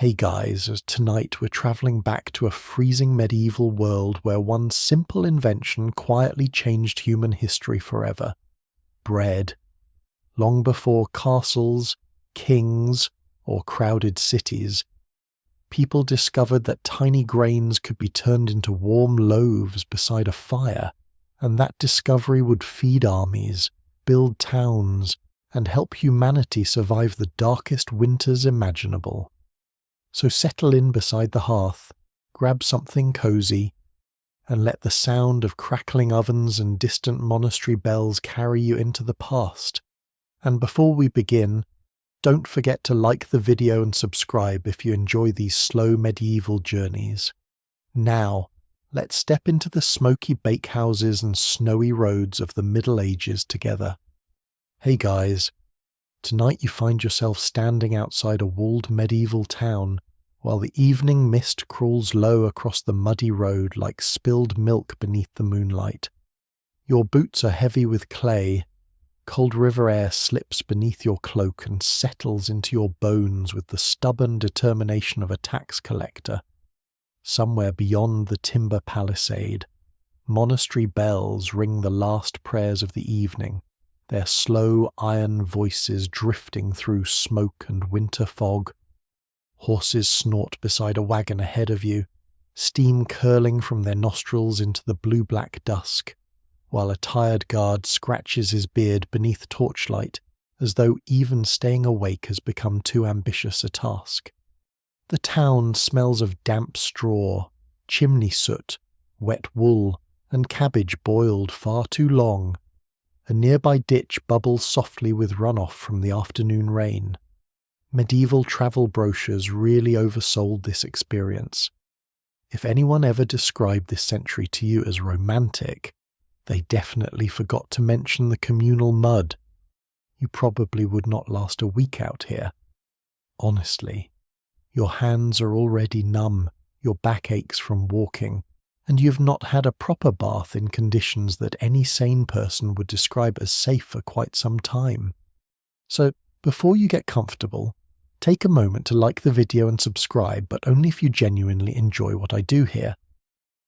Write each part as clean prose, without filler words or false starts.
Hey guys, as tonight we're travelling back to a freezing medieval world where one simple invention quietly changed human history forever. Bread. Long before castles, kings, or crowded cities, people discovered that tiny grains could be turned into warm loaves beside a fire, and that discovery would feed armies, build towns, and help humanity survive the darkest winters imaginable. So settle in beside the hearth, grab something cozy, and let the sound of crackling ovens and distant monastery bells carry you into the past. And before we begin, don't forget to like the video and subscribe if you enjoy these slow medieval journeys. Now, let's step into the smoky bakehouses and snowy roads of the Middle Ages together. Hey guys, tonight you find yourself standing outside a walled medieval town while the evening mist crawls low across the muddy road like spilled milk beneath the moonlight. Your boots are heavy with clay. Cold river air slips beneath your cloak and settles into your bones with the stubborn determination of a tax collector. Somewhere beyond the timber palisade, monastery bells ring the last prayers of the evening, their slow iron voices drifting through smoke and winter fog. Horses snort beside a wagon ahead of you, steam curling from their nostrils into the blue-black dusk, while a tired guard scratches his beard beneath torchlight as though even staying awake has become too ambitious a task. The town smells of damp straw, chimney soot, wet wool, and cabbage boiled far too long. A nearby ditch bubbles softly with runoff from the afternoon rain. Medieval travel brochures really oversold this experience. If anyone ever described this century to you as romantic, they definitely forgot to mention the communal mud. You probably would not last a week out here. Honestly, your hands are already numb, your back aches from walking, and you've not had a proper bath in conditions that any sane person would describe as safe for quite some time. So, before you get comfortable, take a moment to like the video and subscribe, but only if you genuinely enjoy what I do here.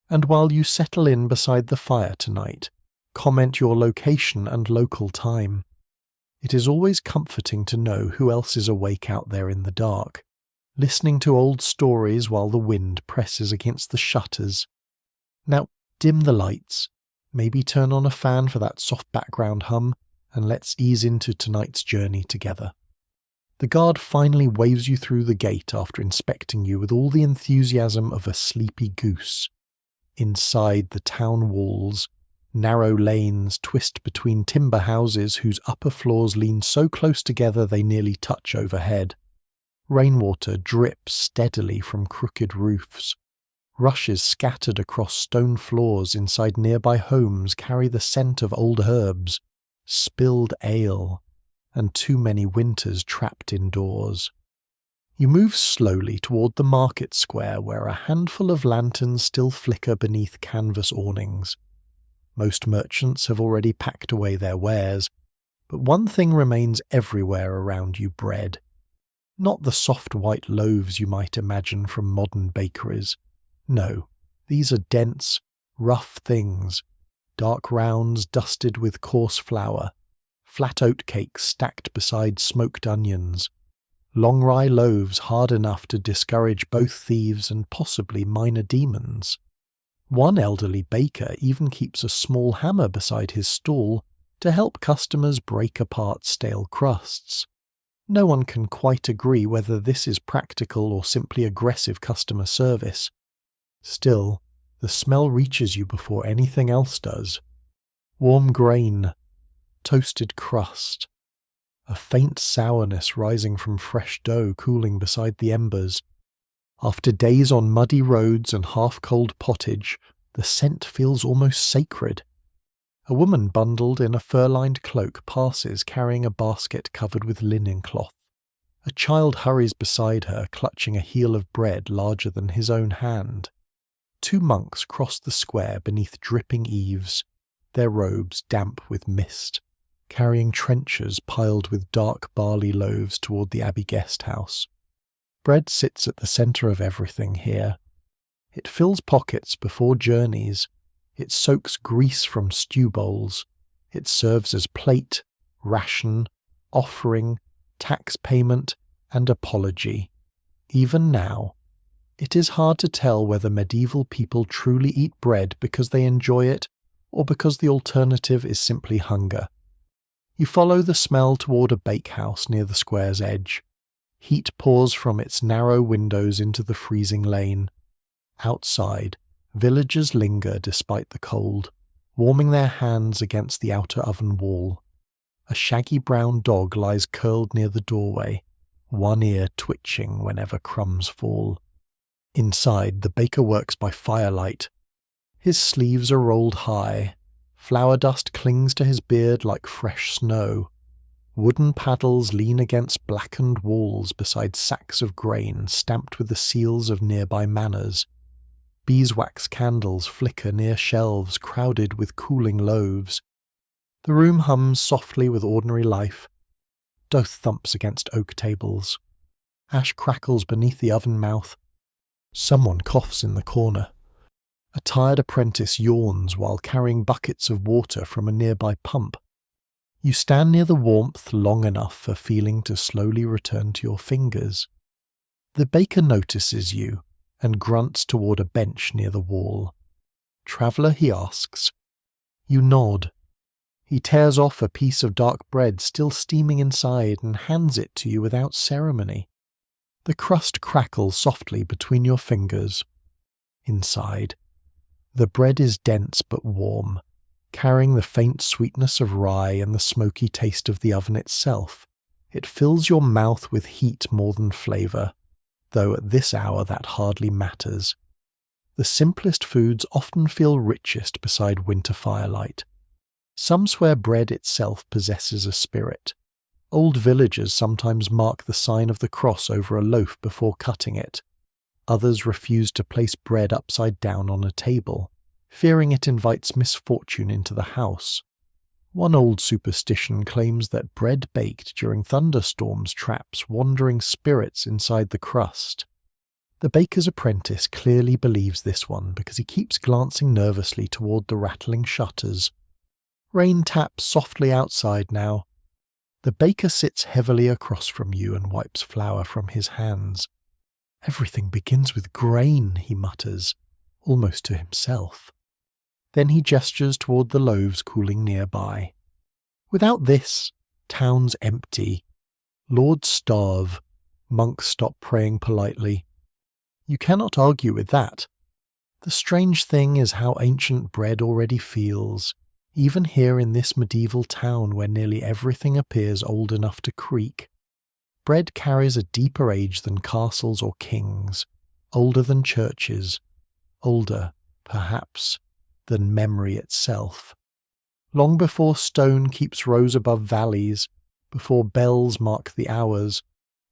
And while you settle in beside the fire tonight, comment your location and local time. It is always comforting to know who else is awake out there in the dark, listening to old stories while the wind presses against the shutters. Now, dim the lights, maybe turn on a fan for that soft background hum, and let's ease into tonight's journey together. The guard finally waves you through the gate after inspecting you with all the enthusiasm of a sleepy goose. Inside the town walls, narrow lanes twist between timber houses whose upper floors lean so close together they nearly touch overhead. Rainwater drips steadily from crooked roofs. Rushes scattered across stone floors inside nearby homes carry the scent of old herbs, spilled ale, and too many winters trapped indoors. You move slowly toward the market square where a handful of lanterns still flicker beneath canvas awnings. Most merchants have already packed away their wares, but one thing remains everywhere around you: bread. Not the soft white loaves you might imagine from modern bakeries. No, these are dense, rough things, dark rounds dusted with coarse flour, flat oat cakes stacked beside smoked onions, long rye loaves hard enough to discourage both thieves and possibly minor demons. One elderly baker even keeps a small hammer beside his stall to help customers break apart stale crusts. No one can quite agree whether this is practical or simply aggressive customer service. Still, the smell reaches you before anything else does. Warm grain, toasted crust, a faint sourness rising from fresh dough cooling beside the embers. After days on muddy roads and half-cold pottage, the scent feels almost sacred. A woman bundled in a fur-lined cloak passes carrying a basket covered with linen cloth. A child hurries beside her, clutching a heel of bread larger than his own hand. Two monks cross the square beneath dripping eaves, their robes damp with mist, carrying trenchers piled with dark barley loaves toward the abbey guest house. Bread sits at the centre of everything here. It fills pockets before journeys. It soaks grease from stew bowls. It serves as plate, ration, offering, tax payment, and apology. Even now, it is hard to tell whether medieval people truly eat bread because they enjoy it or because the alternative is simply hunger. You follow the smell toward a bakehouse near the square's edge. Heat pours from its narrow windows into the freezing lane. Outside, villagers linger despite the cold, warming their hands against the outer oven wall. A shaggy brown dog lies curled near the doorway, one ear twitching whenever crumbs fall. Inside, the baker works by firelight. His sleeves are rolled high. Flour dust clings to his beard like fresh snow. Wooden paddles lean against blackened walls beside sacks of grain stamped with the seals of nearby manors. Beeswax candles flicker near shelves crowded with cooling loaves. The room hums softly with ordinary life. Dough thumps against oak tables. Ash crackles beneath the oven mouth. Someone coughs in the corner. A tired apprentice yawns while carrying buckets of water from a nearby pump. You stand near the warmth long enough for feeling to slowly return to your fingers. The baker notices you and grunts toward a bench near the wall. "Traveller," he asks. You nod. He tears off a piece of dark bread still steaming inside and hands it to you without ceremony. The crust crackles softly between your fingers. Inside, the bread is dense but warm, carrying the faint sweetness of rye and the smoky taste of the oven itself. It fills your mouth with heat more than flavour, though at this hour that hardly matters. The simplest foods often feel richest beside winter firelight. Some swear bread itself possesses a spirit. Old villagers sometimes mark the sign of the cross over a loaf before cutting it. Others refuse to place bread upside down on a table, fearing it invites misfortune into the house. One old superstition claims that bread baked during thunderstorms traps wandering spirits inside the crust. The baker's apprentice clearly believes this one because he keeps glancing nervously toward the rattling shutters. Rain taps softly outside now. The baker sits heavily across from you and wipes flour from his hands. "Everything begins with grain," he mutters, almost to himself. Then he gestures toward the loaves cooling nearby. "Without this, town's empty. Lords starve. Monks stop praying politely. You cannot argue with that. The strange thing is how ancient bread already feels, even here in this medieval town where nearly everything appears old enough to creak. Bread carries a deeper age than castles or kings, older than churches, older, perhaps, than memory itself. Long before stone keeps rows above valleys, before bells mark the hours,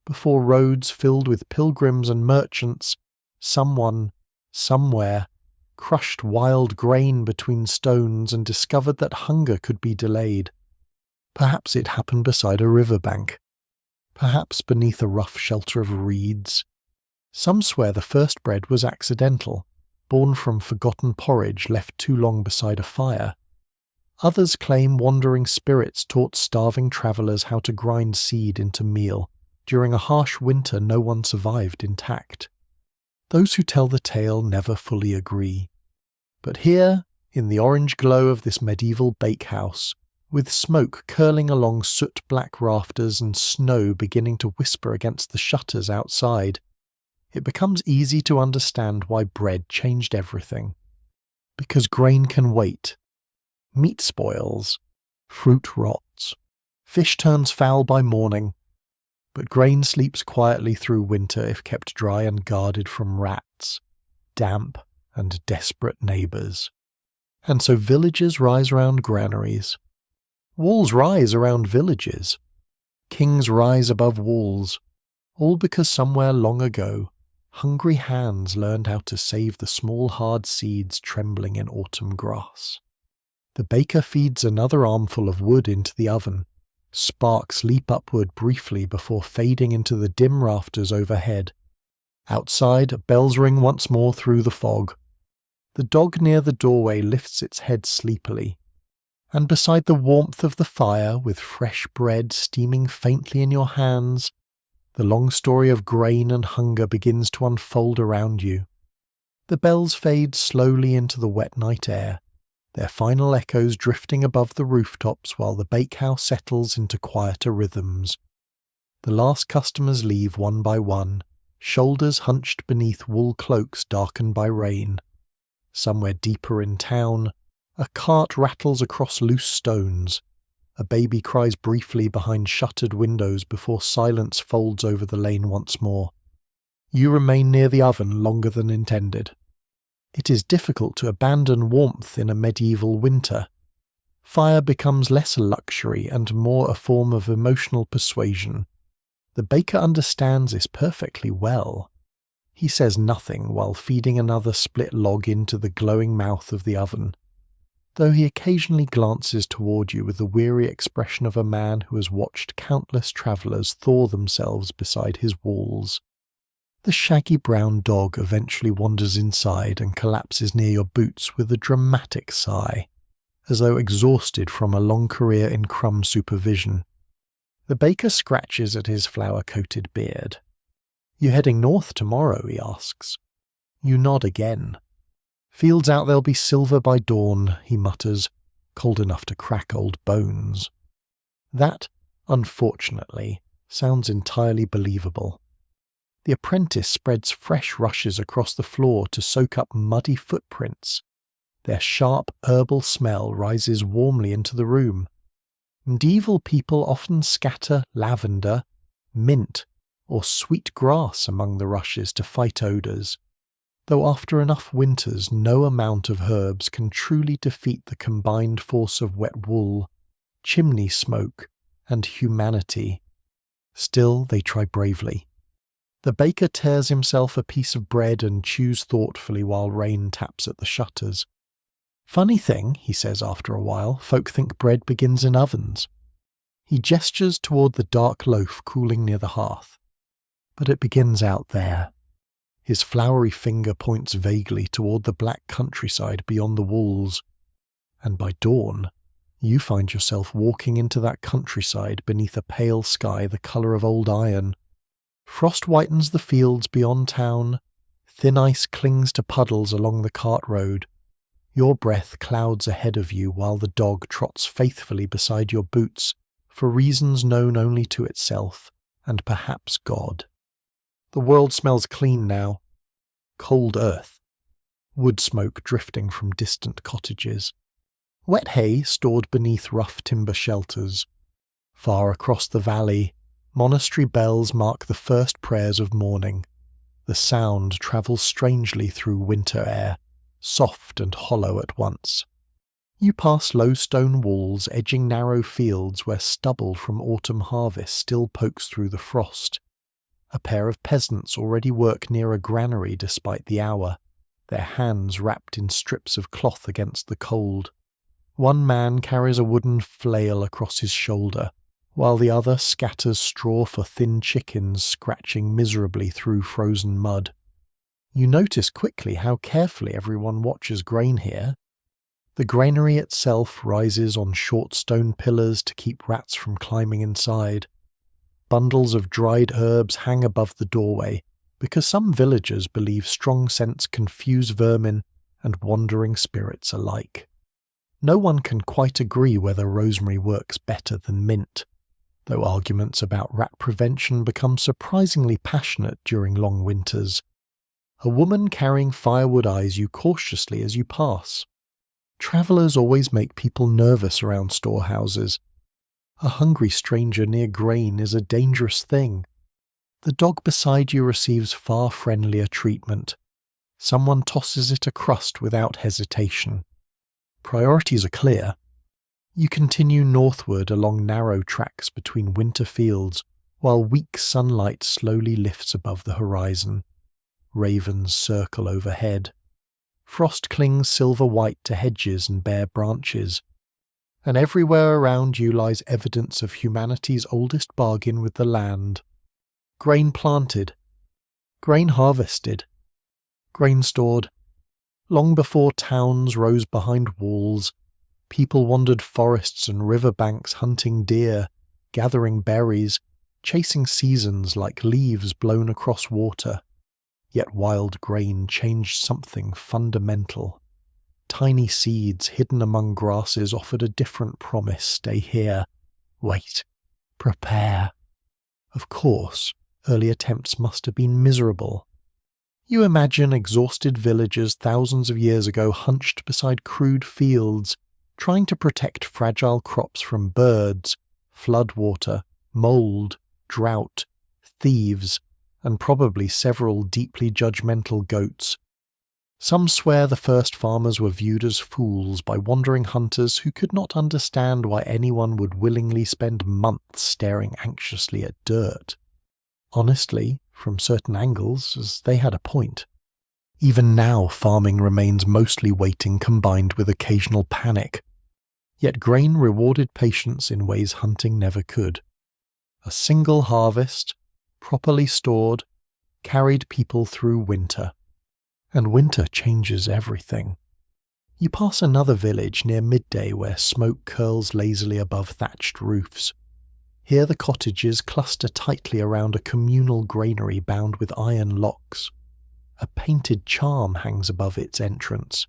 before roads filled with pilgrims and merchants, someone, somewhere, crushed wild grain between stones and discovered that hunger could be delayed. Perhaps it happened beside a riverbank. Perhaps beneath a rough shelter of reeds. Some swear the first bread was accidental, born from forgotten porridge left too long beside a fire. Others claim wandering spirits taught starving travellers how to grind seed into meal. During a harsh winter no one survived intact. Those who tell the tale never fully agree. But here, in the orange glow of this medieval bakehouse, with smoke curling along soot-black rafters and snow beginning to whisper against the shutters outside, it becomes easy to understand why bread changed everything. Because grain can wait. Meat spoils. Fruit rots. Fish turns foul by morning. But grain sleeps quietly through winter if kept dry and guarded from rats, damp, and desperate neighbours. And so villages rise around granaries. Walls rise around villages. Kings rise above walls, all because somewhere long ago, hungry hands learned how to save the small hard seeds trembling in autumn grass. The baker feeds another armful of wood into the oven. Sparks leap upward briefly before fading into the dim rafters overhead. Outside, bells ring once more through the fog. The dog near the doorway lifts its head sleepily, and beside the warmth of the fire, with fresh bread steaming faintly in your hands, the long story of grain and hunger begins to unfold around you. The bells fade slowly into the wet night air, their final echoes drifting above the rooftops while the bakehouse settles into quieter rhythms. The last customers leave one by one, shoulders hunched beneath wool cloaks darkened by rain. Somewhere deeper in town, a cart rattles across loose stones. A baby cries briefly behind shuttered windows before silence folds over the lane once more. You remain near the oven longer than intended. It is difficult to abandon warmth in a medieval winter. Fire becomes less a luxury and more a form of emotional persuasion. The baker understands this perfectly well. He says nothing while feeding another split log into the glowing mouth of the oven, though he occasionally glances toward you with the weary expression of a man who has watched countless travellers thaw themselves beside his walls. The shaggy brown dog eventually wanders inside and collapses near your boots with a dramatic sigh, as though exhausted from a long career in crumb supervision. The baker scratches at his flour-coated beard. "You heading north tomorrow?" he asks. You nod again. "Fields out there'll be silver by dawn," he mutters, cold enough to crack old bones. That, unfortunately, sounds entirely believable. The apprentice spreads fresh rushes across the floor to soak up muddy footprints. Their sharp herbal smell rises warmly into the room. Medieval people often scatter lavender, mint, or sweet grass among the rushes to fight odours, though after enough winters no amount of herbs can truly defeat the combined force of wet wool, chimney smoke, and humanity. Still, they try bravely. The baker tears himself a piece of bread and chews thoughtfully while rain taps at the shutters. "Funny thing," he says after a while, "folk think bread begins in ovens." He gestures toward the dark loaf cooling near the hearth. "But it begins out there." His floury finger points vaguely toward the black countryside beyond the walls. And by dawn, you find yourself walking into that countryside beneath a pale sky the colour of old iron. Frost whitens the fields beyond town. Thin ice clings to puddles along the cart road. Your breath clouds ahead of you while the dog trots faithfully beside your boots for reasons known only to itself and perhaps God. The world smells clean now. Cold earth. Wood smoke drifting from distant cottages. Wet hay stored beneath rough timber shelters. Far across the valley, monastery bells mark the first prayers of morning. The sound travels strangely through winter air, soft and hollow at once. You pass low stone walls edging narrow fields where stubble from autumn harvest still pokes through the frost. A pair of peasants already work near a granary despite the hour, their hands wrapped in strips of cloth against the cold. One man carries a wooden flail across his shoulder, while the other scatters straw for thin chickens scratching miserably through frozen mud. You notice quickly how carefully everyone watches grain here. The granary itself rises on short stone pillars to keep rats from climbing inside. Bundles of dried herbs hang above the doorway, because some villagers believe strong scents confuse vermin and wandering spirits alike. No one can quite agree whether rosemary works better than mint, though arguments about rat prevention become surprisingly passionate during long winters. A woman carrying firewood eyes you cautiously as you pass. Travellers always make people nervous around storehouses. A hungry stranger near grain is a dangerous thing. The dog beside you receives far friendlier treatment. Someone tosses it a crust without hesitation. Priorities are clear. You continue northward along narrow tracks between winter fields, while weak sunlight slowly lifts above the horizon. Ravens circle overhead. Frost clings silver-white to hedges and bare branches. And everywhere around you lies evidence of humanity's oldest bargain with the land. Grain planted, Grain harvested. Grain stored. Long before towns rose behind walls, people wandered forests and river banks hunting deer, gathering berries, chasing seasons like leaves blown across water. Yet wild grain changed something fundamental. Tiny seeds hidden among grasses offered a different promise. Stay here. Wait. Prepare. Of course, early attempts must have been miserable. You imagine exhausted villagers thousands of years ago hunched beside crude fields, trying to protect fragile crops from birds, floodwater, mold, drought, thieves, and probably several deeply judgmental goats. Some swear the first farmers were viewed as fools by wandering hunters who could not understand why anyone would willingly spend months staring anxiously at dirt. Honestly, from certain angles, as they had a point. Even now, farming remains mostly waiting combined with occasional panic. Yet grain rewarded patience in ways hunting never could. A single harvest, properly stored, carried people through winter. And winter changes everything. You pass another village near midday where smoke curls lazily above thatched roofs. Here the cottages cluster tightly around a communal granary bound with iron locks. A painted charm hangs above its entrance,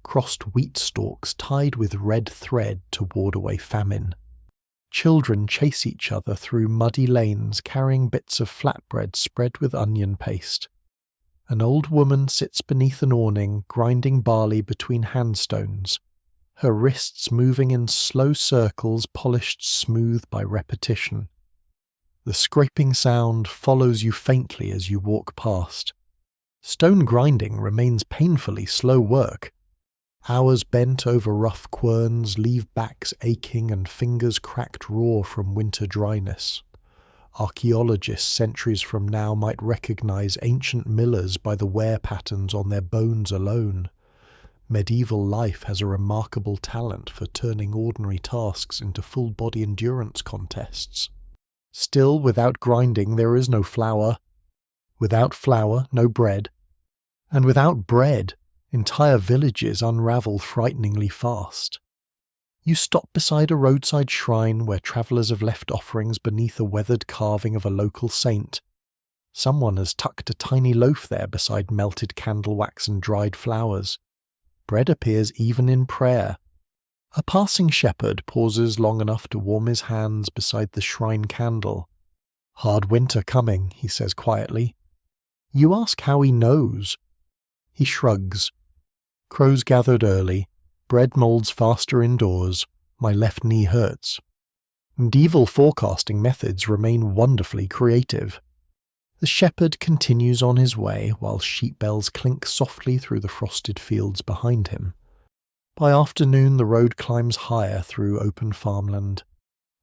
crossed wheat stalks tied with red thread to ward away famine. Children chase each other through muddy lanes carrying bits of flatbread spread with onion paste. An old woman sits beneath an awning, grinding barley between handstones, her wrists moving in slow circles polished smooth by repetition. The scraping sound follows you faintly as you walk past. Stone grinding remains painfully slow work. Hours bent over rough querns leave backs aching and fingers cracked raw from winter dryness. Archaeologists centuries from now might recognize ancient millers by the wear patterns on their bones alone. Medieval life has a remarkable talent for turning ordinary tasks into full-body endurance contests. Still, without grinding there is no flour. Without flour, no bread. And without bread, entire villages unravel frighteningly fast. You stop beside a roadside shrine where travellers have left offerings beneath a weathered carving of a local saint. Someone has tucked a tiny loaf there beside melted candle wax and dried flowers. Bread appears even in prayer. A passing shepherd pauses long enough to warm his hands beside the shrine candle. "Hard winter coming," he says quietly. You ask how he knows. He shrugs. Crows gathered early. Bread moulds faster indoors. My left knee hurts. Medieval forecasting methods remain wonderfully creative. The shepherd continues on his way while sheep bells clink softly through the frosted fields behind him. By afternoon the road climbs higher through open farmland.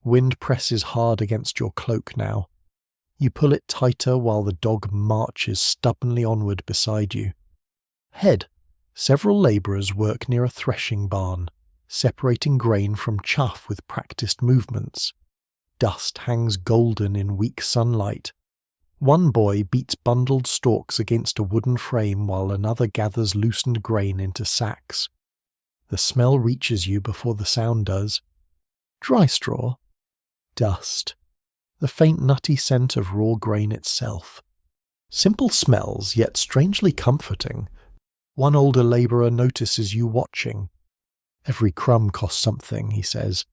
Wind presses hard against your cloak now. You pull it tighter while the dog marches stubbornly onward beside you. Ahead, several labourers work near a threshing barn, separating grain from chaff with practised movements. Dust hangs golden in weak sunlight. One boy beats bundled stalks against a wooden frame while another gathers loosened grain into sacks. The smell reaches you before the sound does. Dry straw. Dust. The faint nutty scent of raw grain itself. Simple smells, yet strangely comforting. One older labourer notices you watching. Every crumb costs something, he says.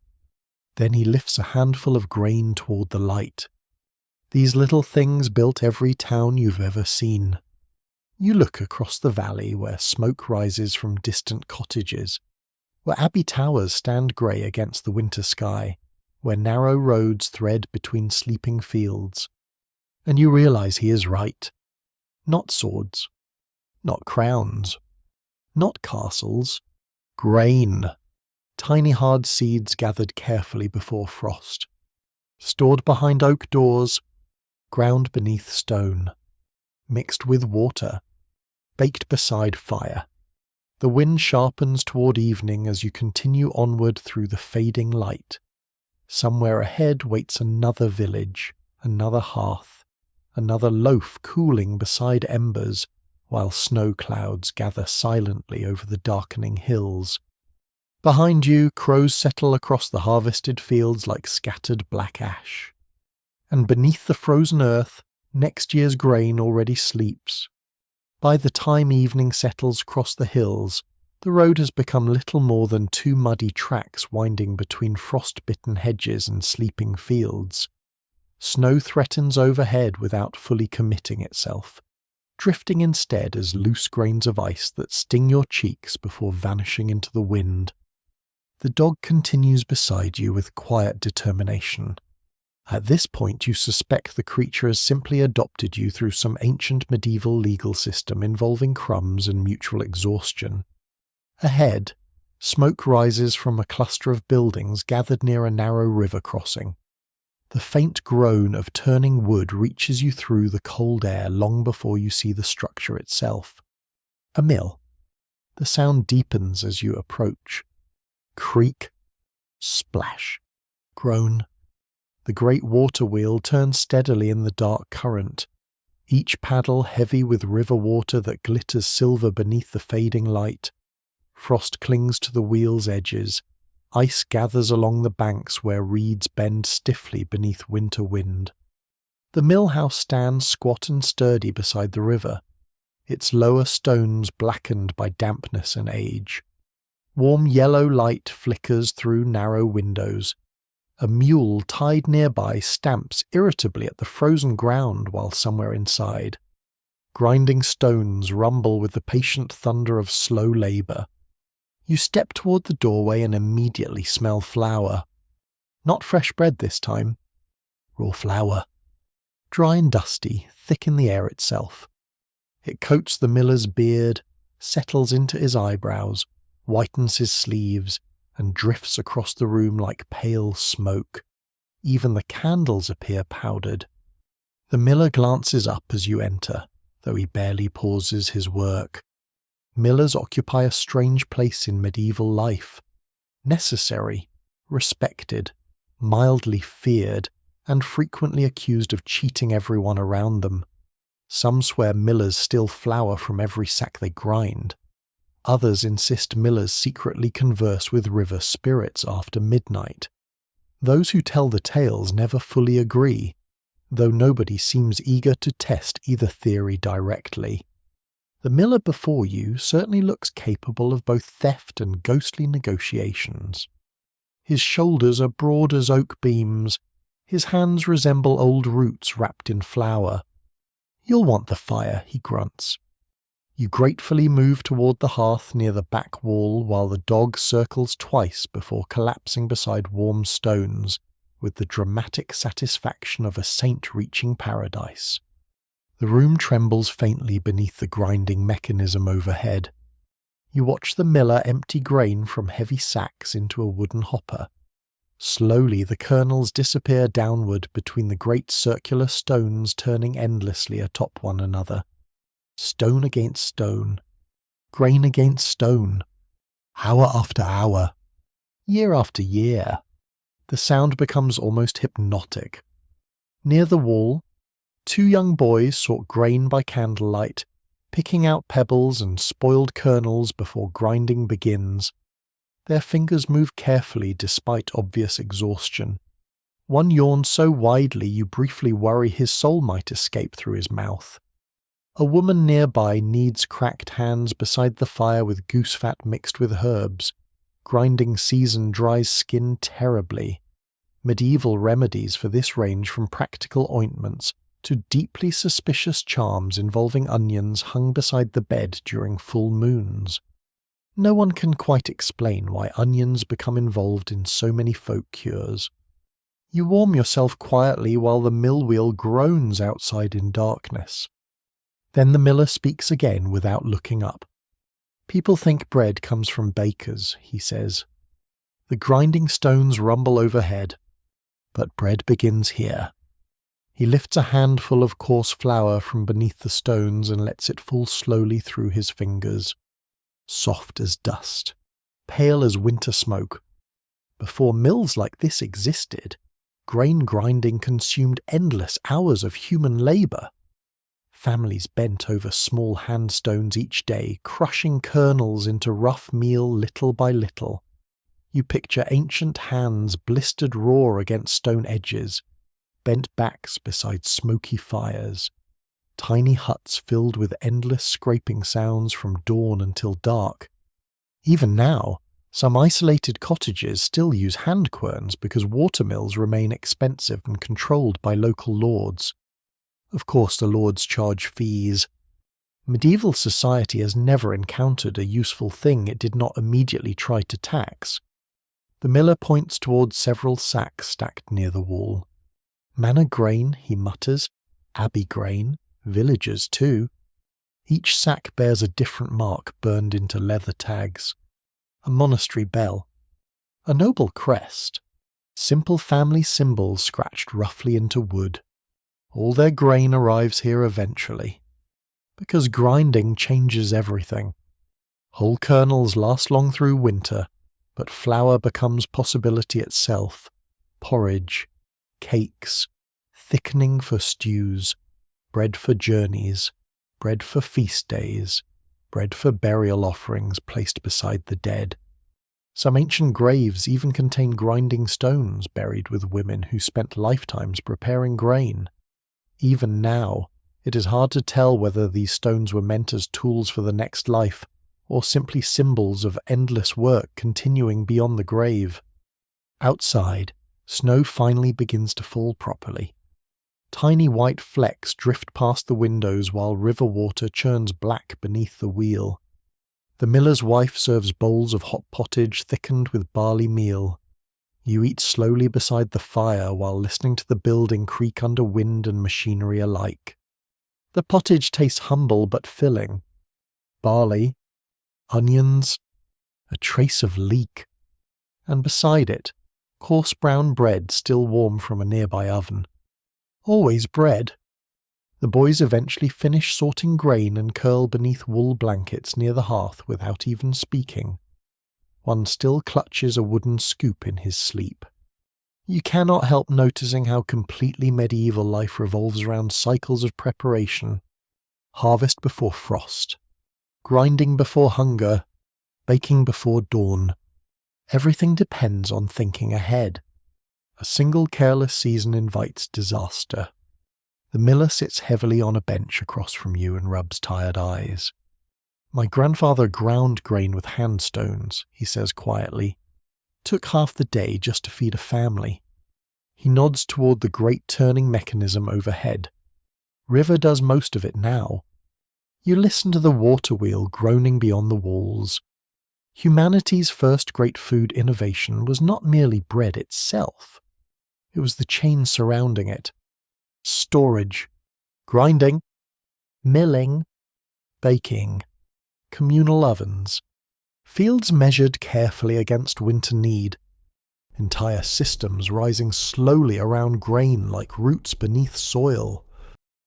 Then he lifts a handful of grain toward the light. These little things built every town you've ever seen. You look across the valley where smoke rises from distant cottages, where abbey towers stand grey against the winter sky, where narrow roads thread between sleeping fields. And you realise he is right. Not swords. Not crowns. Not castles. Grain. Tiny hard seeds gathered carefully before frost. Stored behind oak doors. Ground beneath stone. Mixed with water. Baked beside fire. The wind sharpens toward evening as you continue onward through the fading light. Somewhere ahead waits another village, another hearth, another loaf cooling beside embers, while snow clouds gather silently over the darkening hills. Behind you, crows settle across the harvested fields like scattered black ash. And beneath the frozen earth, next year's grain already sleeps. By the time evening settles across the hills, the road has become little more than two muddy tracks winding between frost-bitten hedges and sleeping fields. Snow threatens overhead without fully committing itself, drifting instead as loose grains of ice that sting your cheeks before vanishing into the wind. The dog continues beside you with quiet determination. At this point you suspect the creature has simply adopted you through some ancient medieval legal system involving crumbs and mutual exhaustion. Ahead, smoke rises from a cluster of buildings gathered near a narrow river crossing. The faint groan of turning wood reaches you through the cold air long before you see the structure itself. A mill. The sound deepens as you approach. Creak, splash, groan. The great water wheel turns steadily in the dark current, each paddle heavy with river water that glitters silver beneath the fading light. Frost clings to the wheel's edges. Ice gathers along the banks where reeds bend stiffly beneath winter wind. The mill house stands squat and sturdy beside the river, its lower stones blackened by dampness and age. Warm yellow light flickers through narrow windows. A mule tied nearby stamps irritably at the frozen ground while somewhere inside. Grinding stones rumble with the patient thunder of slow labour. You step toward the doorway and immediately smell flour. Not fresh bread this time. Raw flour. Dry and dusty, thick in the air itself. It coats the miller's beard, settles into his eyebrows, whitens his sleeves, and drifts across the room like pale smoke. Even the candles appear powdered. The miller glances up as you enter, though he barely pauses his work. Millers occupy a strange place in medieval life. Necessary, respected, mildly feared, and frequently accused of cheating everyone around them. Some swear millers steal flour from every sack they grind. Others insist millers secretly converse with river spirits after midnight. Those who tell the tales never fully agree, though nobody seems eager to test either theory directly. The miller before you certainly looks capable of both theft and ghostly negotiations. His shoulders are broad as oak beams, his hands resemble old roots wrapped in flour. "You'll want the fire," he grunts. You gratefully move toward the hearth near the back wall while the dog circles twice before collapsing beside warm stones with the dramatic satisfaction of a saint reaching paradise. The room trembles faintly beneath the grinding mechanism overhead. You watch the miller empty grain from heavy sacks into a wooden hopper. Slowly the kernels disappear downward between the great circular stones turning endlessly atop one another. Stone against stone. Grain against stone. Hour after hour. Year after year. The sound becomes almost hypnotic. Near the wall, two young boys sort grain by candlelight, picking out pebbles and spoiled kernels before grinding begins. Their fingers move carefully despite obvious exhaustion. One yawns so widely you briefly worry his soul might escape through his mouth. A woman nearby kneads cracked hands beside the fire with goose fat mixed with herbs. Grinding season dries skin terribly. Medieval remedies for this range from practical ointments to deeply suspicious charms involving onions hung beside the bed during full moons. No one can quite explain why onions become involved in so many folk cures. You warm yourself quietly while the mill wheel groans outside in darkness. Then the miller speaks again without looking up. "People think bread comes from bakers," he says. The grinding stones rumble overhead, but bread begins here. He lifts a handful of coarse flour from beneath the stones and lets it fall slowly through his fingers. Soft as dust, pale as winter smoke. Before mills like this existed, Grain grinding consumed endless hours of human labour. Families bent over small handstones each day, crushing kernels into rough meal little by little. You picture ancient hands blistered raw against stone edges, bent backs beside smoky fires, tiny huts filled with endless scraping sounds from dawn until dark. Even now, some isolated cottages still use hand querns because watermills remain expensive and controlled by local lords. Of course, the lords charge fees. Medieval society has never encountered a useful thing it did not immediately try to tax. The miller points towards several sacks stacked near the wall. Manor grain, he mutters, abbey grain, villagers too. Each sack bears a different mark burned into leather tags. A monastery bell, a noble crest, simple family symbols scratched roughly into wood. All their grain arrives here eventually, because grinding changes everything. Whole kernels last long through winter, but flour becomes possibility itself, porridge, cakes, thickening for stews, bread for journeys, bread for feast days, bread for burial offerings placed beside the dead. Some ancient graves even contain grinding stones buried with women who spent lifetimes preparing grain. Even now, it is hard to tell whether these stones were meant as tools for the next life, or simply symbols of endless work continuing beyond the grave. Outside, snow finally begins to fall properly. Tiny white flecks drift past the windows while river water churns black beneath the wheel. The miller's wife serves bowls of hot pottage thickened with barley meal. You eat slowly beside the fire while listening to the building creak under wind and machinery alike. The pottage tastes humble but filling. Barley, onions, a trace of leek, and beside it, coarse brown bread still warm from a nearby oven. Always bread. The boys eventually finish sorting grain and curl beneath wool blankets near the hearth without even speaking. One still clutches a wooden scoop in his sleep. You cannot help noticing how completely medieval life revolves around cycles of preparation. Harvest before frost, grinding before hunger, baking before dawn. Everything depends on thinking ahead. A single careless season invites disaster. The miller sits heavily on a bench across from you and rubs tired eyes. My grandfather ground grain with handstones, he says quietly. Took half the day just to feed a family. He nods toward the great turning mechanism overhead. River does most of it now. You listen to the water wheel groaning beyond the walls. Humanity's first great food innovation was not merely bread itself. It was the chain surrounding it. Storage, grinding, milling, baking, communal ovens, fields measured carefully against winter need, entire systems rising slowly around grain like roots beneath soil.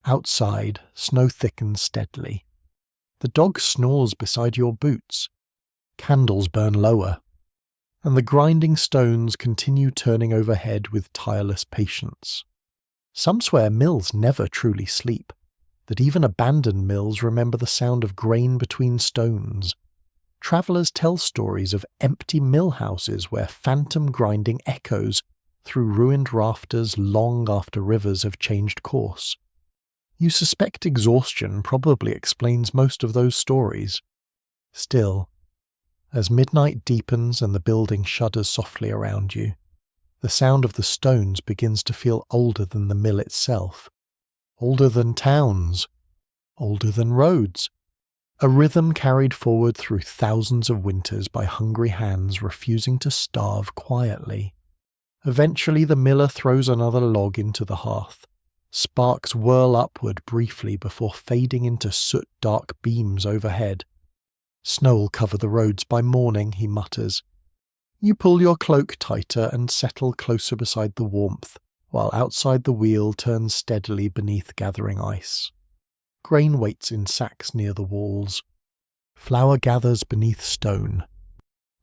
Outside, snow thickens steadily. The dog snores beside your boots. Candles burn lower, and the grinding stones continue turning overhead with tireless patience. Some swear mills never truly sleep, that even abandoned mills remember the sound of grain between stones. Travellers tell stories of empty mill houses where phantom grinding echoes through ruined rafters long after rivers have changed course. You suspect exhaustion probably explains most of those stories. Still, as midnight deepens and the building shudders softly around you, the sound of the stones begins to feel older than the mill itself, older than towns, older than roads, a rhythm carried forward through thousands of winters by hungry hands refusing to starve quietly. Eventually the miller throws another log into the hearth. Sparks whirl upward briefly before fading into soot-dark beams overhead. Snow will cover the roads by morning, he mutters. You pull your cloak tighter and settle closer beside the warmth, while outside the wheel turns steadily beneath gathering ice. Grain waits in sacks near the walls. Flour gathers beneath stone.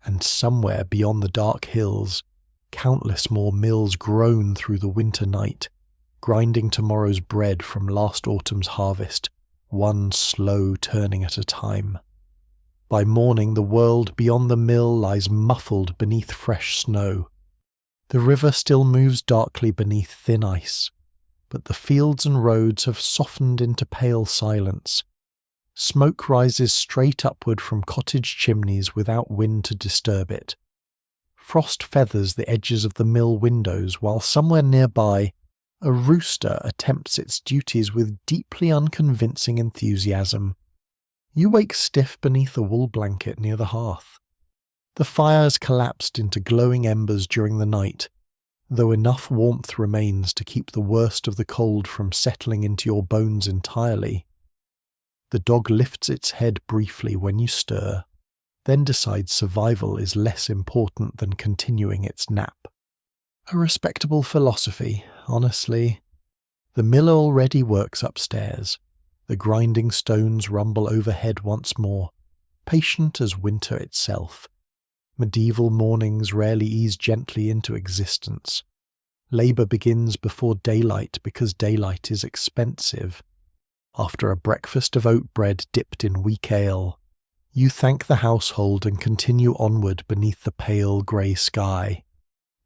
And somewhere beyond the dark hills, Countless more mills groan through the winter night, grinding tomorrow's bread from last autumn's harvest, one slow turning at a time. By morning the world beyond the mill lies muffled beneath fresh snow. The river still moves darkly beneath thin ice, but the fields and roads have softened into pale silence. Smoke rises straight upward from cottage chimneys without wind to disturb it. Frost feathers the edges of the mill windows, while somewhere nearby a rooster attempts its duties with deeply unconvincing enthusiasm. You wake stiff beneath a wool blanket near the hearth. The fire has collapsed into glowing embers during the night, though enough warmth remains to keep the worst of the cold from settling into your bones entirely. The dog lifts its head briefly when you stir, then decides survival is less important than continuing its nap. A respectable philosophy, honestly. The miller already works upstairs. The grinding stones rumble overhead once more, patient as winter itself. Medieval mornings rarely ease gently into existence. Labour begins before daylight because daylight is expensive. After a breakfast of oat bread dipped in weak ale, you thank the household and continue onward beneath the pale grey sky.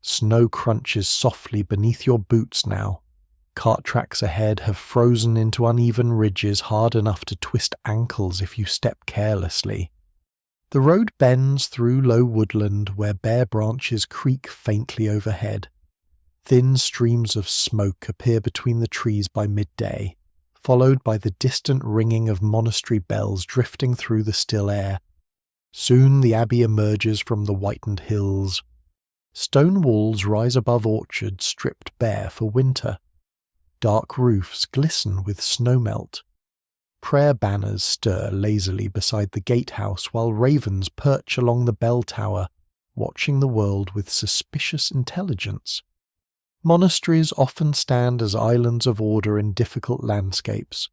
Snow crunches softly beneath your boots now. Cart tracks ahead have frozen into uneven ridges hard enough to twist ankles if you step carelessly. The road bends through low woodland where bare branches creak faintly overhead. Thin streams of smoke appear between the trees by midday, followed by the distant ringing of monastery bells drifting through the still air. Soon the abbey emerges from the whitened hills. Stone walls rise above orchards stripped bare for winter. Dark roofs glisten with snowmelt. Prayer banners stir lazily beside the gatehouse while ravens perch along the bell tower, watching the world with suspicious intelligence. Monasteries often stand as islands of order in difficult landscapes.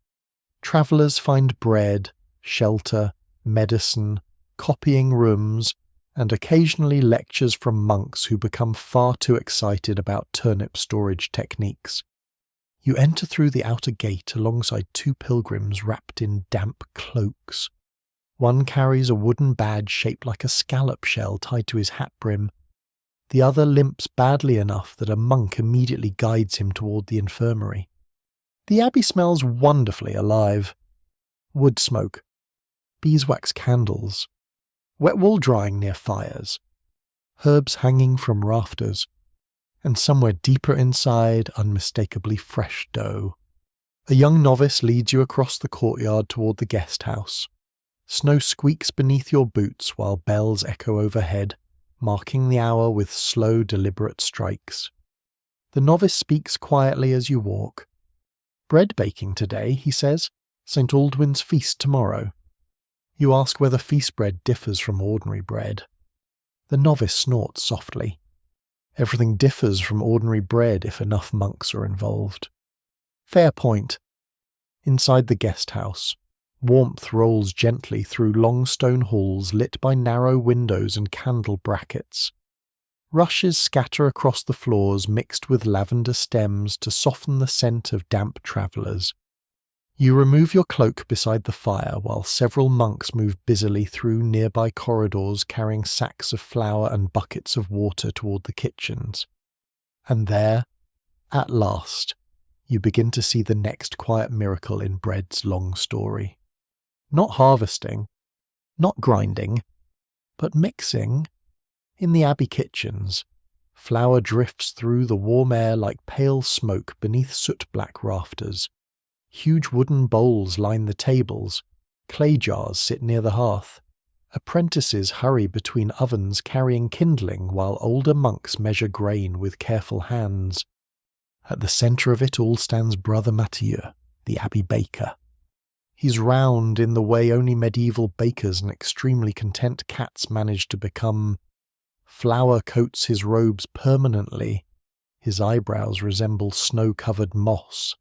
Travellers find bread, shelter, medicine, copying rooms, and occasionally lectures from monks who become far too excited about turnip storage techniques. You enter through the outer gate alongside two pilgrims wrapped in damp cloaks. One carries a wooden badge shaped like a scallop shell tied to his hat brim. The other limps badly enough that a monk immediately guides him toward the infirmary. The abbey smells wonderfully alive. Wood smoke, beeswax candles, wet wool drying near fires, herbs hanging from rafters, and somewhere deeper inside, unmistakably fresh dough. A young novice leads you across the courtyard toward the guest house. Snow squeaks beneath your boots while bells echo overhead, marking the hour with slow, deliberate strikes. The novice speaks quietly as you walk. "Bread baking today," he says. "St. Aldwyn's feast tomorrow." You ask whether feast bread differs from ordinary bread. The novice snorts softly. Everything differs from ordinary bread if enough monks are involved. Fair point. Inside the guest house, warmth rolls gently through long stone halls lit by narrow windows and candle brackets. Rushes scatter across the floors mixed with lavender stems to soften the scent of damp travellers. You remove your cloak beside the fire while several monks move busily through nearby corridors carrying sacks of flour and buckets of water toward the kitchens. And there, at last, you begin to see the next quiet miracle in bread's long story. Not harvesting, not grinding, but mixing. In the abbey kitchens, flour drifts through the warm air like pale smoke beneath soot-black rafters. Huge wooden bowls line the tables, clay jars sit near the hearth. Apprentices hurry between ovens carrying kindling while older monks measure grain with careful hands. At the centre of it all stands Brother Mathieu, the abbey baker. He's round in the way only medieval bakers and extremely content cats manage to become. Flour coats his robes permanently. His eyebrows resemble snow-covered moss.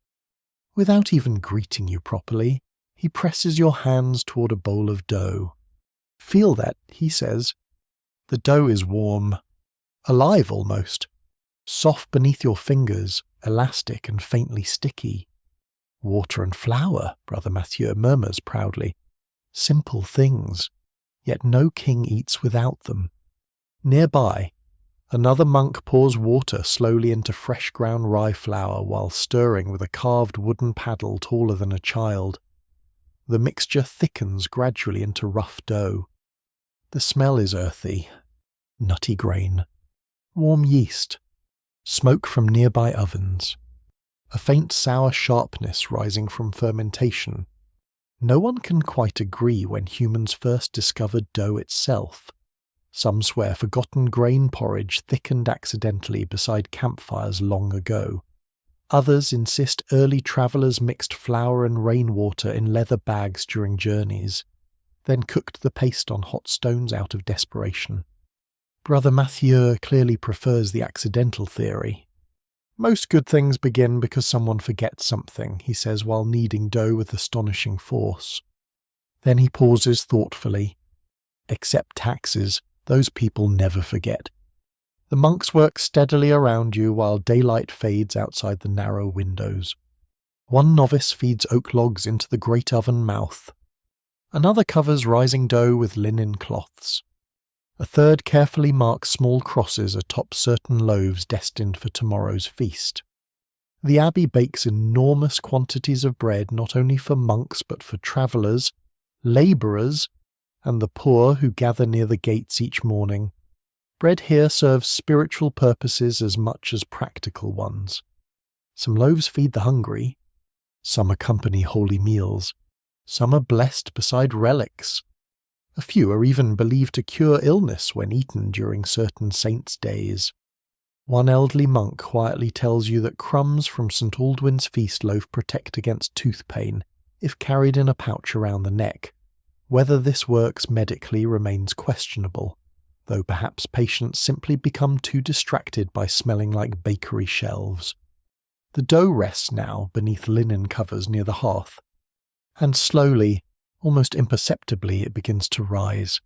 Without even greeting you properly, he presses your hands toward a bowl of dough. "Feel that," he says. The dough is warm. alive almost, soft beneath your fingers, elastic and faintly sticky. Water and flour, Brother Mathieu murmurs proudly. Simple things, yet no king eats without them. Nearby, another monk pours water slowly into fresh ground rye flour while stirring with a carved wooden paddle taller than a child. The mixture thickens gradually into rough dough. The smell is earthy, nutty grain, warm yeast, smoke from nearby ovens, a faint sour sharpness rising from fermentation. No one can quite agree when humans first discovered dough itself. Some swear forgotten grain porridge thickened accidentally beside campfires long ago. Others insist early travellers mixed flour and rainwater in leather bags during journeys, then cooked the paste on hot stones out of desperation. Brother Mathieu clearly prefers the accidental theory. Most good things begin because someone forgets something, he says while kneading dough with astonishing force. Then he pauses thoughtfully. Except taxes, those people never forget. The monks work steadily around you while daylight fades outside the narrow windows. One novice feeds oak logs into the great oven mouth. Another covers rising dough with linen cloths. A third carefully marks small crosses atop certain loaves destined for tomorrow's feast. The abbey bakes enormous quantities of bread not only for monks but for travellers, labourers, and the poor who gather near the gates each morning. Bread here serves spiritual purposes as much as practical ones. Some loaves feed the hungry, some accompany holy meals, some are blessed beside relics. A few are even believed to cure illness when eaten during certain saints' days. One elderly monk quietly tells you that crumbs from St. Aldwyn's feast loaf protect against tooth pain if carried in a pouch around the neck. Whether this works medically remains questionable, though perhaps patients simply become too distracted by smelling like bakery shelves. The dough rests now beneath linen covers near the hearth, and slowly, almost imperceptibly, it begins to rise.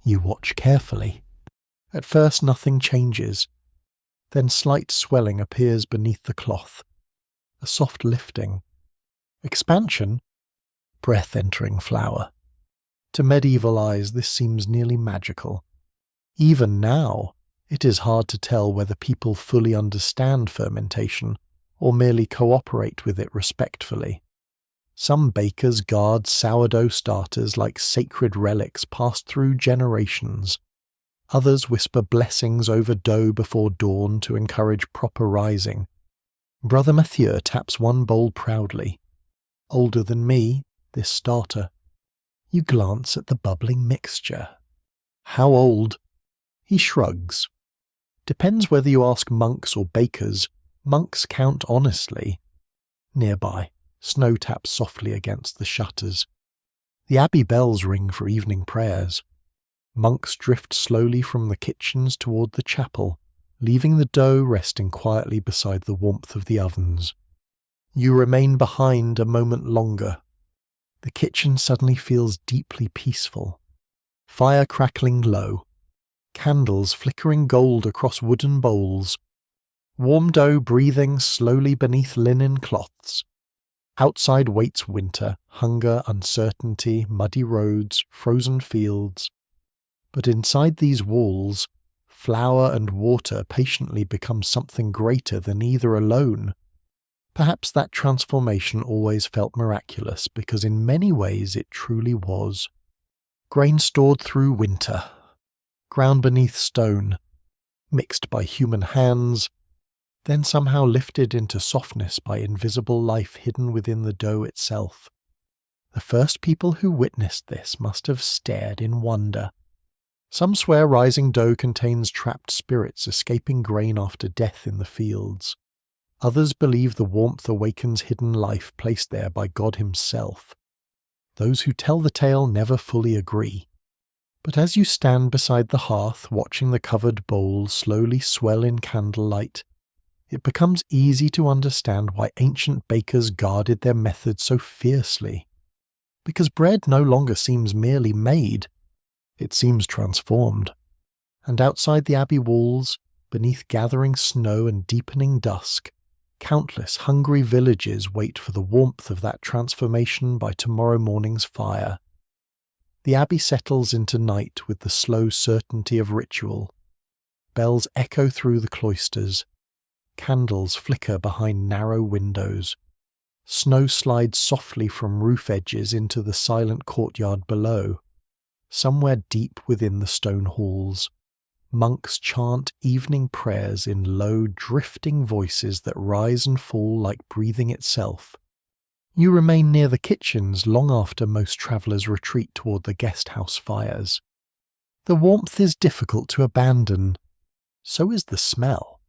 You watch carefully. At first nothing changes. Then slight swelling appears beneath the cloth. A soft lifting. Expansion? Breath entering flour. To medieval eyes this seems nearly magical. Even now, it is hard to tell whether people fully understand fermentation or merely cooperate with it respectfully. Some bakers guard sourdough starters like sacred relics passed through generations. Others whisper blessings over dough before dawn to encourage proper rising. Brother Mathieu taps one bowl proudly. Older than me, this starter. You glance at the bubbling mixture. How old? He shrugs. Depends whether you ask monks or bakers. Monks count honestly. Nearby, snow taps softly against the shutters. The abbey bells ring for evening prayers. Monks drift slowly from the kitchens toward the chapel, leaving the dough resting quietly beside the warmth of the ovens. You remain behind a moment longer. The kitchen suddenly feels deeply peaceful. Fire crackling low. Candles flickering gold across wooden bowls. Warm dough breathing slowly beneath linen cloths. Outside waits winter, hunger, uncertainty, muddy roads, frozen fields. But inside these walls, flour and water patiently become something greater than either alone. Perhaps that transformation always felt miraculous, because in many ways it truly was. Grain stored through winter, ground beneath stone, mixed by human hands, then somehow lifted into softness by invisible life hidden within the dough itself. The first people who witnessed this must have stared in wonder. Some swear rising dough contains trapped spirits escaping grain after death in the fields. Others believe the warmth awakens hidden life placed there by God himself. Those who tell the tale never fully agree. But as you stand beside the hearth watching the covered bowl slowly swell in candlelight, it becomes easy to understand why ancient bakers guarded their method so fiercely. Because bread no longer seems merely made, it seems transformed. And outside the abbey walls, beneath gathering snow and deepening dusk, countless hungry villages wait for the warmth of that transformation by tomorrow morning's fire. The abbey settles into night with the slow certainty of ritual. Bells echo through the cloisters. Candles flicker behind narrow windows. Snow slides softly from roof edges into the silent courtyard below. Somewhere deep within the stone halls, monks chant evening prayers in low, drifting voices that rise and fall like breathing itself. You remain near the kitchens long after most travellers retreat toward the guest house fires. The warmth is difficult to abandon. So is the smell.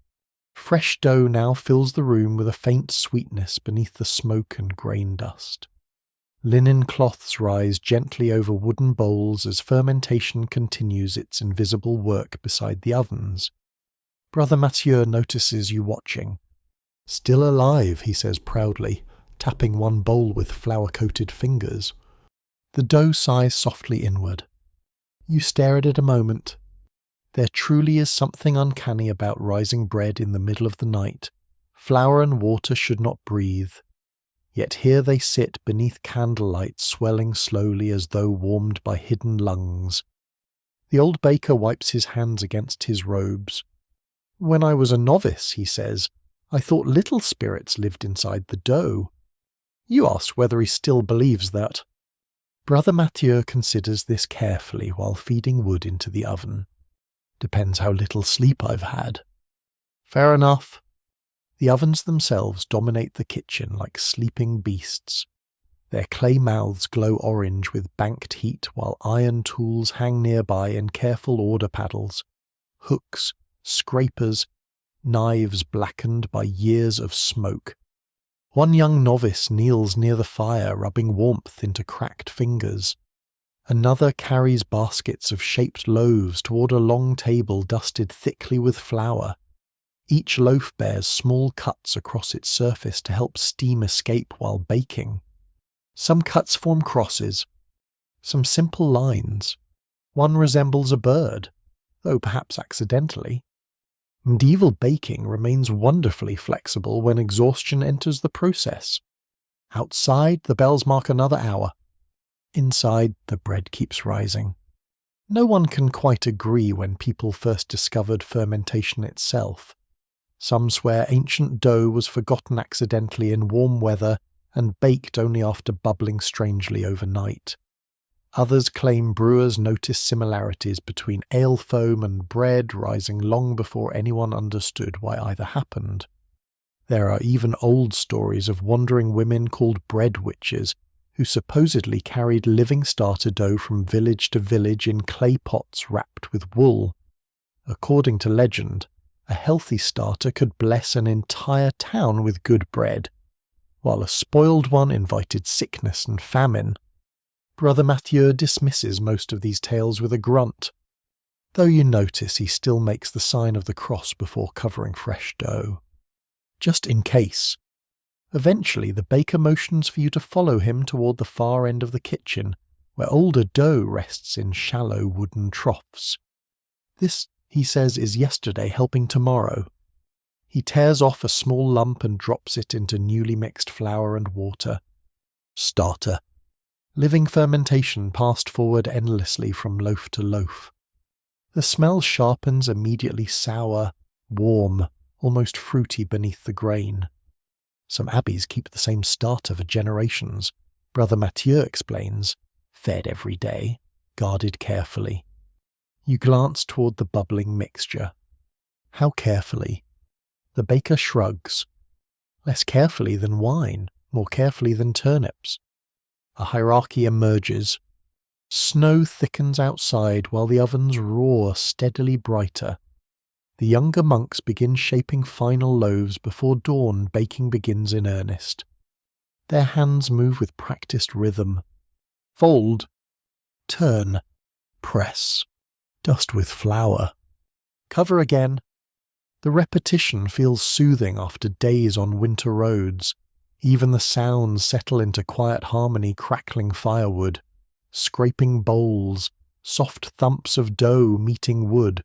Fresh dough now fills the room with a faint sweetness beneath the smoke and grain dust. Linen cloths rise gently over wooden bowls as fermentation continues its invisible work beside the ovens. Brother Mathieu notices you watching. "Still alive," he says proudly, tapping one bowl with flour-coated fingers. The dough sighs softly inward. You stare at it a moment. There truly is something uncanny about rising bread in the middle of the night. Flour and water should not breathe. Yet here they sit beneath candlelight, swelling slowly as though warmed by hidden lungs. The old baker wipes his hands against his robes. "When I was a novice," he says, "I thought little spirits lived inside the dough." You ask whether he still believes that. Brother Mathieu considers this carefully while feeding wood into the oven. "Depends how little sleep I've had." "Fair enough." The ovens themselves dominate the kitchen like sleeping beasts. Their clay mouths glow orange with banked heat while iron tools hang nearby in careful order paddles. Hooks, scrapers, knives blackened by years of smoke. One young novice kneels near the fire, rubbing warmth into cracked fingers. Another carries baskets of shaped loaves toward a long table dusted thickly with flour. Each loaf bears small cuts across its surface to help steam escape while baking. Some cuts form crosses, some simple lines. One resembles a bird, though perhaps accidentally. Medieval baking remains wonderfully flexible when exhaustion enters the process. Outside, the bells mark another hour. Inside, the bread keeps rising. No one can quite agree when people first discovered fermentation itself. Some swear ancient dough was forgotten accidentally in warm weather and baked only after bubbling strangely overnight. Others claim brewers noticed similarities between ale foam and bread rising long before anyone understood why either happened. There are even old stories of wandering women called bread witches who supposedly carried living starter dough from village to village in clay pots wrapped with wool. According to legend, a healthy starter could bless an entire town with good bread, while a spoiled one invited sickness and famine. Brother Mathieu dismisses most of these tales with a grunt, though you notice he still makes the sign of the cross before covering fresh dough. Just in case. Eventually, the baker motions for you to follow him toward the far end of the kitchen, where older dough rests in shallow wooden troughs. This, he says, is yesterday helping tomorrow. He tears off a small lump and drops it into newly mixed flour and water. Starter. Living fermentation passed forward endlessly from loaf to loaf. The smell sharpens immediately sour, warm, almost fruity beneath the grain. Some abbeys keep the same starter for generations, Brother Mathieu explains, fed every day, guarded carefully. You glance toward the bubbling mixture. How carefully? The baker shrugs. Less carefully than wine, more carefully than turnips. A hierarchy emerges. Snow thickens outside while the ovens roar steadily brighter. The younger monks begin shaping final loaves before dawn baking begins in earnest. Their hands move with practiced rhythm. Fold. Turn. Press. Dust with flour. Cover again. The repetition feels soothing after days on winter roads. Even the sounds settle into quiet harmony, crackling firewood, scraping bowls, soft thumps of dough meeting wood,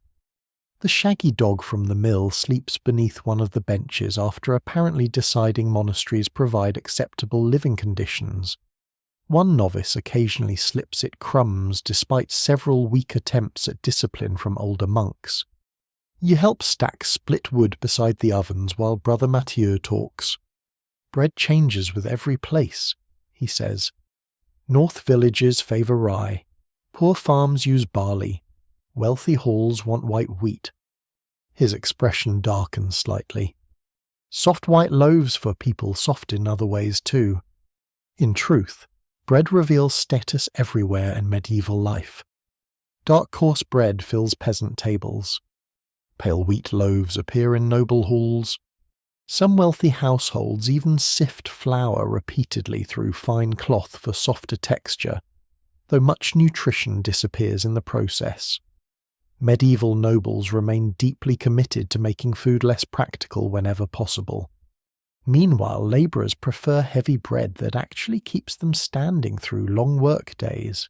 The shaggy dog from the mill sleeps beneath one of the benches after apparently deciding monasteries provide acceptable living conditions. One novice occasionally slips it crumbs despite several weak attempts at discipline from older monks. You help stack split wood beside the ovens while Brother Mathieu talks. Bread changes with every place, he says. North villages favour rye. Poor farms use barley. Wealthy halls want white wheat. His expression darkens slightly. Soft white loaves for people soft in other ways too. In truth, bread reveals status everywhere in medieval life. Dark coarse bread fills peasant tables. Pale wheat loaves appear in noble halls. Some wealthy households even sift flour repeatedly through fine cloth for softer texture, though much nutrition disappears in the process. Medieval nobles remain deeply committed to making food less practical whenever possible. Meanwhile, labourers prefer heavy bread that actually keeps them standing through long work days.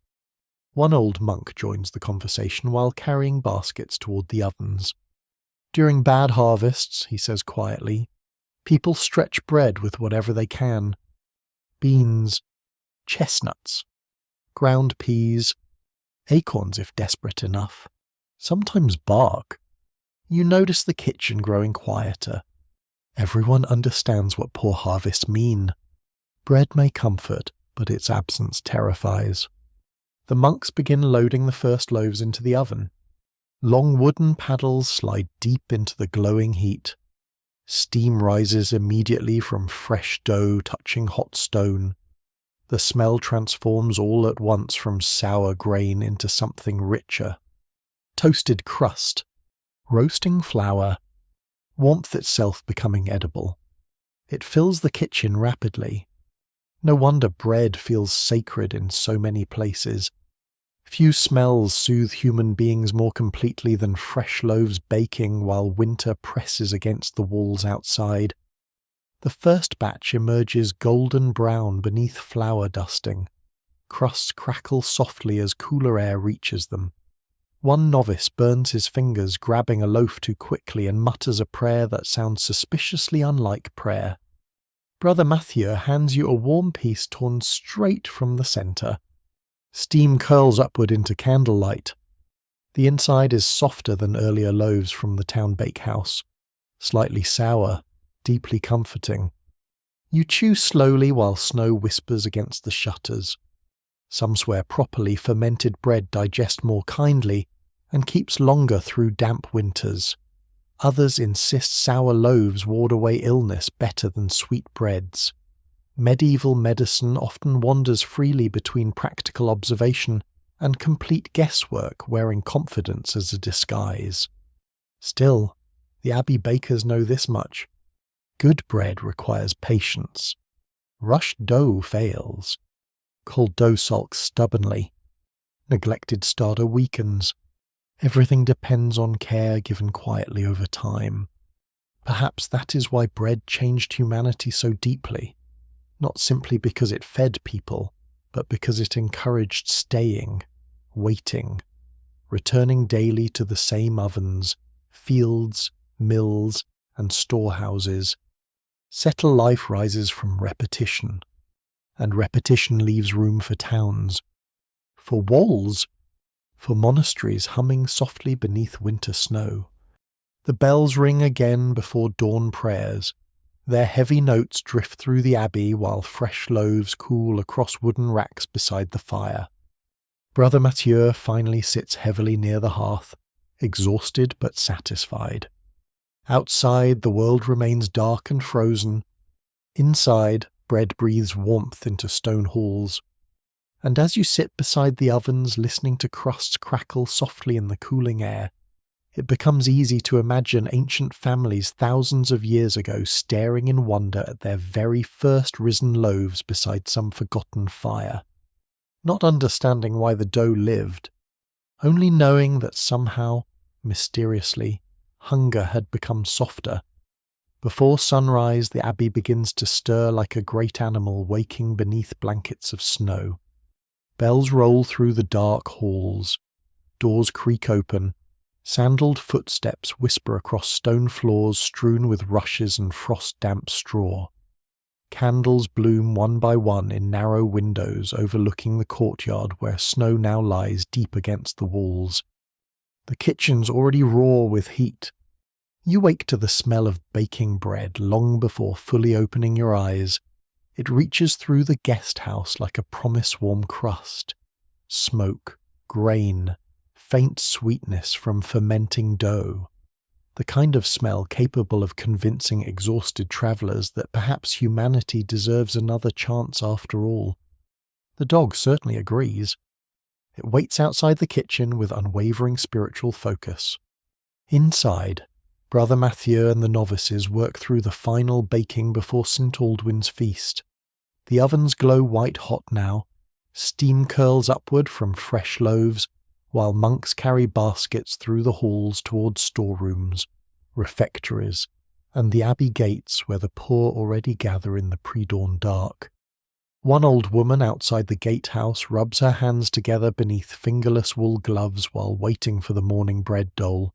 One old monk joins the conversation while carrying baskets toward the ovens. During bad harvests, he says quietly, people stretch bread with whatever they can. Beans, chestnuts, ground peas, acorns if desperate enough, sometimes bark. You notice the kitchen growing quieter. Everyone understands what poor harvests mean. Bread may comfort, but its absence terrifies. The monks begin loading the first loaves into the oven. Long wooden paddles slide deep into the glowing heat. Steam rises immediately from fresh dough touching hot stone. The smell transforms all at once from sour grain into something richer. Toasted crust, roasting flour, warmth itself becoming edible. It fills the kitchen rapidly. No wonder bread feels sacred in so many places. Few smells soothe human beings more completely than fresh loaves baking while winter presses against the walls outside. The first batch emerges golden brown beneath flour dusting. Crusts crackle softly as cooler air reaches them. One novice burns his fingers grabbing a loaf too quickly and mutters a prayer that sounds suspiciously unlike prayer. Brother Mathieu hands you a warm piece torn straight from the centre. Steam curls upward into candlelight. The inside is softer than earlier loaves from the town bakehouse, slightly sour, deeply comforting. You chew slowly while snow whispers against the shutters. Some swear properly fermented bread digests more kindly and keeps longer through damp winters. Others insist sour loaves ward away illness better than sweet breads. Medieval medicine often wanders freely between practical observation and complete guesswork wearing confidence as a disguise. Still, the abbey bakers know this much. Good bread requires patience. Rushed dough fails. Cold dough sulks stubbornly. Neglected starter weakens. Everything depends on care given quietly over time. Perhaps that is why bread changed humanity so deeply. Not simply because it fed people, but because it encouraged staying, waiting, returning daily to the same ovens, fields, mills, and storehouses. Settled life rises from repetition, and repetition leaves room for towns, for walls, for monasteries humming softly beneath winter snow. The bells ring again before dawn prayers. Their heavy notes drift through the abbey while fresh loaves cool across wooden racks beside the fire. Brother Mathieu finally sits heavily near the hearth, exhausted but satisfied. Outside, the world remains dark and frozen. Inside, bread breathes warmth into stone halls. And as you sit beside the ovens listening to crusts crackle softly in the cooling air, it becomes easy to imagine ancient families thousands of years ago staring in wonder at their very first risen loaves beside some forgotten fire, not understanding why the dough lived, only knowing that somehow, mysteriously, hunger had become softer. Before sunrise, the abbey begins to stir like a great animal waking beneath blankets of snow. Bells roll through the dark halls, doors creak open, Sandaled footsteps whisper across stone floors strewn with rushes and frost-damp straw. Candles bloom one by one in narrow windows overlooking the courtyard where snow now lies deep against the walls. The kitchen's already raw with heat. You wake to the smell of baking bread long before fully opening your eyes. It reaches through the guest house like a promise-warm crust. Smoke, grain, faint sweetness from fermenting dough. The kind of smell capable of convincing exhausted travellers that perhaps humanity deserves another chance after all. The dog certainly agrees. It waits outside the kitchen with unwavering spiritual focus. Inside, Brother Mathieu and the novices work through the final baking before St. Aldwyn's feast. The ovens glow white-hot now. Steam curls upward from fresh loaves, while monks carry baskets through the halls towards storerooms, refectories, and the abbey gates where the poor already gather in the pre-dawn dark. One old woman outside the gatehouse rubs her hands together beneath fingerless wool gloves while waiting for the morning bread dole.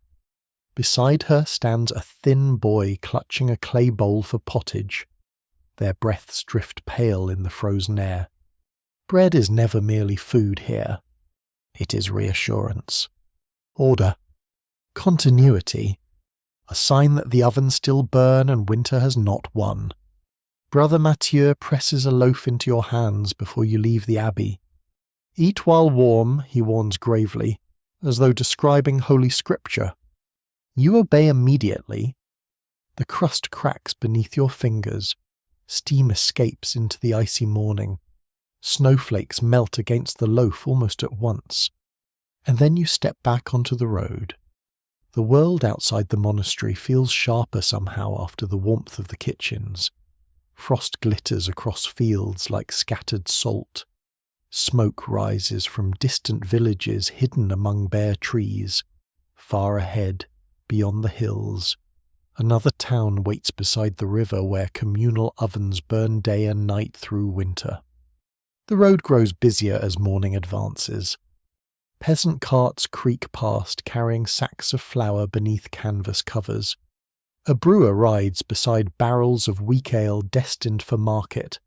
Beside her stands a thin boy clutching a clay bowl for pottage. Their breaths drift pale in the frozen air. Bread is never merely food here. It is reassurance. Order. Continuity. A sign that the ovens still burn and winter has not won. Brother Mathieu presses a loaf into your hands before you leave the abbey. Eat while warm, he warns gravely, as though describing Holy Scripture. You obey immediately. The crust cracks beneath your fingers. Steam escapes into the icy morning. Snowflakes melt against the loaf almost at once. And then you step back onto the road. The world outside the monastery feels sharper somehow after the warmth of the kitchens. Frost glitters across fields like scattered salt. Smoke rises from distant villages hidden among bare trees. Far ahead, beyond the hills, another town waits beside the river where communal ovens burn day and night through winter. The road grows busier as morning advances. Peasant carts creak past carrying sacks of flour beneath canvas covers. A brewer rides beside barrels of weak ale destined for market.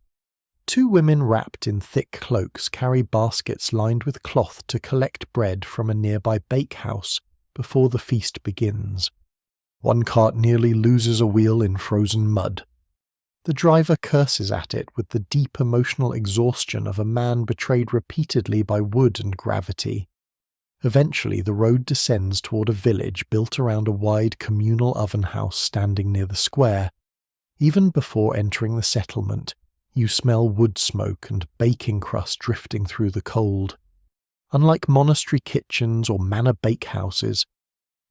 Two women wrapped in thick cloaks carry baskets lined with cloth to collect bread from a nearby bakehouse before the feast begins. One cart nearly loses a wheel in frozen mud. The driver curses at it with the deep emotional exhaustion of a man betrayed repeatedly by wood and gravity. Eventually the road descends toward a village built around a wide communal oven house standing near the square. Even before entering the settlement, you smell wood smoke and baking crust drifting through the cold. Unlike monastery kitchens or manor bakehouses,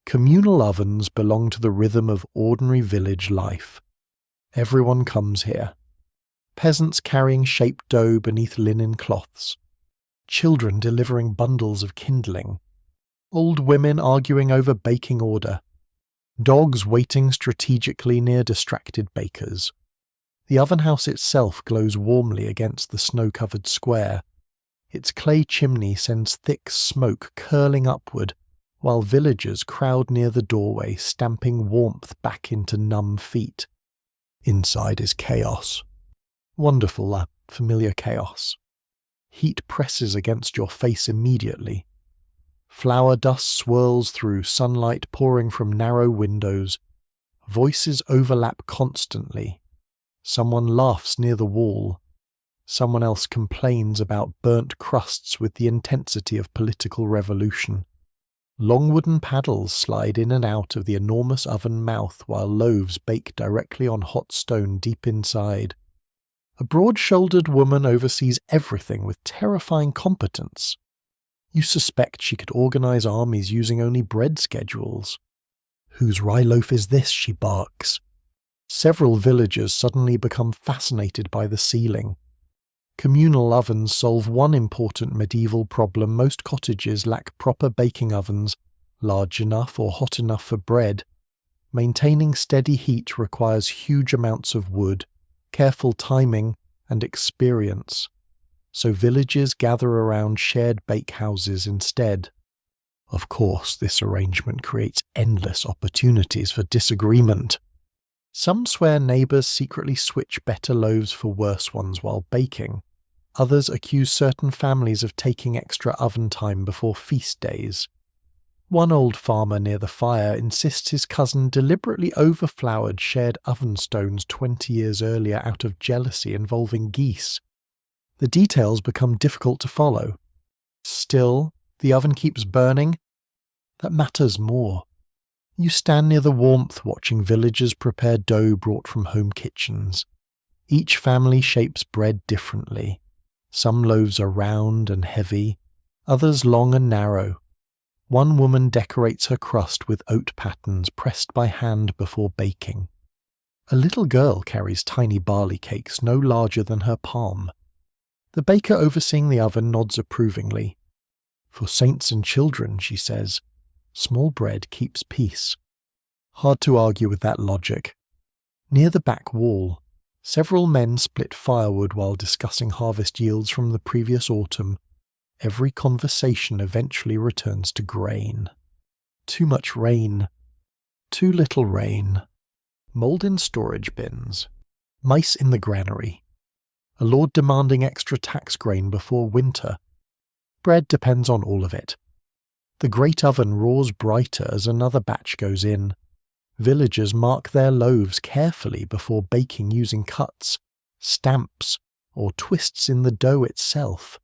communal ovens belong to the rhythm of ordinary village life. Everyone comes here. Peasants carrying shaped dough beneath linen cloths. Children delivering bundles of kindling. Old women arguing over baking order. Dogs waiting strategically near distracted bakers. The oven house itself glows warmly against the snow-covered square. Its clay chimney sends thick smoke curling upward, while villagers crowd near the doorway, stamping warmth back into numb feet. Inside is chaos. Wonderful, familiar chaos. Heat presses against your face immediately. Flour dust swirls through sunlight pouring from narrow windows. Voices overlap constantly. Someone laughs near the wall. Someone else complains about burnt crusts with the intensity of political revolution. Long wooden paddles slide in and out of the enormous oven mouth while loaves bake directly on hot stone deep inside. A broad-shouldered woman oversees everything with terrifying competence. You suspect she could organize armies using only bread schedules. Whose rye loaf is this? She barks. Several villagers suddenly become fascinated by the ceiling. Communal ovens solve one important medieval problem. Most cottages lack proper baking ovens, large enough or hot enough for bread. Maintaining steady heat requires huge amounts of wood, careful timing, and experience. So villagers gather around shared bakehouses instead. Of course, this arrangement creates endless opportunities for disagreement. Some swear neighbours secretly switch better loaves for worse ones while baking. Others accuse certain families of taking extra oven time before feast days. One old farmer near the fire insists his cousin deliberately overfloured shared oven stones 20 years earlier out of jealousy involving geese. The details become difficult to follow. Still, the oven keeps burning. That matters more. You stand near the warmth watching villagers prepare dough brought from home kitchens. Each family shapes bread differently. Some loaves are round and heavy, others long and narrow. One woman decorates her crust with oat patterns pressed by hand before baking. A little girl carries tiny barley cakes no larger than her palm. The baker overseeing the oven nods approvingly. For saints and children, she says, small bread keeps peace. Hard to argue with that logic. Near the back wall, several men split firewood while discussing harvest yields from the previous autumn. Every conversation eventually returns to grain. Too much rain. Too little rain. Mold in storage bins. Mice in the granary. A lord demanding extra tax grain before winter. Bread depends on all of it. The great oven roars brighter as another batch goes in. Villagers mark their loaves carefully before baking using cuts, stamps, or twists in the dough itself.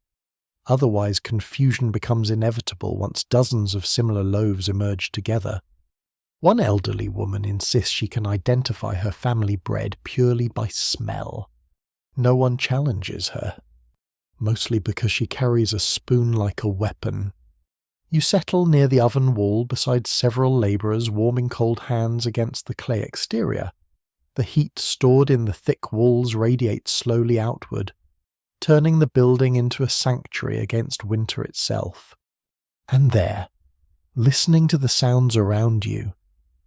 Otherwise, confusion becomes inevitable once dozens of similar loaves emerge together. One elderly woman insists she can identify her family bread purely by smell. No one challenges her, mostly because she carries a spoon like a weapon. You settle near the oven wall beside several labourers warming cold hands against the clay exterior. The heat stored in the thick walls radiates slowly outward, turning the building into a sanctuary against winter itself. And there, listening to the sounds around you,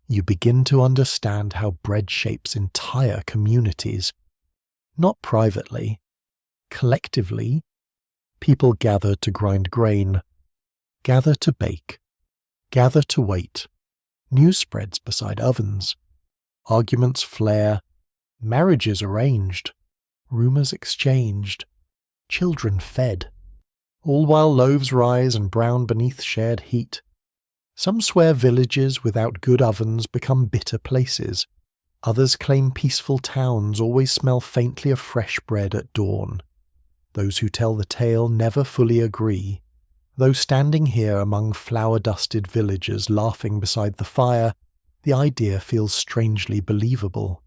you begin to understand how bread shapes entire communities. Not privately, collectively, people gather to grind grain, gather to bake, gather to wait. News spreads beside ovens. Arguments flare, marriages arranged, rumours exchanged, children fed, all while loaves rise and brown beneath shared heat. Some swear villages without good ovens become bitter places. Others claim peaceful towns always smell faintly of fresh bread at dawn. Those who tell the tale never fully agree. Though standing here among flour-dusted villagers laughing beside the fire, the idea feels strangely believable.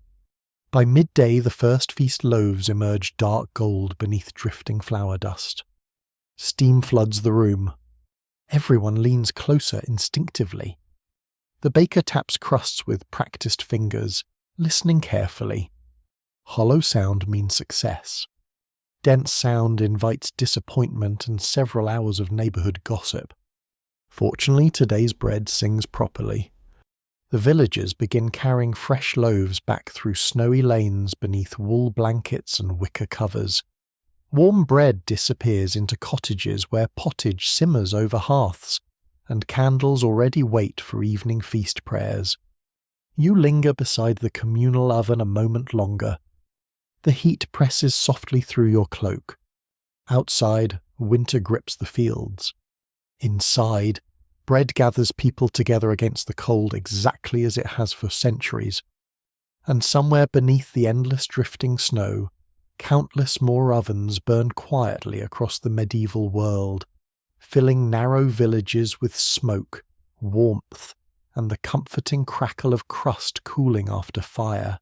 By midday the first feast loaves emerge dark gold beneath drifting flour dust. Steam floods the room. Everyone leans closer instinctively. The baker taps crusts with practiced fingers, listening carefully. Hollow sound means success. Dense sound invites disappointment and several hours of neighbourhood gossip. Fortunately, today's bread sings properly. The villagers begin carrying fresh loaves back through snowy lanes beneath wool blankets and wicker covers. Warm bread disappears into cottages where pottage simmers over hearths, and candles already wait for evening feast prayers. You linger beside the communal oven a moment longer. The heat presses softly through your cloak. Outside, winter grips the fields. Inside, bread gathers people together against the cold exactly as it has for centuries. And somewhere beneath the endless drifting snow, countless more ovens burn quietly across the medieval world, filling narrow villages with smoke, warmth, and the comforting crackle of crust cooling after fire.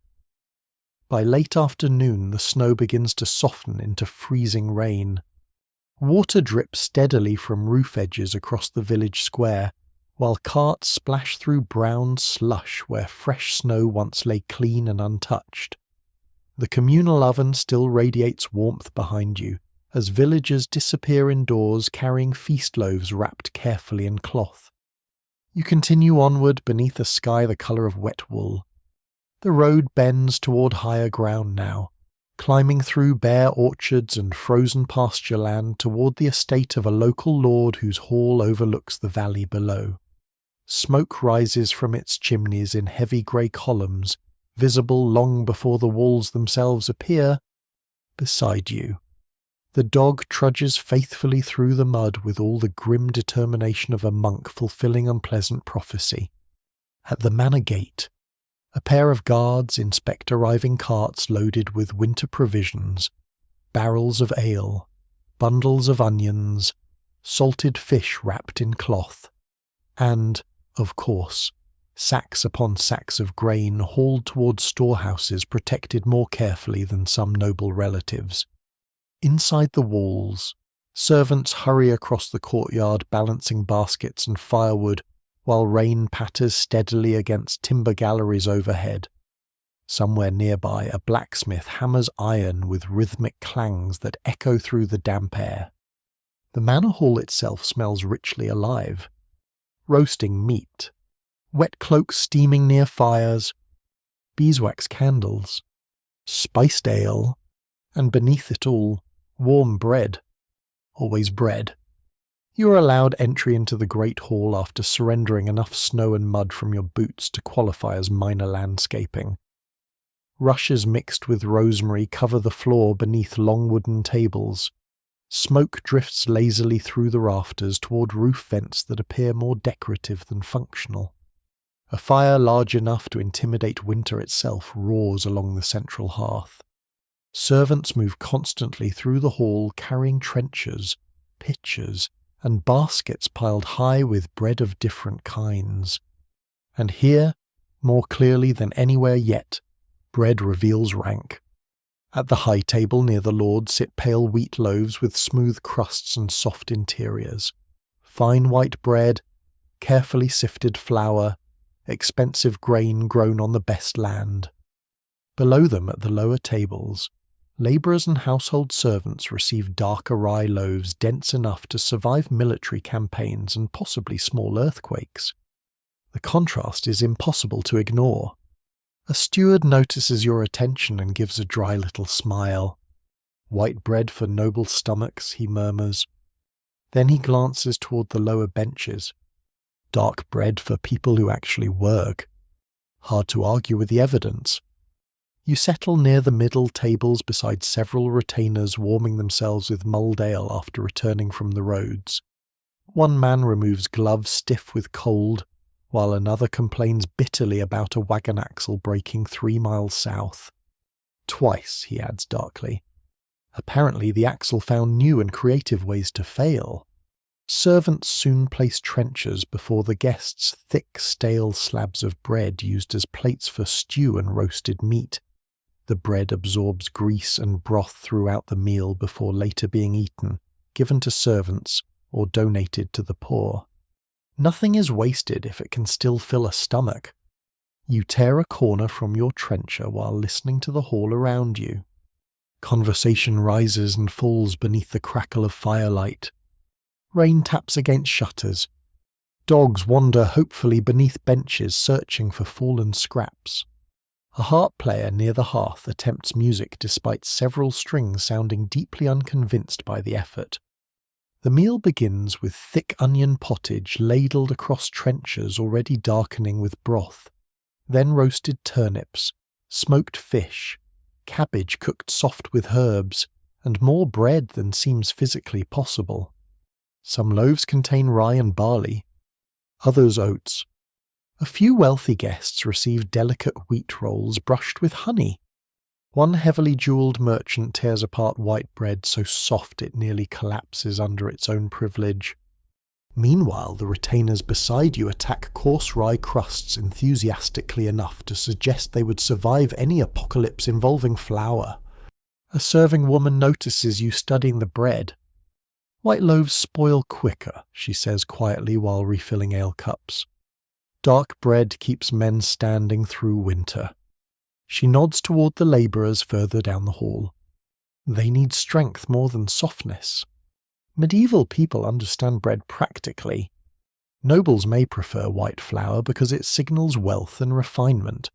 By late afternoon the snow begins to soften into freezing rain. Water drips steadily from roof edges across the village square, while carts splash through brown slush where fresh snow once lay clean and untouched. The communal oven still radiates warmth behind you, as villagers disappear indoors carrying feast loaves wrapped carefully in cloth. You continue onward beneath a sky the colour of wet wool. The road bends toward higher ground now, climbing through bare orchards and frozen pasture land toward the estate of a local lord whose hall overlooks the valley below. Smoke rises from its chimneys in heavy grey columns, visible long before the walls themselves appear. Beside you, the dog trudges faithfully through the mud with all the grim determination of a monk fulfilling unpleasant prophecy. At the manor gate, a pair of guards inspect arriving carts loaded with winter provisions, barrels of ale, bundles of onions, salted fish wrapped in cloth, and, of course, sacks upon sacks of grain hauled towards storehouses protected more carefully than some noble relatives. Inside the walls, servants hurry across the courtyard balancing baskets and firewood while rain patters steadily against timber galleries overhead. Somewhere nearby, a blacksmith hammers iron with rhythmic clangs that echo through the damp air. The manor hall itself smells richly alive. Roasting meat, wet cloaks steaming near fires, beeswax candles, spiced ale, and beneath it all, warm bread. Always bread. You are allowed entry into the great hall after surrendering enough snow and mud from your boots to qualify as minor landscaping. Rushes mixed with rosemary cover the floor beneath long wooden tables. Smoke drifts lazily through the rafters toward roof vents that appear more decorative than functional. A fire large enough to intimidate winter itself roars along the central hearth. Servants move constantly through the hall carrying trenchers, pitchers, and baskets piled high with bread of different kinds. And here, more clearly than anywhere yet, bread reveals rank. At the high table near the lord sit pale wheat loaves with smooth crusts and soft interiors. Fine white bread, carefully sifted flour, expensive grain grown on the best land. Below them at the lower tables, labourers and household servants receive darker rye loaves dense enough to survive military campaigns and possibly small earthquakes. The contrast is impossible to ignore. A steward notices your attention and gives a dry little smile. "White bread for noble stomachs," he murmurs. Then he glances toward the lower benches. Dark bread for people who actually work. Hard to argue with the evidence. You settle near the middle tables beside several retainers warming themselves with mulled ale after returning from the roads. One man removes gloves stiff with cold, while another complains bitterly about a wagon axle breaking 3 miles south. Twice, he adds darkly. Apparently the axle found new and creative ways to fail. Servants soon place trenchers before the guests' thick, stale slabs of bread used as plates for stew and roasted meat. The bread absorbs grease and broth throughout the meal before later being eaten, given to servants, or donated to the poor. Nothing is wasted if it can still fill a stomach. You tear a corner from your trencher while listening to the hall around you. Conversation rises and falls beneath the crackle of firelight. Rain taps against shutters. Dogs wander hopefully beneath benches searching for fallen scraps. A harp player near the hearth attempts music despite several strings sounding deeply unconvinced by the effort. The meal begins with thick onion pottage ladled across trenchers already darkening with broth, then roasted turnips, smoked fish, cabbage cooked soft with herbs, and more bread than seems physically possible. Some loaves contain rye and barley, others oats. A few wealthy guests receive delicate wheat rolls brushed with honey. One heavily jewelled merchant tears apart white bread so soft it nearly collapses under its own privilege. Meanwhile, the retainers beside you attack coarse rye crusts enthusiastically enough to suggest they would survive any apocalypse involving flour. A serving woman notices you studying the bread. "White loaves spoil quicker," she says quietly while refilling ale cups. "Dark bread keeps men standing through winter." She nods toward the labourers further down the hall. They need strength more than softness. Medieval people understand bread practically. Nobles may prefer white flour because it signals wealth and refinement,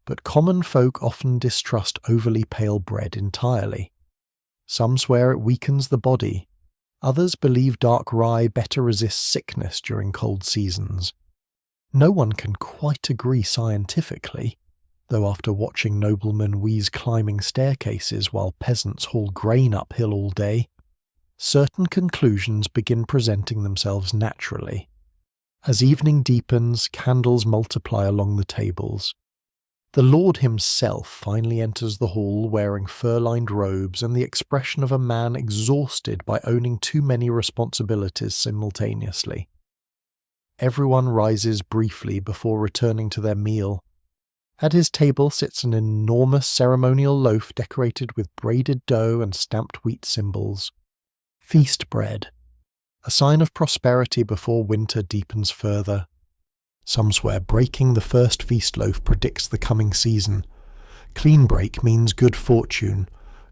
but common folk often distrust overly pale bread entirely. Some swear it weakens the body. Others believe dark rye better resists sickness during cold seasons. No one can quite agree scientifically, though after watching noblemen wheeze climbing staircases while peasants haul grain uphill all day, certain conclusions begin presenting themselves naturally. As evening deepens, candles multiply along the tables. The Lord himself finally enters the hall wearing fur-lined robes and the expression of a man exhausted by owning too many responsibilities simultaneously. Everyone rises briefly before returning to their meal. At his table sits an enormous ceremonial loaf decorated with braided dough and stamped wheat symbols. Feast bread, a sign of prosperity before winter deepens further. Some swear breaking the first feast loaf predicts the coming season. Clean break means good fortune.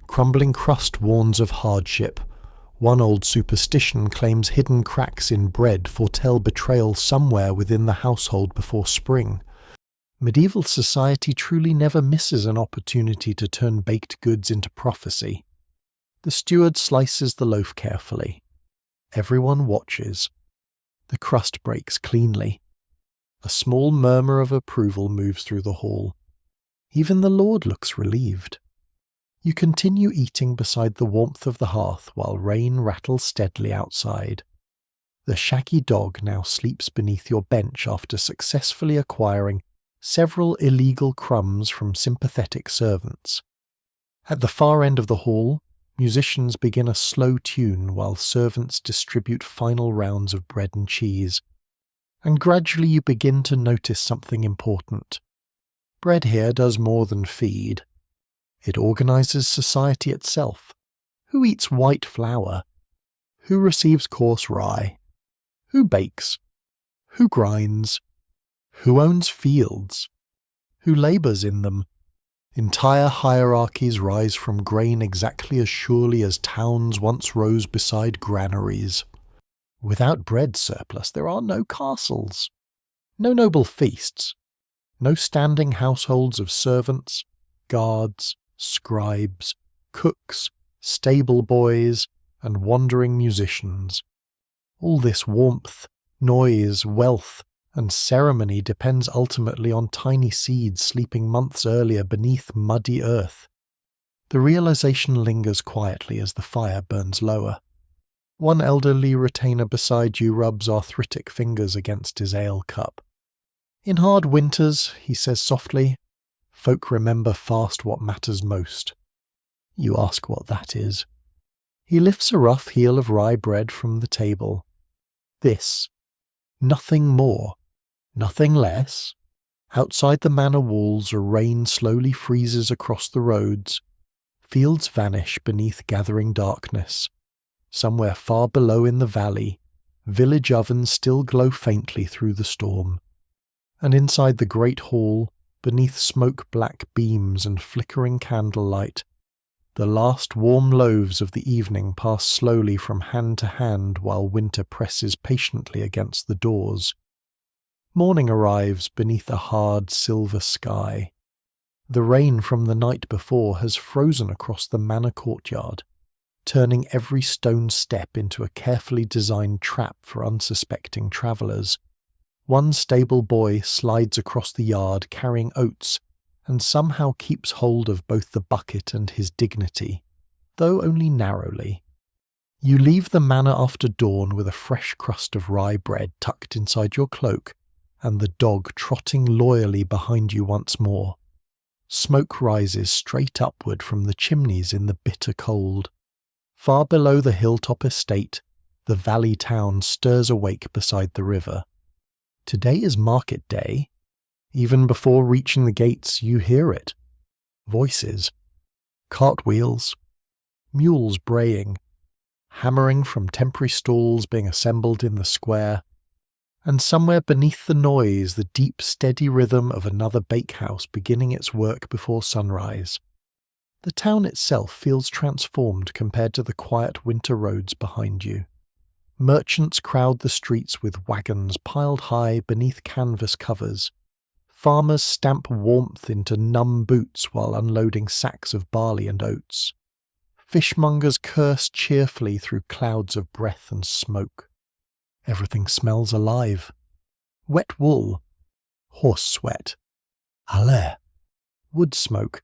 Crumbling crust warns of hardship. One old superstition claims hidden cracks in bread foretell betrayal somewhere within the household before spring. Medieval society truly never misses an opportunity to turn baked goods into prophecy. The steward slices the loaf carefully. Everyone watches. The crust breaks cleanly. A small murmur of approval moves through the hall. Even the Lord looks relieved. You continue eating beside the warmth of the hearth while rain rattles steadily outside. The shaggy dog now sleeps beneath your bench after successfully acquiring several illegal crumbs from sympathetic servants. At the far end of the hall, musicians begin a slow tune while servants distribute final rounds of bread and cheese. And gradually you begin to notice something important. Bread here does more than feed. It organizes society itself. Who eats white flour? Who receives coarse rye? Who bakes? Who grinds? Who owns fields? Who labors in them? Entire hierarchies rise from grain exactly as surely as towns once rose beside granaries. Without bread surplus, there are no castles, no noble feasts, no standing households of servants, guards, scribes, cooks, stable boys, and wandering musicians. All this warmth, noise, wealth, and ceremony depends ultimately on tiny seeds sleeping months earlier beneath muddy earth. The realization lingers quietly as the fire burns lower. One elderly retainer beside you rubs arthritic fingers against his ale cup. In hard winters, he says softly, folk remember fast what matters most. You ask what that is. He lifts a rough heel of rye bread from the table. This. Nothing more. Nothing less. Outside the manor walls, a rain slowly freezes across the roads. Fields vanish beneath gathering darkness. Somewhere far below in the valley, village ovens still glow faintly through the storm. And inside the great hall, beneath smoke-black beams and flickering candlelight, the last warm loaves of the evening pass slowly from hand to hand while winter presses patiently against the doors. Morning arrives beneath a hard silver sky. The rain from the night before has frozen across the manor courtyard, turning every stone step into a carefully designed trap for unsuspecting travellers. One stable boy slides across the yard carrying oats and somehow keeps hold of both the bucket and his dignity, though only narrowly. You leave the manor after dawn with a fresh crust of rye bread tucked inside your cloak and the dog trotting loyally behind you once more. Smoke rises straight upward from the chimneys in the bitter cold. Far below the hilltop estate, the valley town stirs awake beside the river. Today is market day. Even before reaching the gates, you hear it. Voices, cartwheels, mules braying, hammering from temporary stalls being assembled in the square, and somewhere beneath the noise, the deep, steady rhythm of another bakehouse beginning its work before sunrise. The town itself feels transformed compared to the quiet winter roads behind you. Merchants crowd the streets with wagons piled high beneath canvas covers. Farmers stamp warmth into numb boots while unloading sacks of barley and oats. Fishmongers curse cheerfully through clouds of breath and smoke. Everything smells alive. Wet wool, horse sweat, allez, wood smoke,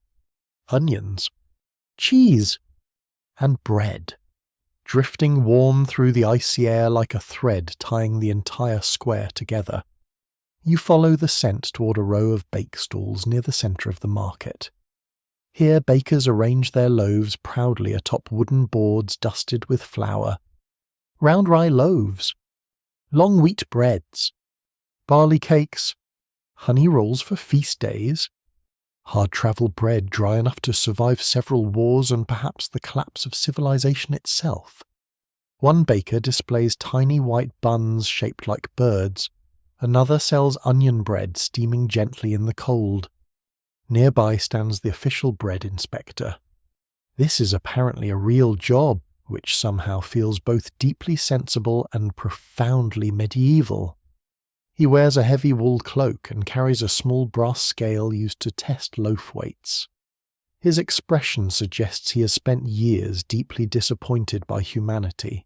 onions, cheese, and bread, drifting warm through the icy air like a thread tying the entire square together. You follow the scent toward a row of bake stalls near the centre of the market. Here bakers arrange their loaves proudly atop wooden boards dusted with flour. Round rye loaves, long wheat breads, barley cakes, honey rolls for feast days, hard-travel bread dry enough to survive several wars and perhaps the collapse of civilization itself. One baker displays tiny white buns shaped like birds. Another sells onion bread steaming gently in the cold. Nearby stands the official bread inspector. This is apparently a real job, which somehow feels both deeply sensible and profoundly medieval. He wears a heavy wool cloak and carries a small brass scale used to test loaf weights. His expression suggests he has spent years deeply disappointed by humanity.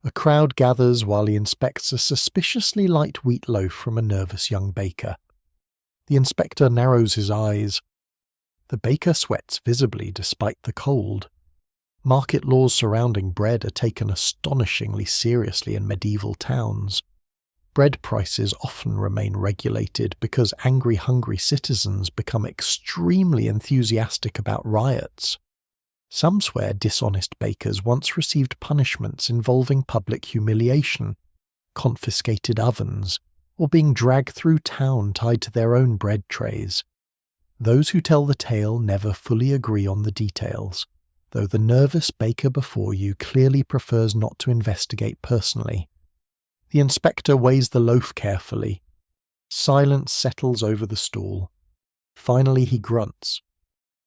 A crowd gathers while he inspects a suspiciously light wheat loaf from a nervous young baker. The inspector narrows his eyes. The baker sweats visibly despite the cold. Market laws surrounding bread are taken astonishingly seriously in medieval towns. Bread prices often remain regulated because angry, hungry citizens become extremely enthusiastic about riots. Some swear dishonest bakers once received punishments involving public humiliation, confiscated ovens, or being dragged through town tied to their own bread trays. Those who tell the tale never fully agree on the details, though the nervous baker before you clearly prefers not to investigate personally. The inspector weighs the loaf carefully. Silence settles over the stall. Finally he grunts.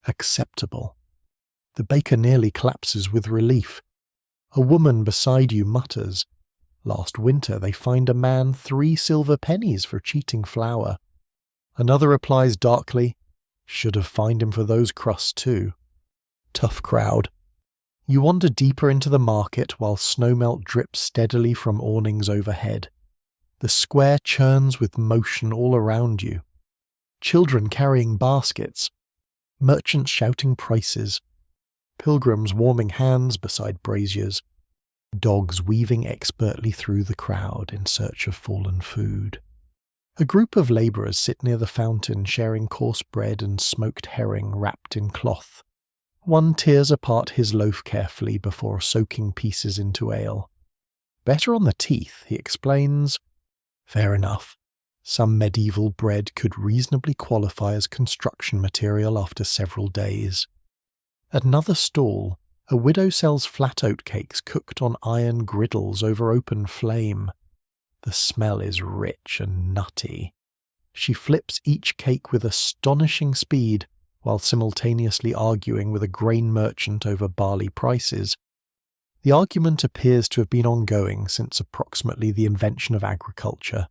Acceptable. The baker nearly collapses with relief. A woman beside you mutters, "Last winter they fined a man 3 silver pennies for cheating flour." Another replies darkly, "Should have fined him for those crusts too." Tough crowd. You wander deeper into the market while snowmelt drips steadily from awnings overhead. The square churns with motion all around you. Children carrying baskets, merchants shouting prices, pilgrims warming hands beside braziers, dogs weaving expertly through the crowd in search of fallen food. A group of labourers sit near the fountain sharing coarse bread and smoked herring wrapped in cloth. One tears apart his loaf carefully before soaking pieces into ale. "Better on the teeth," he explains. Fair enough. Some medieval bread could reasonably qualify as construction material after several days. At another stall, a widow sells flat oat cakes cooked on iron griddles over open flame. The smell is rich and nutty. She flips each cake with astonishing speed, while simultaneously arguing with a grain merchant over barley prices. The argument appears to have been ongoing since approximately the invention of agriculture.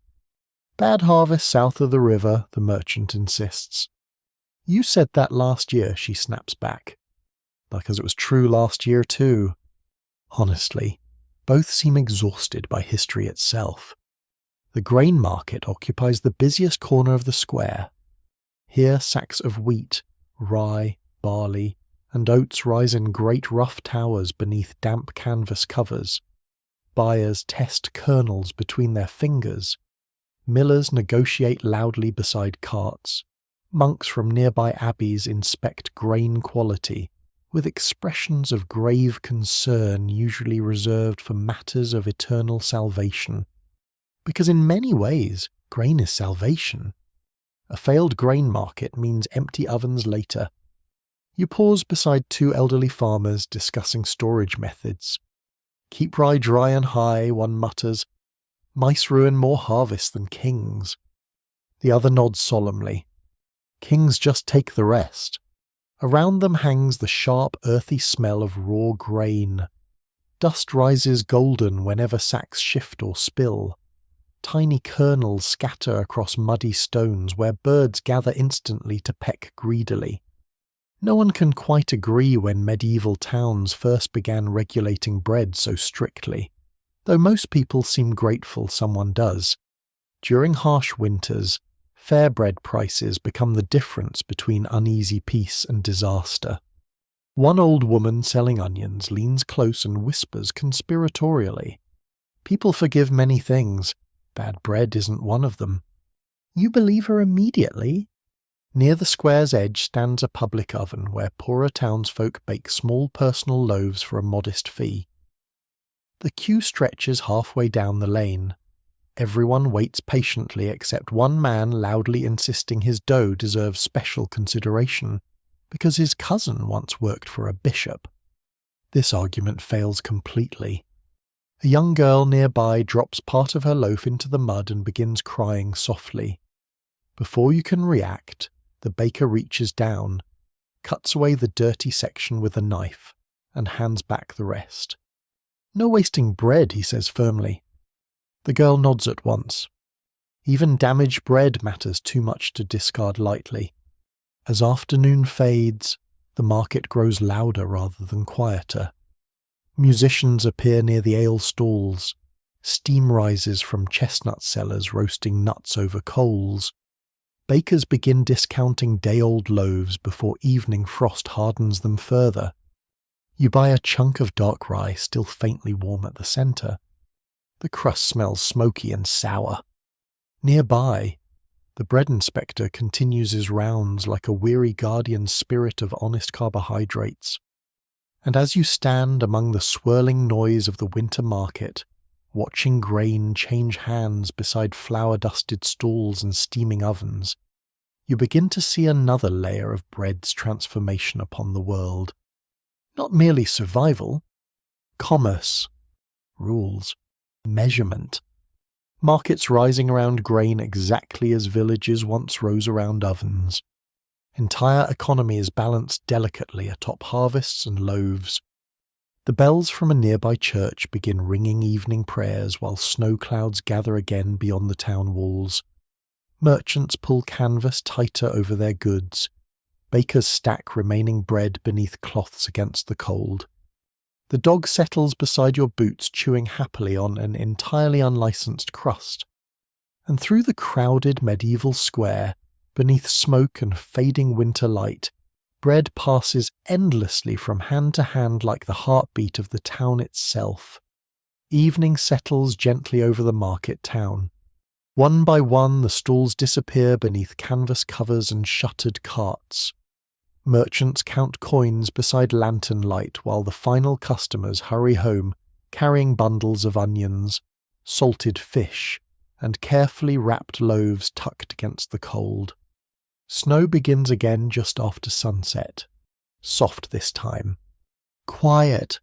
"Bad harvest south of the river," the merchant insists. "You said that last year," she snaps back. Because it was true last year too. Honestly, both seem exhausted by history itself. The grain market occupies the busiest corner of the square. Here sacks of wheat, rye, barley, and oats rise in great rough towers beneath damp canvas covers. Buyers test kernels between their fingers. Millers negotiate loudly beside carts. Monks from nearby abbeys inspect grain quality, with expressions of grave concern usually reserved for matters of eternal salvation. Because in many ways, grain is salvation. A failed grain market means empty ovens later. You pause beside 2 elderly farmers discussing storage methods. "Keep rye dry and high," one mutters. "Mice ruin more harvests than kings." The other nods solemnly. "Kings just take the rest." Around them hangs the sharp, earthy smell of raw grain. Dust rises golden whenever sacks shift or spill. Tiny kernels scatter across muddy stones where birds gather instantly to peck greedily. No one can quite agree when medieval towns first began regulating bread so strictly, though most people seem grateful someone does. During harsh winters, fair bread prices become the difference between uneasy peace and disaster. One old woman selling onions leans close and whispers conspiratorially, "People forgive many things. Bad bread isn't one of them." "You believe her immediately?" Near the square's edge stands a public oven where poorer townsfolk bake small personal loaves for a modest fee. The queue stretches halfway down the lane. Everyone waits patiently except one man loudly insisting his dough deserves special consideration, because his cousin once worked for a bishop. This argument fails completely. A young girl nearby drops part of her loaf into the mud and begins crying softly. Before you can react, the baker reaches down, cuts away the dirty section with a knife, and hands back the rest. "No wasting bread," he says firmly. The girl nods at once. Even damaged bread matters too much to discard lightly. As afternoon fades, the market grows louder rather than quieter. Musicians appear near the ale stalls. Steam rises from chestnut sellers roasting nuts over coals. Bakers begin discounting day-old loaves before evening frost hardens them further. You buy a chunk of dark rye still faintly warm at the centre. The crust smells smoky and sour. Nearby, the bread inspector continues his rounds like a weary guardian spirit of honest carbohydrates. And as you stand among the swirling noise of the winter market, watching grain change hands beside flour-dusted stalls and steaming ovens, you begin to see another layer of bread's transformation upon the world. Not merely survival, commerce, rules, measurement. Markets rising around grain exactly as villages once rose around ovens. Entire economies balanced delicately atop harvests and loaves. The bells from a nearby church begin ringing evening prayers while snow clouds gather again beyond the town walls. Merchants pull canvas tighter over their goods. Bakers stack remaining bread beneath cloths against the cold. The dog settles beside your boots, chewing happily on an entirely unlicensed crust. And through the crowded medieval square, beneath smoke and fading winter light, bread passes endlessly from hand to hand like the heartbeat of the town itself. Evening settles gently over the market town. One by one the stalls disappear beneath canvas covers and shuttered carts. Merchants count coins beside lantern light while the final customers hurry home carrying bundles of onions, salted fish, and carefully wrapped loaves tucked against the cold. Snow begins again just after sunset. Soft this time. Quiet.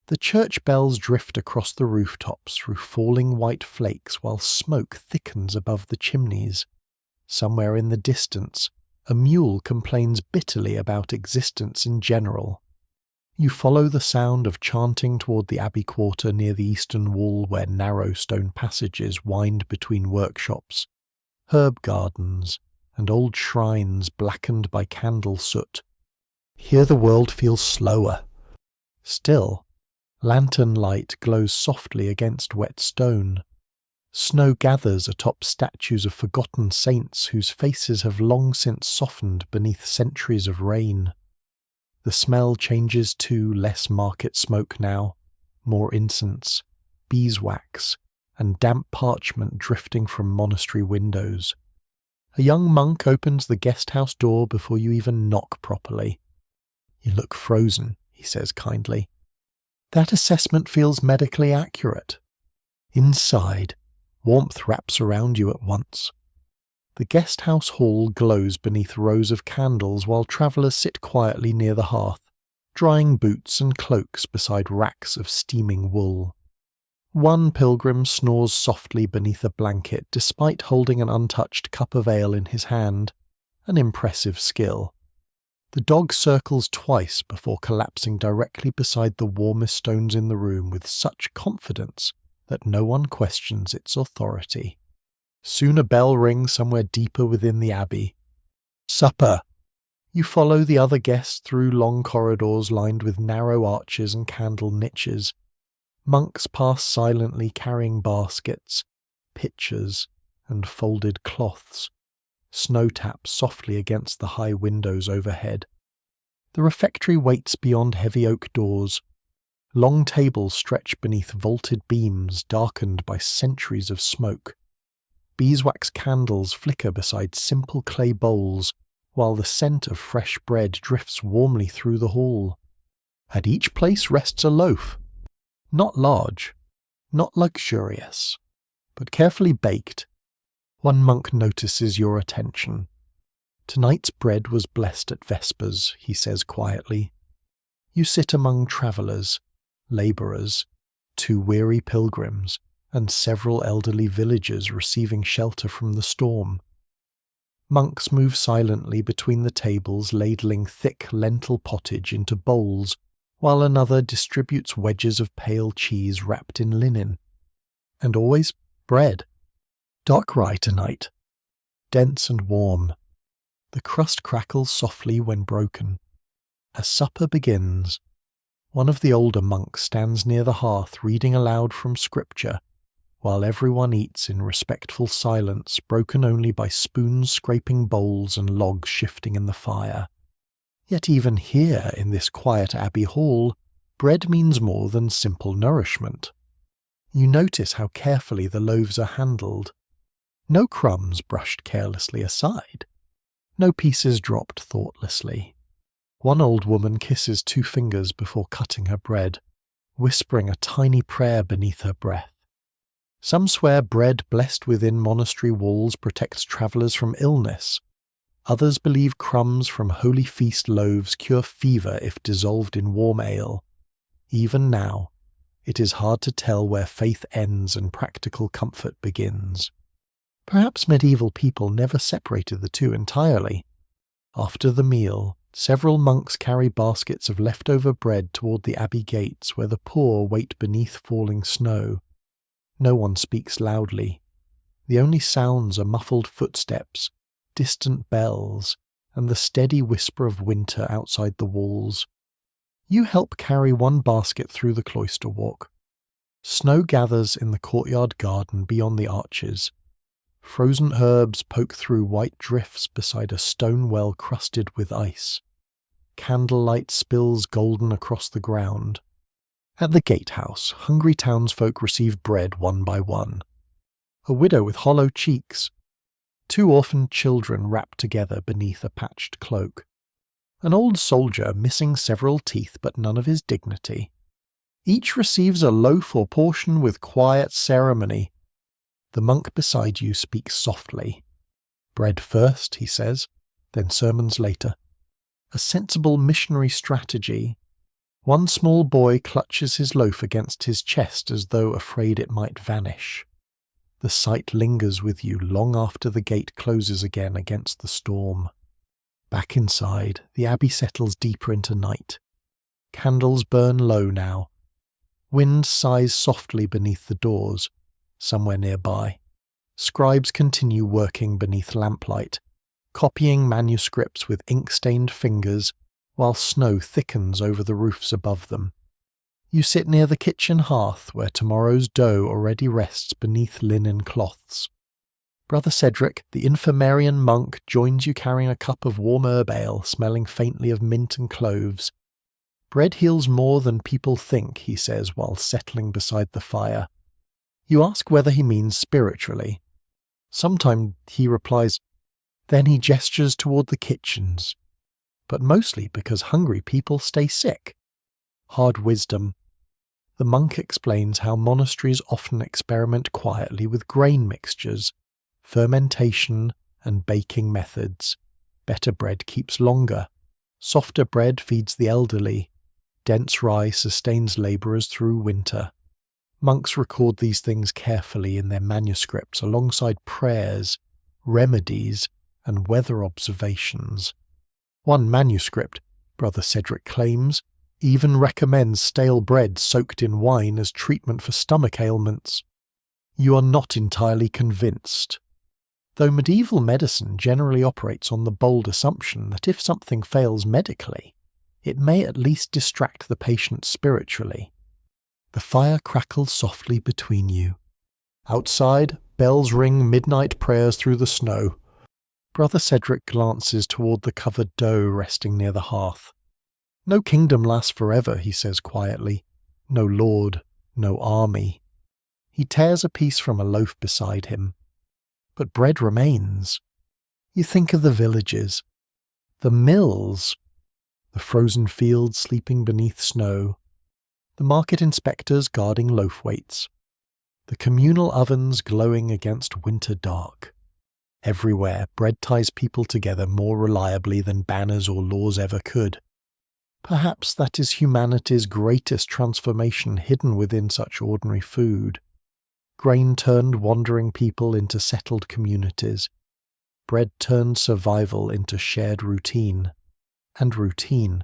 The church bells drift across the rooftops through falling white flakes while smoke thickens above the chimneys. Somewhere in the distance, a mule complains bitterly about existence in general. You follow the sound of chanting toward the abbey quarter near the eastern wall where narrow stone passages wind between workshops, herb gardens, and old shrines blackened by candle soot. Here the world feels slower. Still, lantern light glows softly against wet stone. Snow gathers atop statues of forgotten saints whose faces have long since softened beneath centuries of rain. The smell changes to less market smoke now, more incense, beeswax, and damp parchment drifting from monastery windows. A young monk opens the guest house door before you even knock properly. "You look frozen," he says kindly. "That assessment feels medically accurate." Inside, warmth wraps around you at once. The guest house hall glows beneath rows of candles while travellers sit quietly near the hearth, drying boots and cloaks beside racks of steaming wool. One pilgrim snores softly beneath a blanket despite holding an untouched cup of ale in his hand, an impressive skill. The dog circles twice before collapsing directly beside the warmest stones in the room with such confidence that no one questions its authority. Soon a bell rings somewhere deeper within the abbey. Supper! You follow the other guests through long corridors lined with narrow arches and candle niches. Monks pass silently carrying baskets, pitchers, and folded cloths. Snow taps softly against the high windows overhead. The refectory waits beyond heavy oak doors. Long tables stretch beneath vaulted beams darkened by centuries of smoke. Beeswax candles flicker beside simple clay bowls, while the scent of fresh bread drifts warmly through the hall. At each place rests a loaf. Not large, not luxurious, but carefully baked. One monk notices your attention. Tonight's bread was blessed at Vespers, he says quietly. You sit among travellers, labourers, 2 weary pilgrims, and several elderly villagers receiving shelter from the storm. Monks move silently between the tables, ladling thick lentil pottage into bowls, while another distributes wedges of pale cheese wrapped in linen. And always bread. Dark rye tonight, dense and warm. The crust crackles softly when broken. As supper begins, one of the older monks stands near the hearth reading aloud from scripture, while everyone eats in respectful silence, broken only by spoons scraping bowls and logs shifting in the fire. Yet even here, in this quiet abbey hall, bread means more than simple nourishment. You notice how carefully the loaves are handled. No crumbs brushed carelessly aside. No pieces dropped thoughtlessly. One old woman kisses 2 fingers before cutting her bread, whispering a tiny prayer beneath her breath. Some swear bread blessed within monastery walls protects travellers from illness. Others believe crumbs from holy feast loaves cure fever if dissolved in warm ale. Even now, it is hard to tell where faith ends and practical comfort begins. Perhaps medieval people never separated the two entirely. After the meal, several monks carry baskets of leftover bread toward the abbey gates where the poor wait beneath falling snow. No one speaks loudly. The only sounds are muffled footsteps, distant bells, and the steady whisper of winter outside the walls. You help carry one basket through the cloister walk. Snow gathers in the courtyard garden beyond the arches. Frozen herbs poke through white drifts beside a stone well crusted with ice. Candlelight spills golden across the ground. At the gatehouse, hungry townsfolk receive bread one by one. A widow with hollow cheeks. 2 orphaned children wrapped together beneath a patched cloak. An old soldier missing several teeth but none of his dignity. Each receives a loaf or portion with quiet ceremony. The monk beside you speaks softly. Bread first, he says, then sermons later. A sensible missionary strategy. One small boy clutches his loaf against his chest as though afraid it might vanish. The sight lingers with you long after the gate closes again against the storm. Back inside, the abbey settles deeper into night. Candles burn low now. Wind sighs softly beneath the doors, somewhere nearby. Scribes continue working beneath lamplight, copying manuscripts with ink-stained fingers, while snow thickens over the roofs above them. You sit near the kitchen hearth where tomorrow's dough already rests beneath linen cloths. Brother Cedric, the infirmarian monk, joins you carrying a cup of warm herb ale, smelling faintly of mint and cloves. Bread heals more than people think, he says while settling beside the fire. You ask whether he means spiritually. Sometimes he replies, then he gestures toward the kitchens. But mostly because hungry people stay sick. Hard wisdom. The monk explains how monasteries often experiment quietly with grain mixtures, fermentation and baking methods. Better bread keeps longer. Softer bread feeds the elderly. Dense rye sustains labourers through winter. Monks record these things carefully in their manuscripts alongside prayers, remedies, and weather observations. One manuscript, Brother Cedric claims, even recommends stale bread soaked in wine as treatment for stomach ailments. You are not entirely convinced. though medieval medicine generally operates on the bold assumption that if something fails medically, it may at least distract the patient spiritually. The fire crackles softly between you. Outside, bells ring midnight prayers through the snow. Brother Cedric glances toward the covered dough resting near the hearth. No kingdom lasts forever, he says quietly. No lord, no army. He tears a piece from a loaf beside him. But bread remains. You think of the villages, the mills, the frozen fields sleeping beneath snow, the market inspectors guarding loaf weights, the communal ovens glowing against winter dark. Everywhere, bread ties people together more reliably than banners or laws ever could. Perhaps that is humanity's greatest transformation hidden within such ordinary food. Grain turned wandering people into settled communities. Bread turned survival into shared routine. And routine,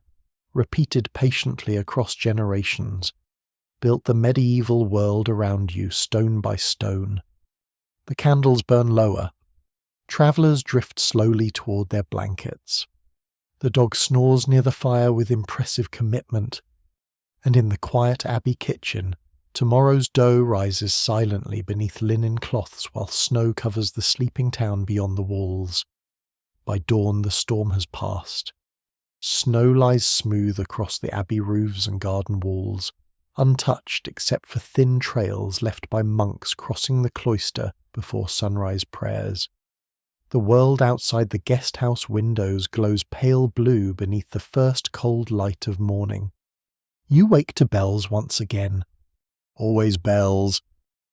repeated patiently across generations, built the medieval world around you stone by stone. The candles burn lower. Travellers drift slowly toward their blankets. The dog snores near the fire with impressive commitment. And in the quiet abbey kitchen, tomorrow's dough rises silently beneath linen cloths while snow covers the sleeping town beyond the walls. By dawn the storm has passed. Snow lies smooth across the abbey roofs and garden walls, untouched except for thin trails left by monks crossing the cloister before sunrise prayers. The world outside the guest house windows glows pale blue beneath the first cold light of morning. You wake to bells once again. Always bells.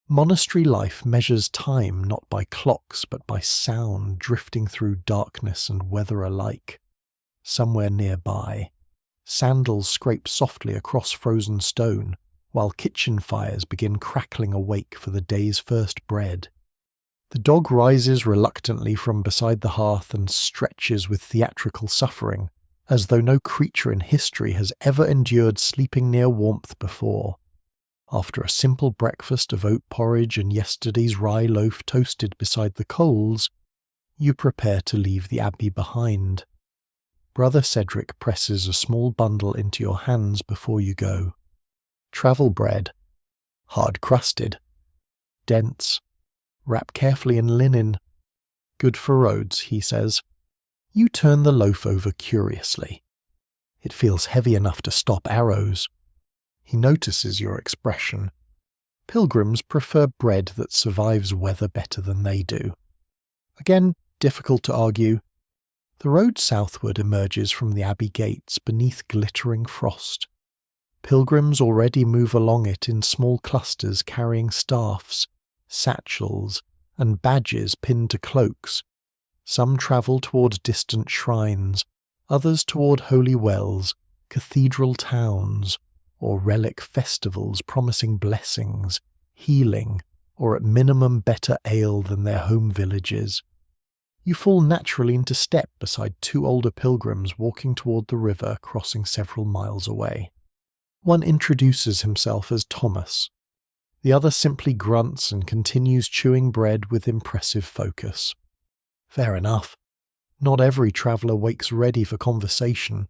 Monastery life measures time not by clocks but by sound drifting through darkness and weather alike. Somewhere nearby, sandals scrape softly across frozen stone, while kitchen fires begin crackling awake for the day's first bread. The dog rises reluctantly from beside the hearth and stretches with theatrical suffering, as though no creature in history has ever endured sleeping near warmth before. After a simple breakfast of oat porridge and yesterday's rye loaf toasted beside the coals, you prepare to leave the abbey behind. Brother Cedric presses a small bundle into your hands before you go. Travel bread, hard-crusted, dense, wrapped carefully in linen. Good for roads, he says. You turn the loaf over curiously. It feels heavy enough to stop arrows. He notices your expression. Pilgrims prefer bread that survives weather better than they do. Again, difficult to argue. The road southward emerges from the abbey gates beneath glittering frost. Pilgrims already move along it in small clusters carrying staffs, satchels, and badges pinned to cloaks. Some travel toward distant shrines, others toward holy wells, cathedral towns, or relic festivals promising blessings, healing, or at minimum better ale than their home villages. You fall naturally into step beside two older pilgrims walking toward the river crossing several miles away. One introduces himself as Thomas. The other simply grunts and continues chewing bread with impressive focus. Fair enough. Not every traveller wakes ready for conversation.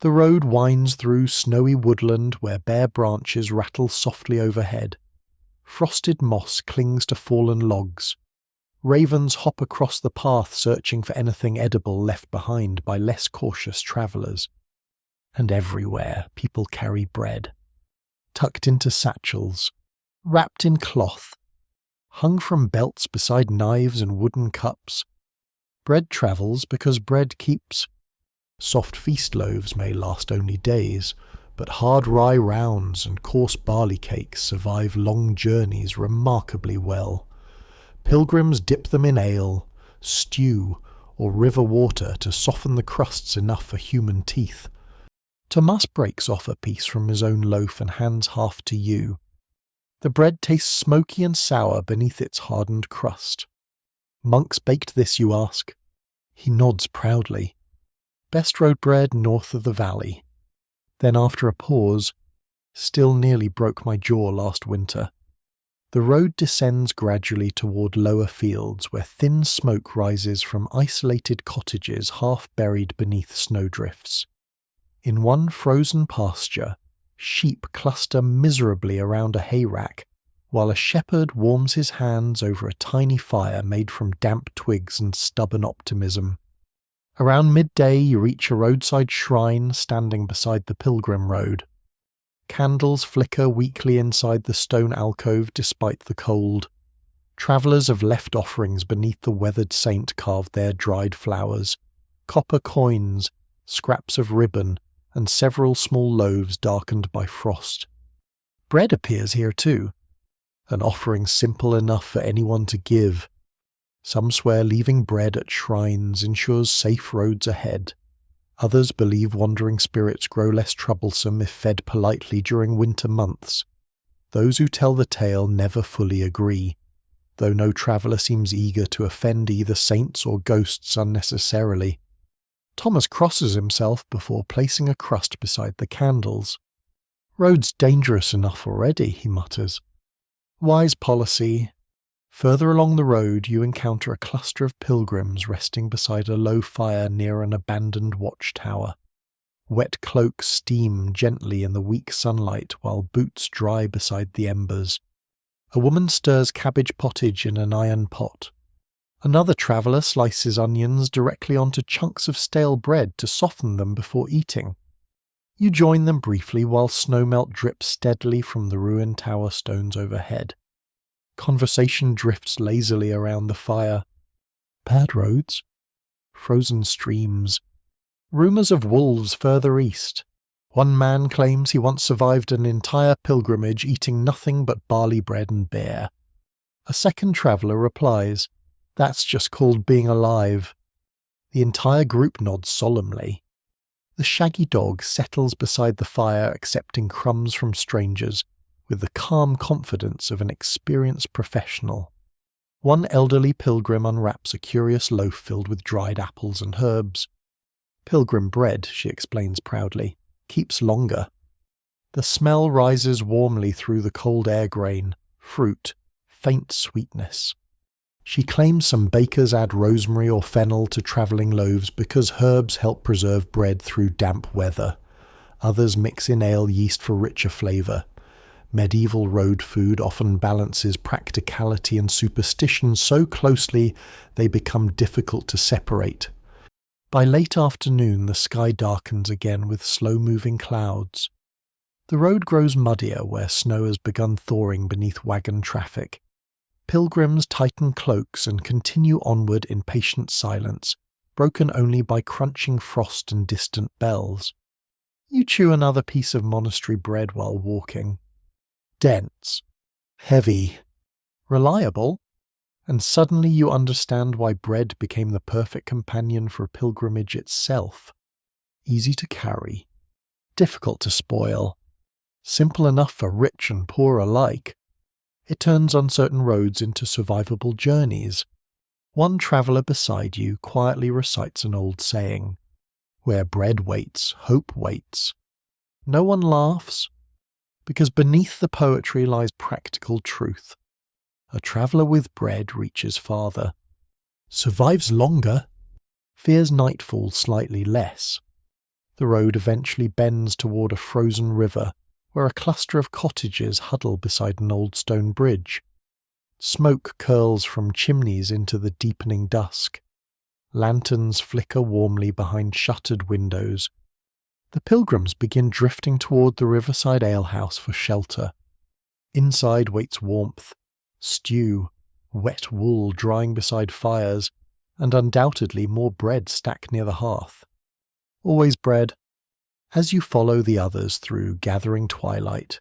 The road winds through snowy woodland where bare branches rattle softly overhead. Frosted moss clings to fallen logs. Ravens hop across the path searching for anything edible left behind by less cautious travellers. And everywhere people carry bread, tucked into satchels, wrapped in cloth, hung from belts beside knives and wooden cups. Bread travels because bread keeps. Soft feast loaves may last only days, but hard rye rounds and coarse barley cakes survive long journeys remarkably well. Pilgrims dip them in ale, stew, or river water to soften the crusts enough for human teeth. Tomas breaks off a piece from his own loaf and hands half to you. The bread tastes smoky and sour beneath its hardened crust. Monks baked this, you ask? He nods proudly. Best road bread north of the valley. Then after a pause, still nearly broke my jaw last winter. The road descends gradually toward lower fields where thin smoke rises from isolated cottages half buried beneath snowdrifts. In one frozen pasture, sheep cluster miserably around a hayrack, while a shepherd warms his hands over a tiny fire made from damp twigs and stubborn optimism. Around midday you reach a roadside shrine standing beside the pilgrim road. Candles flicker weakly inside the stone alcove despite the cold. Travellers have left offerings beneath the weathered saint carved there dried flowers, copper coins, scraps of ribbon, and several small loaves darkened by frost. Bread appears here too, an offering simple enough for anyone to give. Some swear leaving bread at shrines ensures safe roads ahead. Others believe wandering spirits grow less troublesome if fed politely during winter months. Those who tell the tale never fully agree, though no traveller seems eager to offend either saints or ghosts unnecessarily. Thomas crosses himself before placing a crust beside the candles. "Road's dangerous enough already," he mutters. Wise policy. Further along the road you encounter a cluster of pilgrims resting beside a low fire near an abandoned watchtower. Wet cloaks steam gently in the weak sunlight while boots dry beside the embers. A woman stirs cabbage pottage in an iron pot. Another traveller slices onions directly onto chunks of stale bread to soften them before eating. You join them briefly while snowmelt drips steadily from the ruined tower stones overhead. Conversation drifts lazily around the fire. Bad roads, frozen streams, rumours of wolves further east. One man claims he once survived an entire pilgrimage eating nothing but barley bread and beer. A second traveller replies, "That's just called being alive." The entire group nods solemnly. The shaggy dog settles beside the fire accepting crumbs from strangers, with the calm confidence of an experienced professional. One elderly pilgrim unwraps a curious loaf filled with dried apples and herbs. "Pilgrim bread," she explains proudly, "keeps longer." The smell rises warmly through the cold air grain, fruit, faint sweetness. She claims some bakers add rosemary or fennel to travelling loaves because herbs help preserve bread through damp weather. Others mix in ale yeast for richer flavour. Medieval road food often balances practicality and superstition so closely they become difficult to separate. By late afternoon the sky darkens again with slow-moving clouds. The road grows muddier where snow has begun thawing beneath wagon traffic. Pilgrims tighten cloaks and continue onward in patient silence, broken only by crunching frost and distant bells. You chew another piece of monastery bread while walking. Dense, heavy, reliable, and suddenly you understand why bread became the perfect companion for pilgrimage itself. Easy to carry, difficult to spoil, simple enough for rich and poor alike. It turns uncertain roads into survivable journeys. One traveller beside you quietly recites an old saying, "Where bread waits, hope waits." No one laughs, because beneath the poetry lies practical truth. A traveller with bread reaches farther, survives longer, fears nightfall slightly less. The road eventually bends toward a frozen river, where a cluster of cottages huddle beside an old stone bridge. Smoke curls from chimneys into the deepening dusk. Lanterns flicker warmly behind shuttered windows. The pilgrims begin drifting toward the riverside alehouse for shelter. Inside waits warmth, stew, wet wool drying beside fires, and undoubtedly more bread stacked near the hearth. Always bread. As you follow the others through gathering twilight,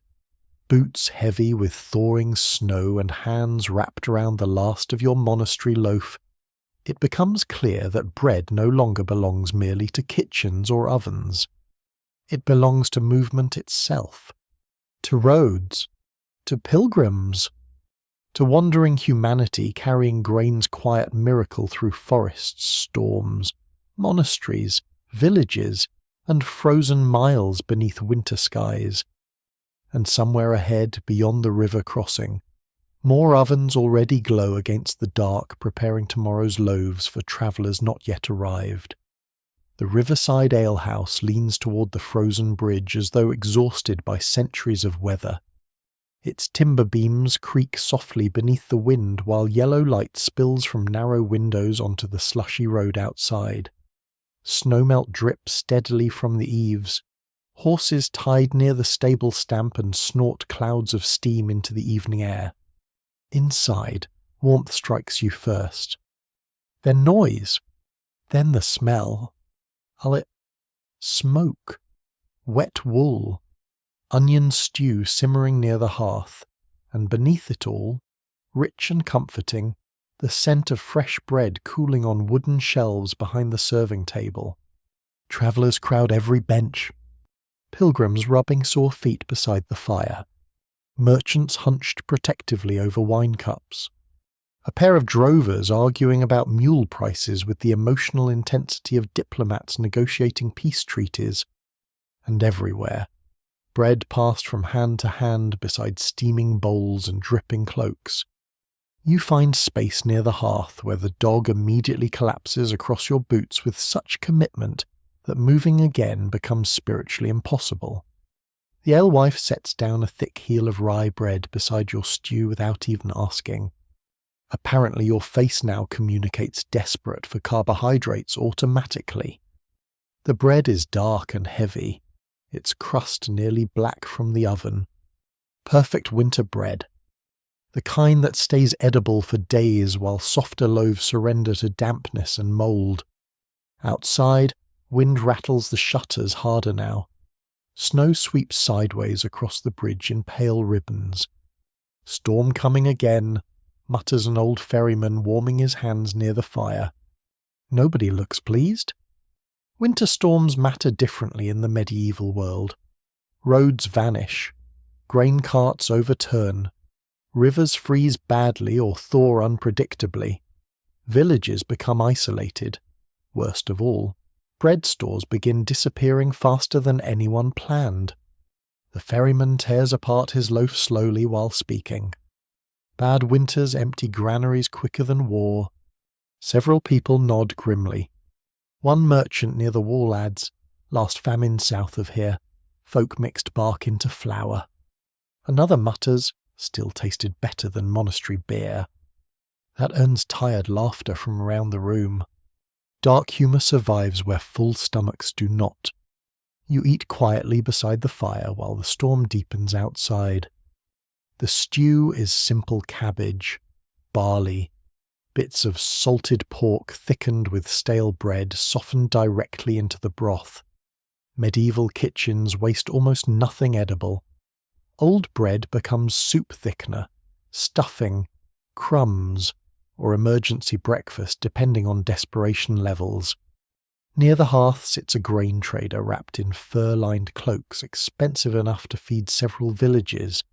boots heavy with thawing snow and hands wrapped around the last of your monastery loaf, it becomes clear that bread no longer belongs merely to kitchens or ovens. It belongs to movement itself, to roads, to pilgrims, to wandering humanity carrying grain's quiet miracle through forests, storms, monasteries, villages, and frozen miles beneath winter skies. And somewhere ahead, beyond the river crossing, More ovens already glow against the dark, preparing tomorrow's loaves for travellers not yet arrived. The riverside alehouse leans toward the frozen bridge as though exhausted by centuries of weather. Its timber beams creak softly beneath the wind while yellow light spills from narrow windows onto the slushy road outside. Snowmelt drips steadily from the eaves. Horses tied near the stable stamp and snort clouds of steam into the evening air. Inside, warmth strikes you first. Then noise. Then the smell. Smoke. Wet wool. Onion stew simmering near the hearth, and beneath it all, rich and comforting, the scent of fresh bread cooling on wooden shelves behind the serving table. Travellers crowd every bench. Pilgrims rubbing sore feet beside the fire. Merchants hunched protectively over wine cups. A pair of drovers arguing about mule prices with the emotional intensity of diplomats negotiating peace treaties. And everywhere, bread passed from hand to hand beside steaming bowls and dripping cloaks. You find space near the hearth where the dog immediately collapses across your boots with such commitment that moving again becomes spiritually impossible. The alewife sets down a thick heel of rye bread beside your stew without even asking. Apparently your face now communicates desperate for carbohydrates automatically. The bread is dark and heavy, its crust nearly black from the oven. Perfect winter bread. The kind that stays edible for days while softer loaves surrender to dampness and mould. Outside, wind rattles the shutters harder now. Snow sweeps sideways across the bridge in pale ribbons. Storm coming again, mutters an old ferryman warming his hands near the fire. Nobody looks pleased. Winter storms matter differently in the medieval world. Roads vanish. Grain carts overturn. Rivers freeze badly or thaw unpredictably. Villages become isolated. Worst of all, bread stores begin disappearing faster than anyone planned. The ferryman tears apart his loaf slowly while speaking. Bad winters empty granaries quicker than war. Several people nod grimly. One merchant near the wall adds, "Last famine south of here. Folk mixed bark into flour." Another mutters, "Still tasted better than monastery beer." That earns tired laughter from around the room. Dark humour survives where full stomachs do not. You eat quietly beside the fire while the storm deepens outside. The stew is simple cabbage, barley, bits of salted pork thickened with stale bread softened directly into the broth. Medieval kitchens waste almost nothing edible. Old bread becomes soup thickener, stuffing, crumbs, or emergency breakfast depending on desperation levels. Near the hearth sits a grain trader wrapped in fur-lined cloaks expensive enough to feed several villages.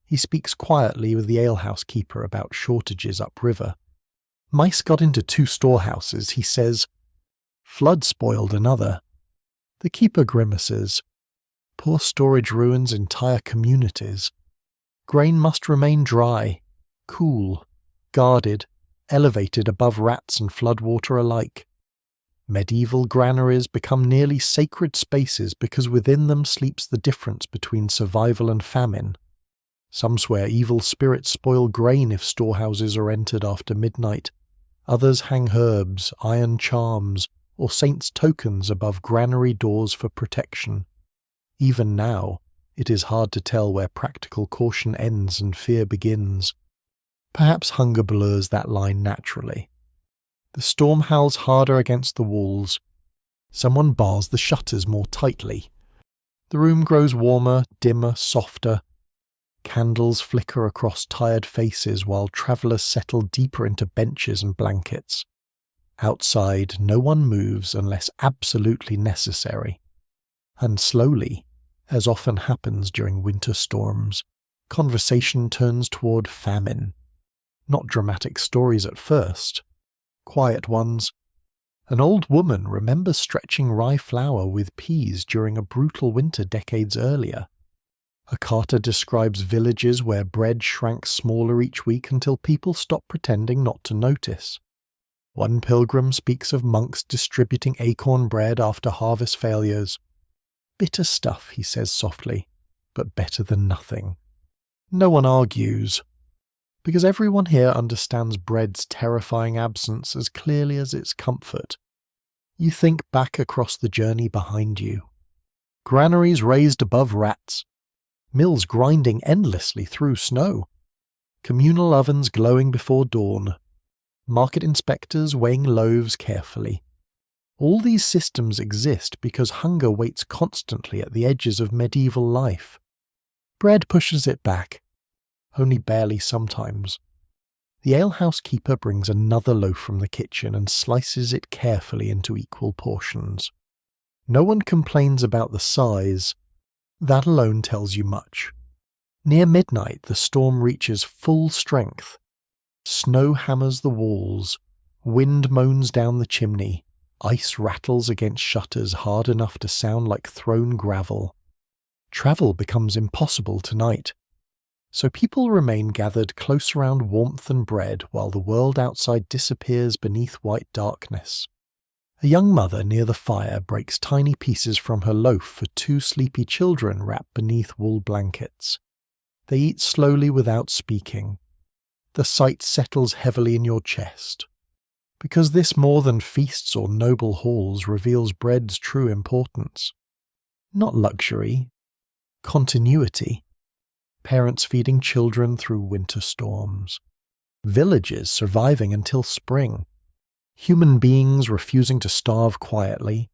He speaks quietly with the alehouse keeper about shortages upriver. Mice got into 2 storehouses, he says. Flood spoiled another. The keeper grimaces. Poor storage ruins entire communities. Grain must remain dry, cool, guarded, elevated above rats and floodwater alike. Medieval granaries become nearly sacred spaces because within them sleeps the difference between survival and famine. Some swear evil spirits spoil grain if storehouses are entered after midnight. Others hang herbs, iron charms, or saints' tokens above granary doors for protection. Even now, it is hard to tell where practical caution ends and fear begins. Perhaps hunger blurs that line naturally. The storm howls harder against the walls. Someone bars the shutters more tightly. The room grows warmer, dimmer, softer. Candles flicker across tired faces while travellers settle deeper into benches and blankets. Outside, no one moves unless absolutely necessary. And slowly, as often happens during winter storms, conversation turns toward famine. Not dramatic stories at first. Quiet ones. An old woman remembers stretching rye flour with peas during a brutal winter decades earlier. A carter describes villages where bread shrank smaller each week until people stopped pretending not to notice. One pilgrim speaks of monks distributing acorn bread after harvest failures. Bitter stuff, he says softly, but better than nothing. No one argues, because everyone here understands bread's terrifying absence as clearly as its comfort. You think back across the journey behind you. Granaries raised above rats, mills grinding endlessly through snow, communal ovens glowing before dawn, market inspectors weighing loaves carefully. All these systems exist because hunger waits constantly at the edges of medieval life. Bread pushes it back, only barely sometimes. The alehouse keeper brings another loaf from the kitchen and slices it carefully into equal portions. No one complains about the size. That alone tells you much. Near midnight, the storm reaches full strength. Snow hammers the walls, wind moans down the chimney, ice rattles against shutters hard enough to sound like thrown gravel. Travel becomes impossible tonight, so people remain gathered close around warmth and bread while the world outside disappears beneath white darkness. A young mother near the fire breaks tiny pieces from her loaf for two sleepy children wrapped beneath wool blankets. They eat slowly without speaking. The sight settles heavily in your chest, because this more than feasts or noble halls reveals bread's true importance. Not luxury, continuity. Parents feeding children through winter storms. Villages surviving until spring. Human beings refusing to starve quietly.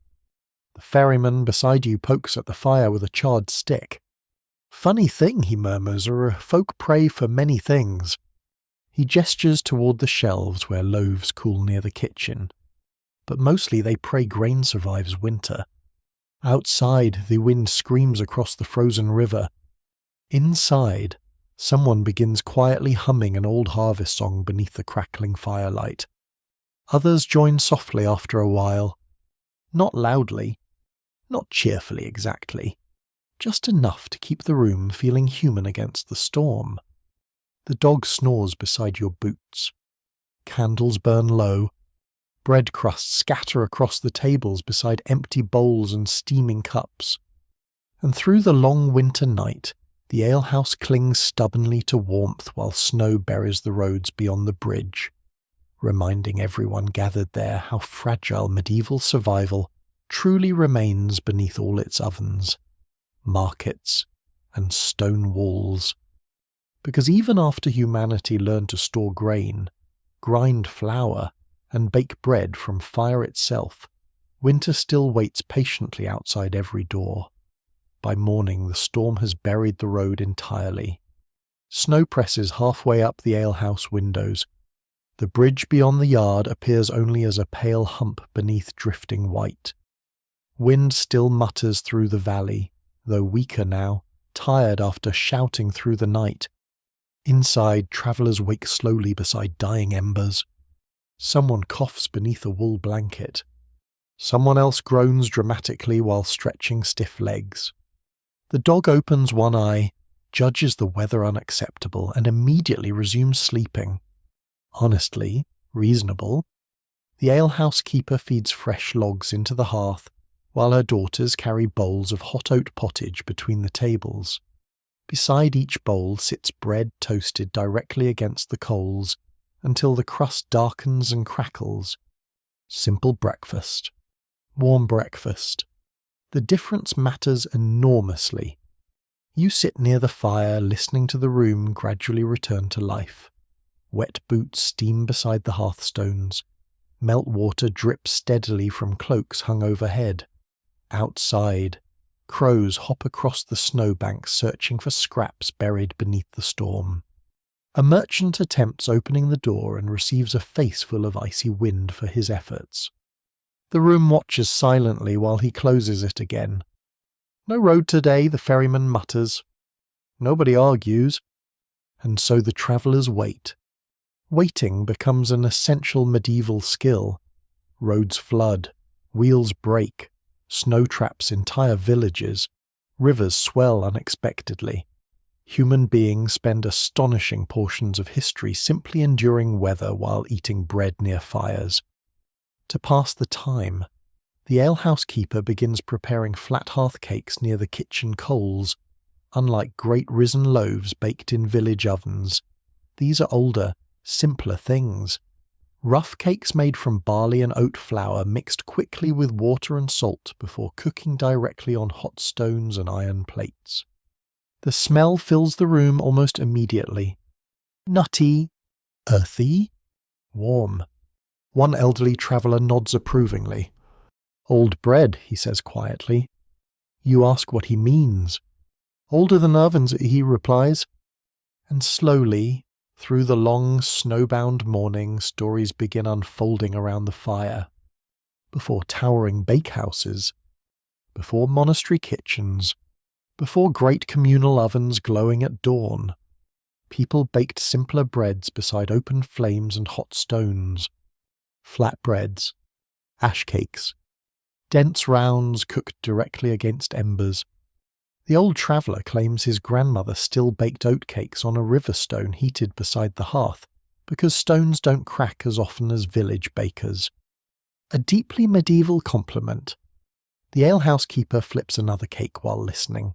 The ferryman beside you pokes at the fire with a charred stick. Funny thing, he murmurs, or folk pray for many things. He gestures toward the shelves where loaves cool near the kitchen. But mostly they pray grain survives winter. Outside, the wind screams across the frozen river. Inside, someone begins quietly humming an old harvest song beneath the crackling firelight. Others join softly after a while. Not loudly, not cheerfully exactly, just enough to keep the room feeling human against the storm. The dog snores beside your boots. Candles burn low. Bread crusts scatter across the tables beside empty bowls and steaming cups. And through the long winter night, the alehouse clings stubbornly to warmth while snow buries the roads beyond the bridge, reminding everyone gathered there how fragile medieval survival truly remains beneath all its ovens, markets, and stone walls. Because even after humanity learned to store grain, grind flour, and bake bread from fire itself, winter still waits patiently outside every door. By morning, the storm has buried the road entirely. Snow presses halfway up the alehouse windows. The bridge beyond the yard appears only as a pale hump beneath drifting white. Wind still mutters through the valley, though weaker now, tired after shouting through the night. Inside, travellers wake slowly beside dying embers. Someone coughs beneath a wool blanket. Someone else groans dramatically while stretching stiff legs. The dog opens one eye, judges the weather unacceptable, and immediately resumes sleeping. Honestly, reasonable. The alehouse keeper feeds fresh logs into the hearth, while her daughters carry bowls of hot oat pottage between the tables. Beside each bowl sits bread toasted directly against the coals until the crust darkens and crackles. Simple breakfast. Warm breakfast. The difference matters enormously. You sit near the fire, listening to the room gradually return to life. Wet boots steam beside the hearthstones. Meltwater drips steadily from cloaks hung overhead. Outside, crows hop across the snowbank searching for scraps buried beneath the storm. A merchant attempts opening the door and receives a face full of icy wind for his efforts. The room watches silently while he closes it again. No road today, the ferryman mutters. Nobody argues. And so the travellers wait. Waiting becomes an essential medieval skill. Roads flood, wheels break, snow traps entire villages, Rivers swell unexpectedly. Human beings spend astonishing portions of history simply enduring weather while eating bread near fires. To pass the time, the alehouse keeper begins preparing flat hearth cakes near the kitchen coals. Unlike great risen loaves baked in village ovens, these are older, simpler things. Rough cakes made from barley and oat flour mixed quickly with water and salt before cooking directly on hot stones and iron plates. The smell fills the room almost immediately. Nutty, earthy, warm. One elderly traveller nods approvingly. Old bread, he says quietly. You ask what he means. Older than ovens, he replies. And slowly, through the long, snowbound morning, stories begin unfolding around the fire. Before towering bakehouses, before monastery kitchens, before great communal ovens glowing at dawn, people baked simpler breads beside open flames and hot stones. Flat breads, ash cakes, dense rounds cooked directly against embers. The old traveller claims his grandmother still baked oatcakes on a river stone heated beside the hearth, because stones don't crack as often as village bakers. A deeply medieval compliment. The alehouse keeper flips another cake while listening.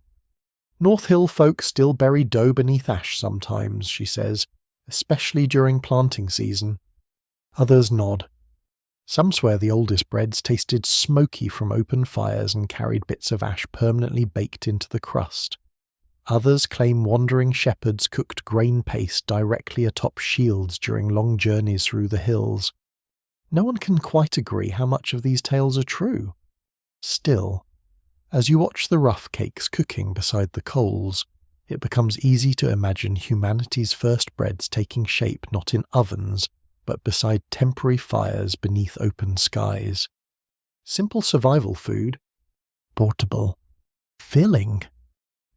North Hill folk still bury dough beneath ash sometimes, she says, especially during planting season. Others nod. Some swear the oldest breads tasted smoky from open fires and carried bits of ash permanently baked into the crust. Others claim wandering shepherds cooked grain paste directly atop shields during long journeys through the hills. No one can quite agree how much of these tales are true. Still, as you watch the rough cakes cooking beside the coals, it becomes easy to imagine humanity's first breads taking shape not in ovens, but beside temporary fires beneath open skies. Simple survival food, portable, filling,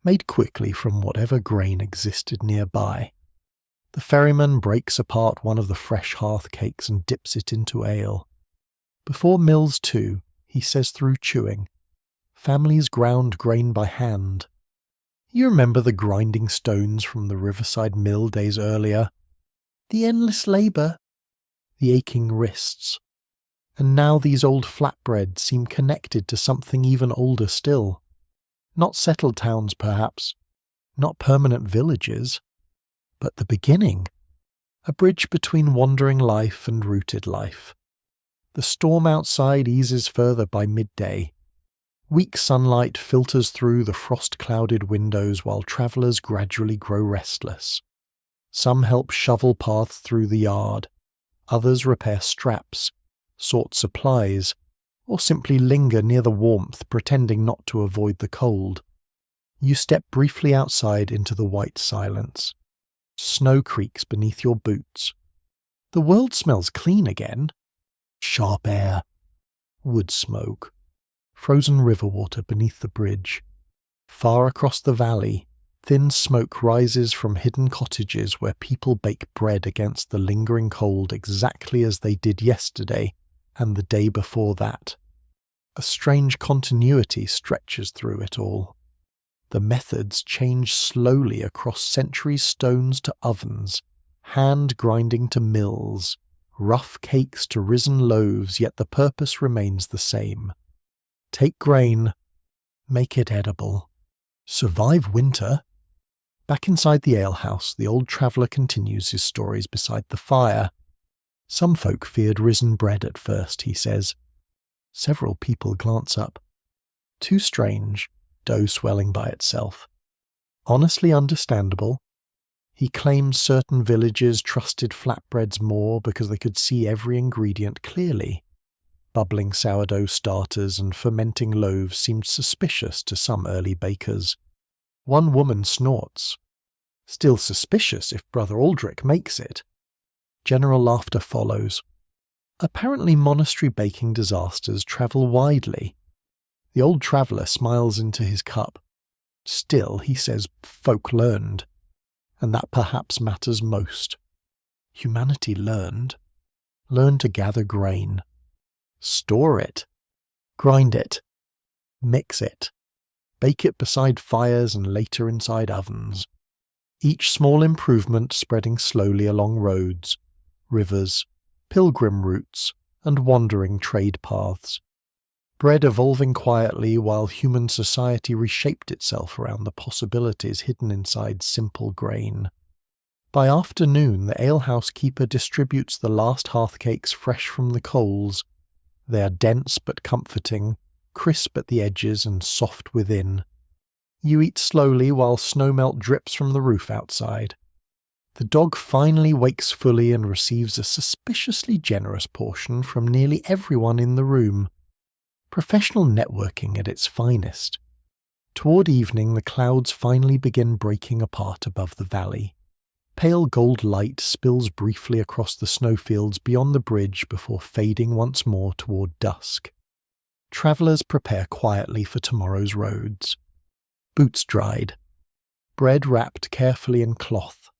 made quickly from whatever grain existed nearby. The ferryman breaks apart one of the fresh hearth cakes and dips it into ale. Before mills too, he says through chewing, families ground grain by hand. You remember the grinding stones from the riverside mill days earlier? The endless labour, the aching wrists. And now these old flatbreads seem connected to something even older still. Not settled towns, perhaps, not permanent villages, but the beginning, a bridge between wandering life and rooted life. The storm outside eases further by midday. Weak sunlight filters through the frost-clouded windows while travellers gradually grow restless. Some help shovel paths through the yard, others repair straps, sort supplies, or simply linger near the warmth, pretending not to avoid the cold. You step briefly outside into the white silence. Snow creaks beneath your boots. The world smells clean again. Sharp air, wood smoke, frozen river water beneath the bridge. Far across the valley, thin smoke rises from hidden cottages where people bake bread against the lingering cold exactly as they did yesterday and the day before that. A strange continuity stretches through it all. The methods change slowly across centuries, stones to ovens, hand grinding to mills, rough cakes to risen loaves, yet the purpose remains the same. Take grain, make it edible. Survive winter. Back inside the alehouse, the old traveller continues his stories beside the fire. Some folk feared risen bread at first, he says. Several people glance up. Too strange, dough swelling by itself. Honestly understandable. He claims certain villages trusted flatbreads more because they could see every ingredient clearly. Bubbling sourdough starters and fermenting loaves seemed suspicious to some early bakers. One woman snorts. Still suspicious if Brother Aldrich makes it. General laughter follows. Apparently monastery baking disasters travel widely. The old traveller smiles into his cup. Still, he says, folk learned. And that perhaps matters most. Humanity learned. Learned to gather grain. Store it. Grind it. Mix it. bake it beside fires and later inside ovens. Each small improvement spreading slowly along roads, rivers, pilgrim routes, and wandering trade paths. Bread evolving quietly while human society reshaped itself around the possibilities hidden inside simple grain. By afternoon, the alehouse keeper distributes the last hearthcakes fresh from the coals. They are dense but comforting, crisp at the edges and soft within. You eat slowly while snowmelt drips from the roof outside. The dog finally wakes fully and receives a suspiciously generous portion from nearly everyone in the room. Professional networking at its finest. Toward evening, the clouds finally begin breaking apart above the valley. Pale gold light spills briefly across the snowfields beyond the bridge before fading once more toward dusk. Travellers prepare quietly for tomorrow's roads. Boots dried. Bread wrapped carefully in cloth.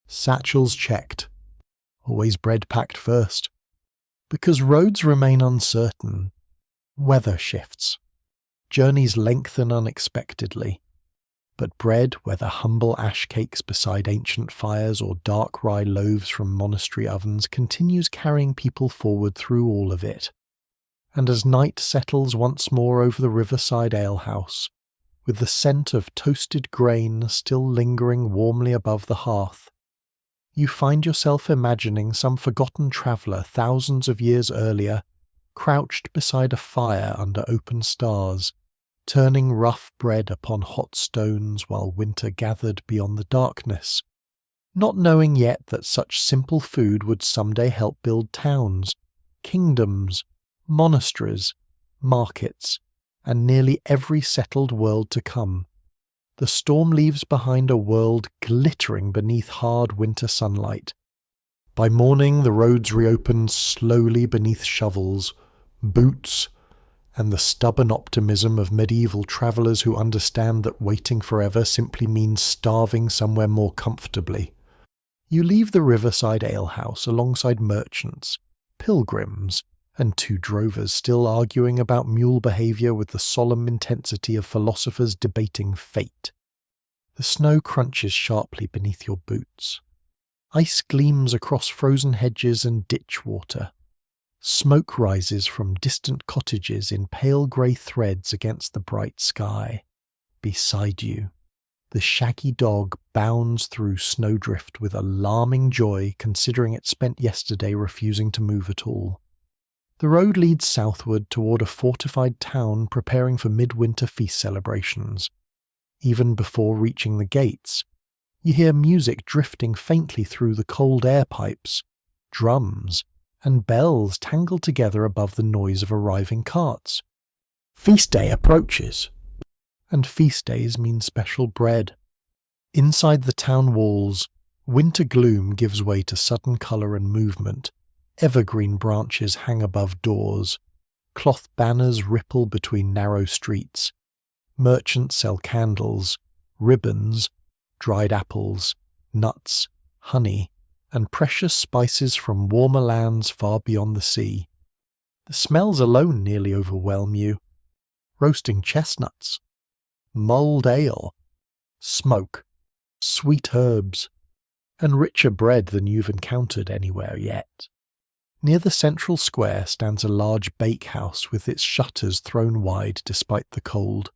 Satchels checked. Always bread packed first. Because roads remain uncertain. Weather shifts. Journeys lengthen unexpectedly. But bread, whether humble ash cakes beside ancient fires or dark rye loaves from monastery ovens, continues carrying people forward through all of it. And as night settles once more over the riverside alehouse, with the scent of toasted grain still lingering warmly above the hearth, you find yourself imagining some forgotten traveller thousands of years earlier, crouched beside a fire under open stars, turning rough bread upon hot stones while winter gathered beyond the darkness, not knowing yet that such simple food would someday help build towns, kingdoms, monasteries, markets, and nearly every settled world to come. The storm leaves behind a world glittering beneath hard winter sunlight. By morning the roads reopen slowly beneath shovels, boots, and the stubborn optimism of medieval travellers who understand that waiting forever simply means starving somewhere more comfortably. You leave the riverside alehouse alongside merchants, pilgrims, and two drovers still arguing about mule behaviour with the solemn intensity of philosophers debating fate. The snow crunches sharply beneath your boots. Ice gleams across frozen hedges and ditch water. Smoke rises from distant cottages in pale grey threads against the bright sky. Beside you, the shaggy dog bounds through snowdrift with alarming joy considering it spent yesterday refusing to move at all. The road leads southward toward a fortified town preparing for midwinter feast celebrations. Even before reaching the gates, you hear music drifting faintly through the cold air pipes, drums, and bells tangled together above the noise of arriving carts. Feast day approaches. And feast days mean special bread. Inside the town walls, winter gloom gives way to sudden colour and movement. Evergreen branches hang above doors. Cloth banners ripple between narrow streets. Merchants sell candles, ribbons, dried apples, nuts, honey, and precious spices from warmer lands far beyond the sea. The smells alone nearly overwhelm you. Roasting chestnuts, mulled ale, smoke, sweet herbs, and richer bread than you've encountered anywhere yet. Near the central square stands a large bakehouse with its shutters thrown wide despite the cold.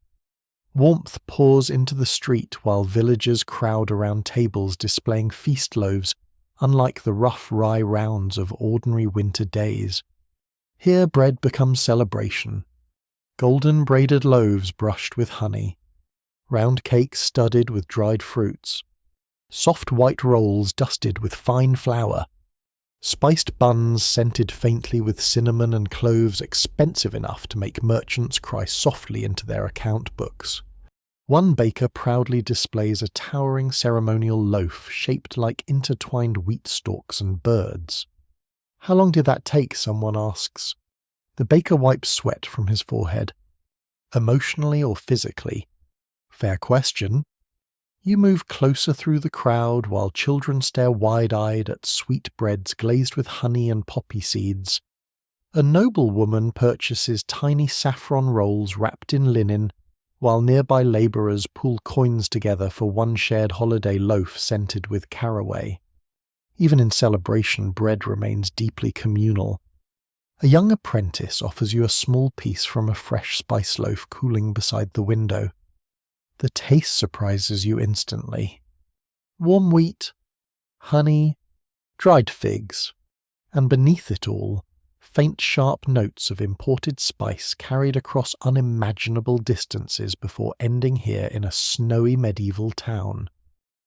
Warmth pours into the street while villagers crowd around tables displaying feast loaves, unlike the rough rye rounds of ordinary winter days. Here bread becomes celebration. Golden braided loaves brushed with honey, round cakes studded with dried fruits, soft white rolls dusted with fine flour, spiced buns scented faintly with cinnamon and cloves expensive enough to make merchants cry softly into their account books. One baker proudly displays a towering ceremonial loaf shaped like intertwined wheat stalks and birds. "How long did that take?" someone asks. The baker wipes sweat from his forehead. Emotionally or physically? Fair question. You move closer through the crowd while children stare wide-eyed at sweetbreads glazed with honey and poppy seeds. A noblewoman purchases tiny saffron rolls wrapped in linen while nearby labourers pool coins together for one shared holiday loaf scented with caraway. Even in celebration, bread remains deeply communal. A young apprentice offers you a small piece from a fresh spice loaf cooling beside the window. The taste surprises you instantly. Warm wheat, honey, dried figs, and beneath it all, faint sharp notes of imported spice carried across unimaginable distances before ending here in a snowy medieval town.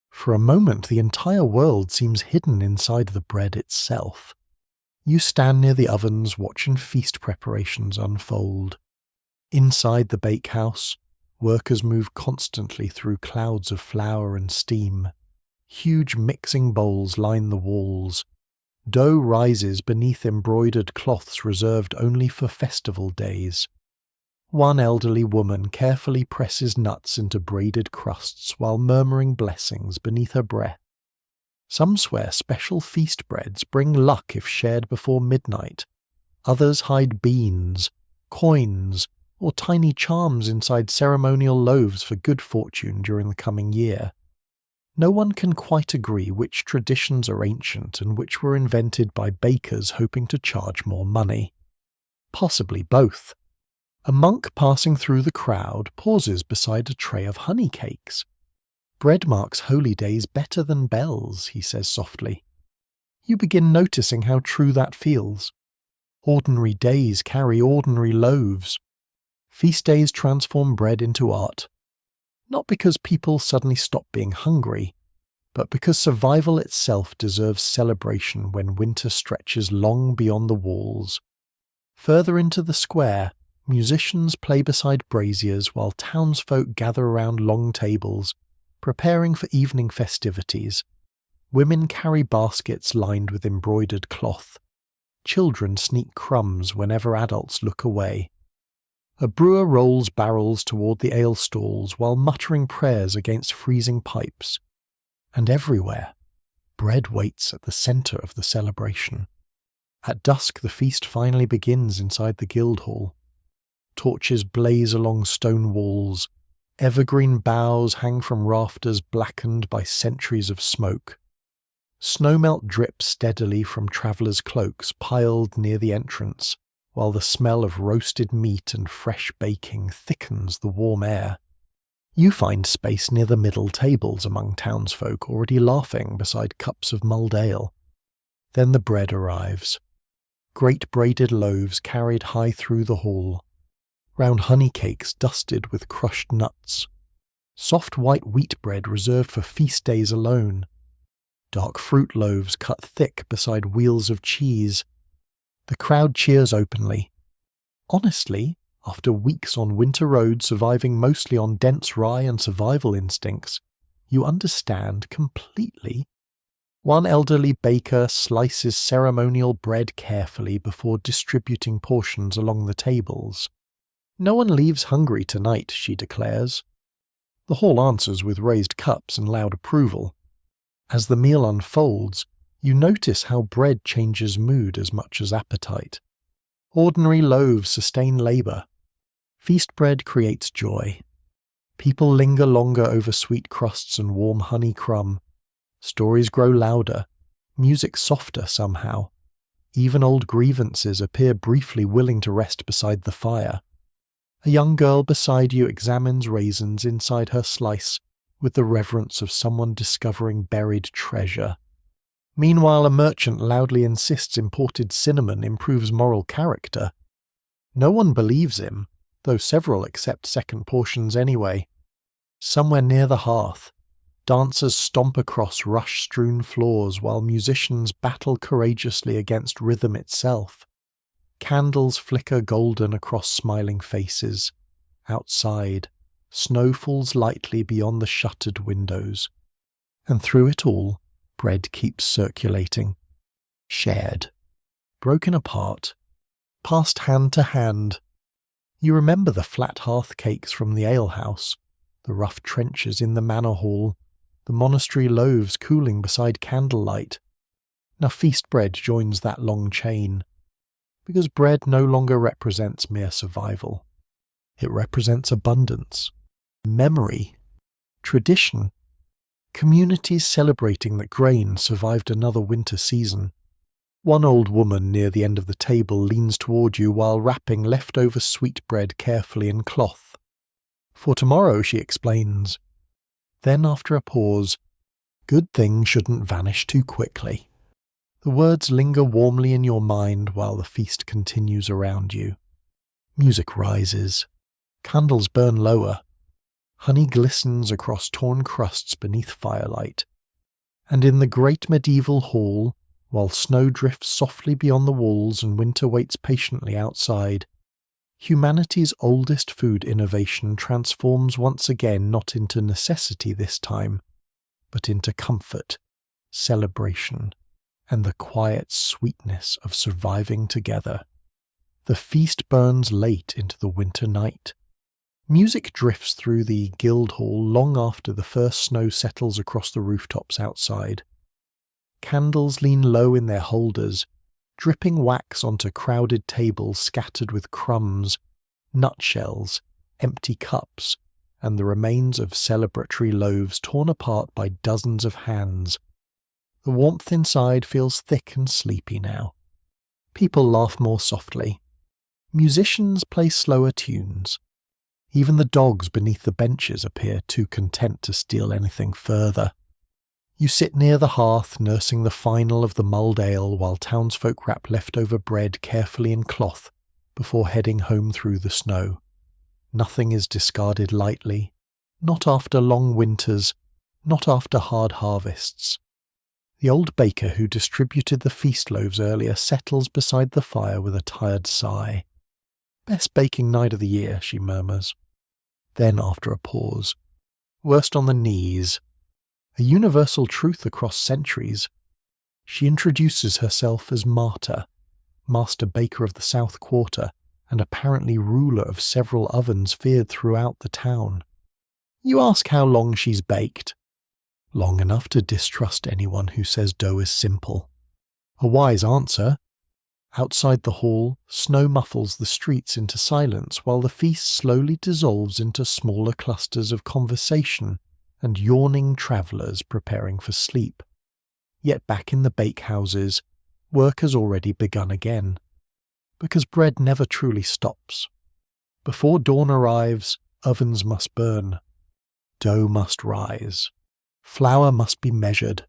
For a moment, the entire world seems hidden inside the bread itself. You stand near the ovens watching feast preparations unfold. Inside the bakehouse, workers move constantly through clouds of flour and steam. Huge mixing bowls line the walls. Dough rises beneath embroidered cloths reserved only for festival days. One elderly woman carefully presses nuts into braided crusts while murmuring blessings beneath her breath. Some swear special feast breads bring luck if shared before midnight. Others hide beans, coins, or tiny charms inside ceremonial loaves for good fortune during the coming year. No one can quite agree which traditions are ancient and which were invented by bakers hoping to charge more money. Possibly both. A monk passing through the crowd pauses beside a tray of honey cakes. "Bread marks holy days better than bells," he says softly. You begin noticing how true that feels. Ordinary days carry ordinary loaves. Feast days transform bread into art. Not because people suddenly stop being hungry, but because survival itself deserves celebration when winter stretches long beyond the walls. Further into the square, musicians play beside braziers while townsfolk gather around long tables, preparing for evening festivities. Women carry baskets lined with embroidered cloth. Children sneak crumbs whenever adults look away. A brewer rolls barrels toward the ale stalls while muttering prayers against freezing pipes. And everywhere, bread waits at the centre of the celebration. At dusk, the feast finally begins inside the guild hall. Torches blaze along stone walls. Evergreen boughs hang from rafters blackened by centuries of smoke. Snowmelt drips steadily from travellers' cloaks piled near the entrance, while the smell of roasted meat and fresh baking thickens the warm air. You find space near the middle tables among townsfolk already laughing beside cups of mulled ale. Then the bread arrives. Great braided loaves carried high through the hall. Round honey cakes dusted with crushed nuts. Soft white wheat bread reserved for feast days alone. Dark fruit loaves cut thick beside wheels of cheese. The crowd cheers openly. Honestly, after weeks on winter roads surviving mostly on dense rye and survival instincts, you understand completely. One elderly baker slices ceremonial bread carefully before distributing portions along the tables. "No one leaves hungry tonight," she declares. The hall answers with raised cups and loud approval. As the meal unfolds, you notice how bread changes mood as much as appetite. Ordinary loaves sustain labour. Feast bread creates joy. People linger longer over sweet crusts and warm honey crumb. Stories grow louder, music softer somehow. Even old grievances appear briefly willing to rest beside the fire. A young girl beside you examines raisins inside her slice with the reverence of someone discovering buried treasure. Meanwhile, a merchant loudly insists imported cinnamon improves moral character. No one believes him, though several accept second portions anyway. Somewhere near the hearth, dancers stomp across rush-strewn floors while musicians battle courageously against rhythm itself. Candles flicker golden across smiling faces. Outside, snow falls lightly beyond the shuttered windows. And through it all, bread keeps circulating. Shared. Broken apart. Passed hand to hand. You remember the flat hearth cakes from the alehouse, the rough trenches in the manor hall, the monastery loaves cooling beside candlelight. Now feast bread joins that long chain. Because bread no longer represents mere survival. It represents abundance, Memory, tradition, communities celebrating that grain survived another winter season. One old woman near the end of the table leans toward you while wrapping leftover sweetbread carefully in cloth. For tomorrow, she explains. Then, after a pause, good things shouldn't vanish too quickly. The words linger warmly in your mind while the feast continues around you. Music rises. Candles burn lower. Honey glistens across torn crusts beneath firelight. And in the great medieval hall, while snow drifts softly beyond the walls and winter waits patiently outside, humanity's oldest food innovation transforms once again not into necessity this time, but into comfort, celebration, and the quiet sweetness of surviving together. The feast burns late into the winter night. Music drifts through the guild hall long after the first snow settles across the rooftops outside. Candles lean low in their holders, dripping wax onto crowded tables scattered with crumbs, nutshells, empty cups, and the remains of celebratory loaves torn apart by dozens of hands. The warmth inside feels thick and sleepy now. People laugh more softly. Musicians play slower tunes. Even the dogs beneath the benches appear too content to steal anything further. You sit near the hearth nursing the final of the mulled ale while townsfolk wrap leftover bread carefully in cloth before heading home through the snow. Nothing is discarded lightly, not after long winters, not after hard harvests. The old baker who distributed the feast loaves earlier settles beside the fire with a tired sigh. "Best baking night of the year," she murmurs. Then, after a pause, "Worst on the knees." A universal truth across centuries. She introduces herself as Marta, master baker of the South Quarter and apparently ruler of several ovens feared throughout the town. You ask how long she's baked. Long enough to distrust anyone who says dough is simple. A wise answer. Outside the hall, snow muffles the streets into silence while the feast slowly dissolves into smaller clusters of conversation and yawning travellers preparing for sleep. Yet back in the bakehouses, work has already begun again. Because bread never truly stops. Before dawn arrives, ovens must burn. Dough must rise. Flour must be measured.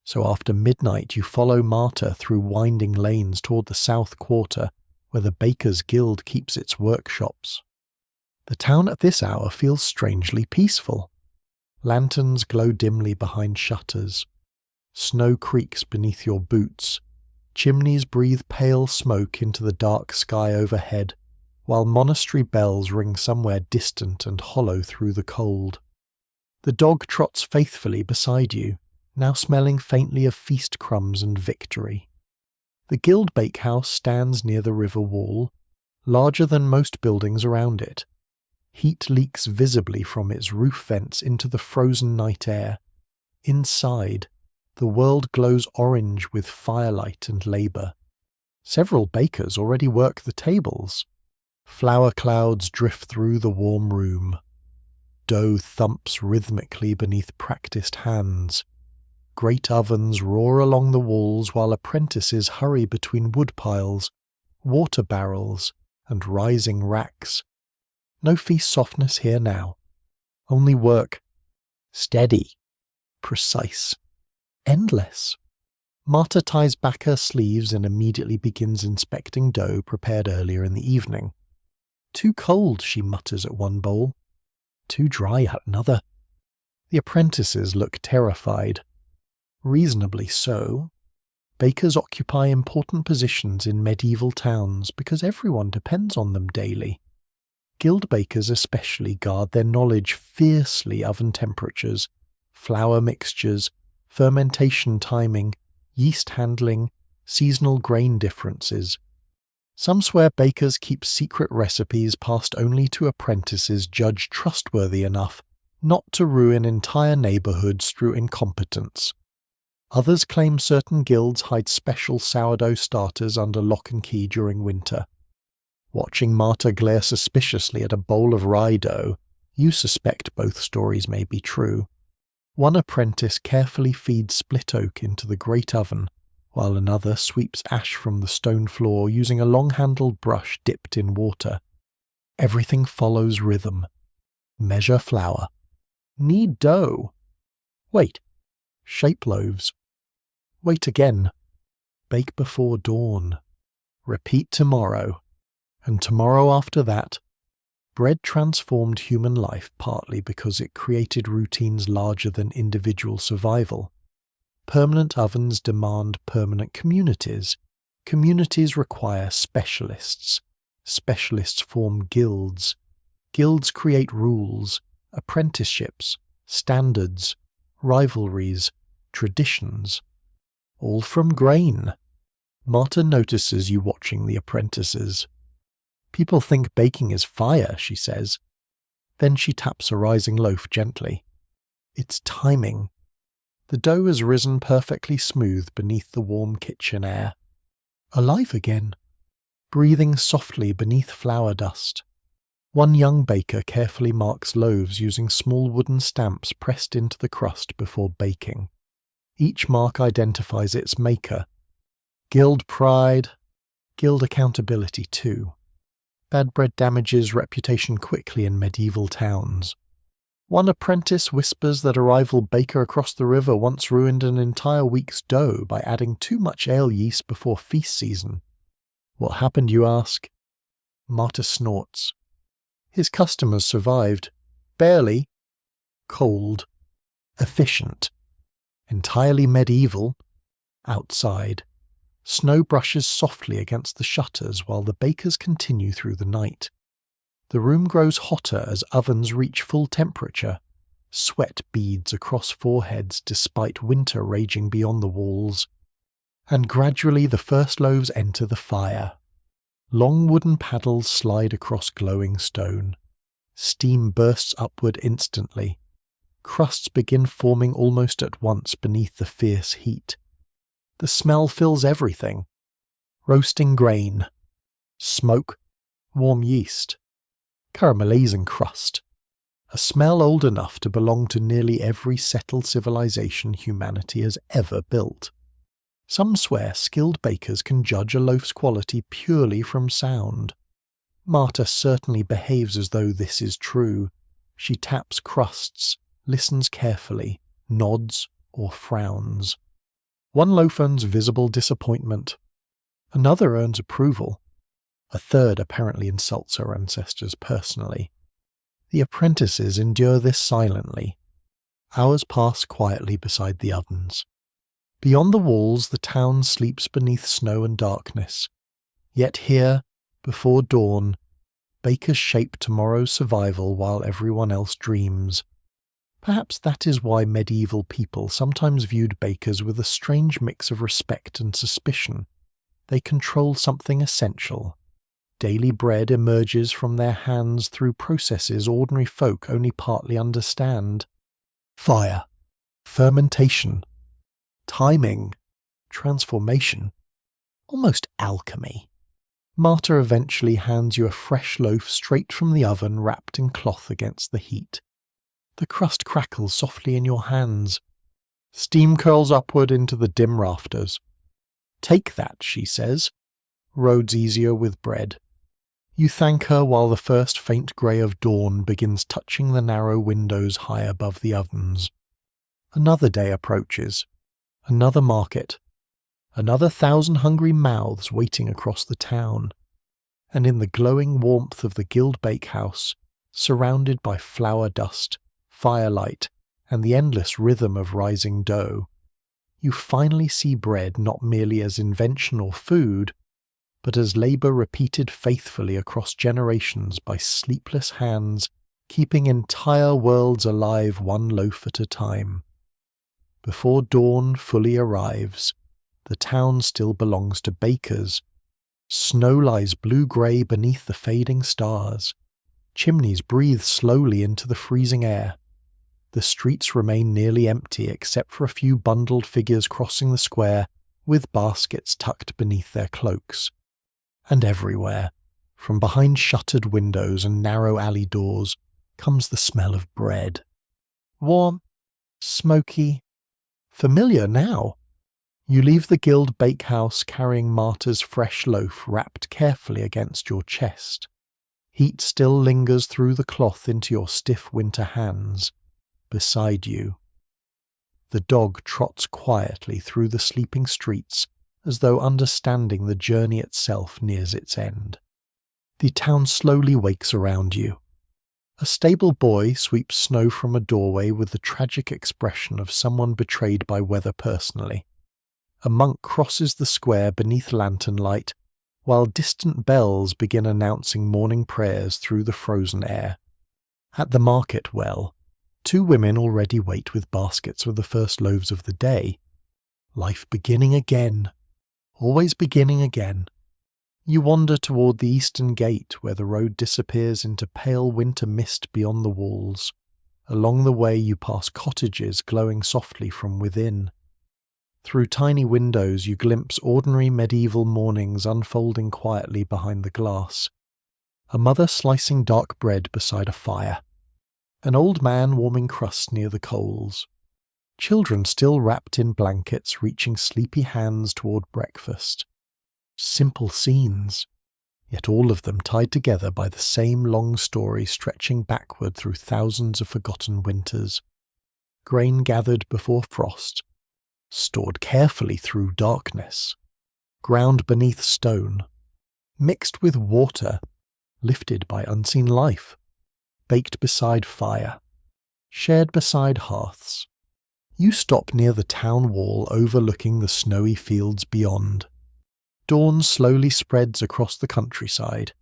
So after midnight you follow Marta through winding lanes toward the South Quarter, where the Bakers' Guild keeps its workshops. The town at this hour feels strangely peaceful. Lanterns glow dimly behind shutters. Snow creaks beneath your boots. Chimneys breathe pale smoke into the dark sky overhead, while monastery bells ring somewhere distant and hollow through the cold. The dog trots faithfully beside you, now smelling faintly of feast crumbs and victory. The guild bakehouse stands near the river wall, larger than most buildings around it. Heat leaks visibly from its roof vents into the frozen night air. Inside, the world glows orange with firelight and labour. Several bakers already work the tables. Flour clouds drift through the warm room. Dough thumps rhythmically beneath practised hands. Great ovens roar along the walls while apprentices hurry between wood piles, water barrels, and rising racks. No feast softness here now. Only work. Steady. Precise. Endless. Marta ties back her sleeves and immediately begins inspecting dough prepared earlier in the evening. Too cold, she mutters at one bowl. Too dry at another. The apprentices look terrified. Reasonably so. Bakers occupy important positions in medieval towns because everyone depends on them daily. Guild bakers especially guard their knowledge fiercely oven temperatures, flour mixtures, fermentation timing, yeast handling, seasonal grain differences. Some swear bakers keep secret recipes passed only to apprentices judged trustworthy enough not to ruin entire neighbourhoods through incompetence. Others claim certain guilds hide special sourdough starters under lock and key during winter. Watching Marta glare suspiciously at a bowl of rye dough, You suspect both stories may be true. One apprentice carefully feeds split oak into the great oven, while another sweeps ash from the stone floor using a long-handled brush dipped in water. Everything follows rhythm. Measure flour. Knead dough. Wait. Shape loaves. Wait again. Bake before dawn. Repeat tomorrow. And tomorrow after that. Bread transformed human life partly because it created routines larger than individual survival. Permanent ovens demand permanent communities. Communities require specialists. Specialists form guilds. Guilds create rules, apprenticeships, standards, rivalries, traditions. All from grain. Marta notices you watching the apprentices. People think baking is fire, she says. Then she taps a rising loaf gently. It's timing. The dough has risen perfectly smooth beneath the warm kitchen air. Alive again, breathing softly beneath flour dust. One young baker carefully marks loaves using small wooden stamps pressed into the crust before baking. Each mark identifies its maker. Guild pride, guild accountability too. Bad bread damages reputation quickly in medieval towns. One apprentice whispers that a rival baker across the river once ruined an entire week's dough by adding too much ale yeast before feast season. What happened, you ask? Marta snorts. His customers survived. Barely. Cold. Efficient. Entirely medieval. Outside. Snow brushes softly against the shutters while the bakers continue through the night. The room grows hotter as ovens reach full temperature. Sweat beads across foreheads despite winter raging beyond the walls. And gradually the first loaves enter the fire. Long wooden paddles slide across glowing stone. Steam bursts upward instantly. Crusts begin forming almost at once beneath the fierce heat. The smell fills everything. Roasting grain. Smoke. Warm yeast. Caramelizing crust. A smell old enough to belong to nearly every settled civilization humanity has ever built. Some swear skilled bakers can judge a loaf's quality purely from sound. Marta certainly behaves as though this is true. She taps crusts, listens carefully, nods or frowns. One loaf earns visible disappointment. Another earns approval. A third apparently insults her ancestors personally. The apprentices endure this silently. Hours pass quietly beside the ovens. Beyond the walls, the town sleeps beneath snow and darkness. Yet here, before dawn, bakers shape tomorrow's survival while everyone else dreams. Perhaps that is why medieval people sometimes viewed bakers with a strange mix of respect and suspicion. They control something essential. Daily bread emerges from their hands through processes ordinary folk only partly understand. Fire, fermentation, timing, transformation, almost alchemy. Marta eventually hands you a fresh loaf straight from the oven wrapped in cloth against the heat. The crust crackles softly in your hands. Steam curls upward into the dim rafters. Take that, she says. Roads easier with bread. You thank her while the first faint grey of dawn begins touching the narrow windows high above the ovens. Another day approaches. Another market. Another 1,000 hungry mouths waiting across the town. And in the glowing warmth of the guild bakehouse, surrounded by flour dust, firelight, and the endless rhythm of rising dough, you finally see bread not merely as invention or food, but as labour repeated faithfully across generations by sleepless hands, keeping entire worlds alive one loaf at a time. Before dawn fully arrives, the town still belongs to bakers. Snow lies blue-grey beneath the fading stars. Chimneys breathe slowly into the freezing air. The streets remain nearly empty except for a few bundled figures crossing the square with baskets tucked beneath their cloaks. And everywhere, from behind shuttered windows and narrow alley doors, comes the smell of bread. Warm, smoky, familiar now. You leave the Guild bakehouse carrying Marta's fresh loaf wrapped carefully against your chest. Heat still lingers through the cloth into your stiff winter hands. Beside you, the dog trots quietly through the sleeping streets as though understanding the journey itself nears its end. The town slowly wakes around you. A stable boy sweeps snow from a doorway with the tragic expression of someone betrayed by weather personally. A monk crosses the square beneath lantern light, while distant bells begin announcing morning prayers through the frozen air. At the market well, 2 women already wait with baskets of the first loaves of the day. Life beginning again, always beginning again. You wander toward the eastern gate where the road disappears into pale winter mist beyond the walls. Along the way you pass cottages glowing softly from within. Through tiny windows you glimpse ordinary medieval mornings unfolding quietly behind the glass. A mother slicing dark bread beside a fire. An old man warming crust near the coals. Children still wrapped in blankets reaching sleepy hands toward breakfast. Simple scenes, yet all of them tied together by the same long story stretching backward through thousands of forgotten winters. Grain gathered before frost, stored carefully through darkness, ground beneath stone, mixed with water, lifted by unseen life, baked beside fire, shared beside hearths. You stop near the town wall overlooking the snowy fields beyond. Dawn slowly spreads across the countryside.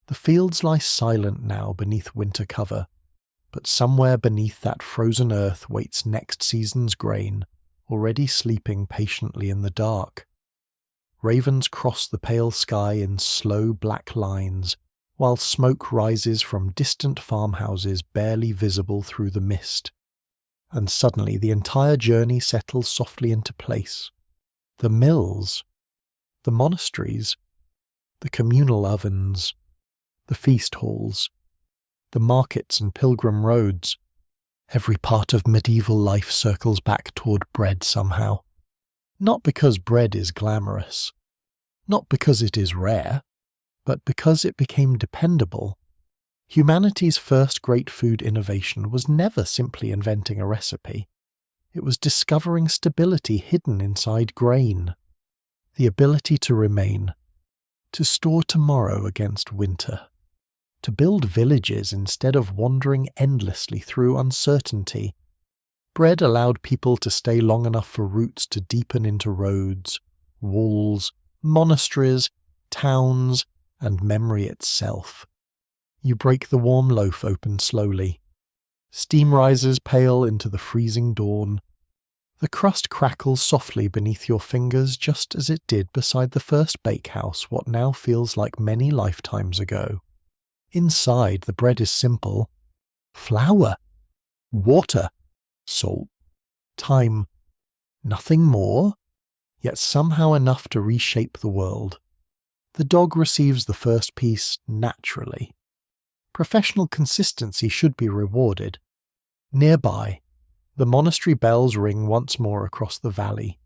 The fields lie silent now beneath winter cover, but somewhere beneath that frozen earth waits next season's grain, already sleeping patiently in the dark. Ravens cross the pale sky in slow black lines, while smoke rises from distant farmhouses barely visible through the mist. And suddenly the entire journey settles softly into place. The mills, the monasteries, the communal ovens, the feast halls, the markets and pilgrim roads. Every part of medieval life circles back toward bread somehow. Not because bread is glamorous, not because it is rare, but because it became dependable. Humanity's first great food innovation was never simply inventing a recipe. It was discovering stability hidden inside grain, the ability to remain, to store tomorrow against winter, to build villages instead of wandering endlessly through uncertainty. Bread allowed people to stay long enough for roots to deepen into roads, walls, monasteries, towns, and memory itself. You break the warm loaf open slowly. Steam rises pale into the freezing dawn. The crust crackles softly beneath your fingers just as it did beside the first bakehouse what now feels like many lifetimes ago. Inside, the bread is simple. Flour, water, salt, time. Nothing more, yet somehow enough to reshape the world. The dog receives the first piece naturally. Professional consistency should be rewarded. Nearby, the monastery bells ring once more across the valley.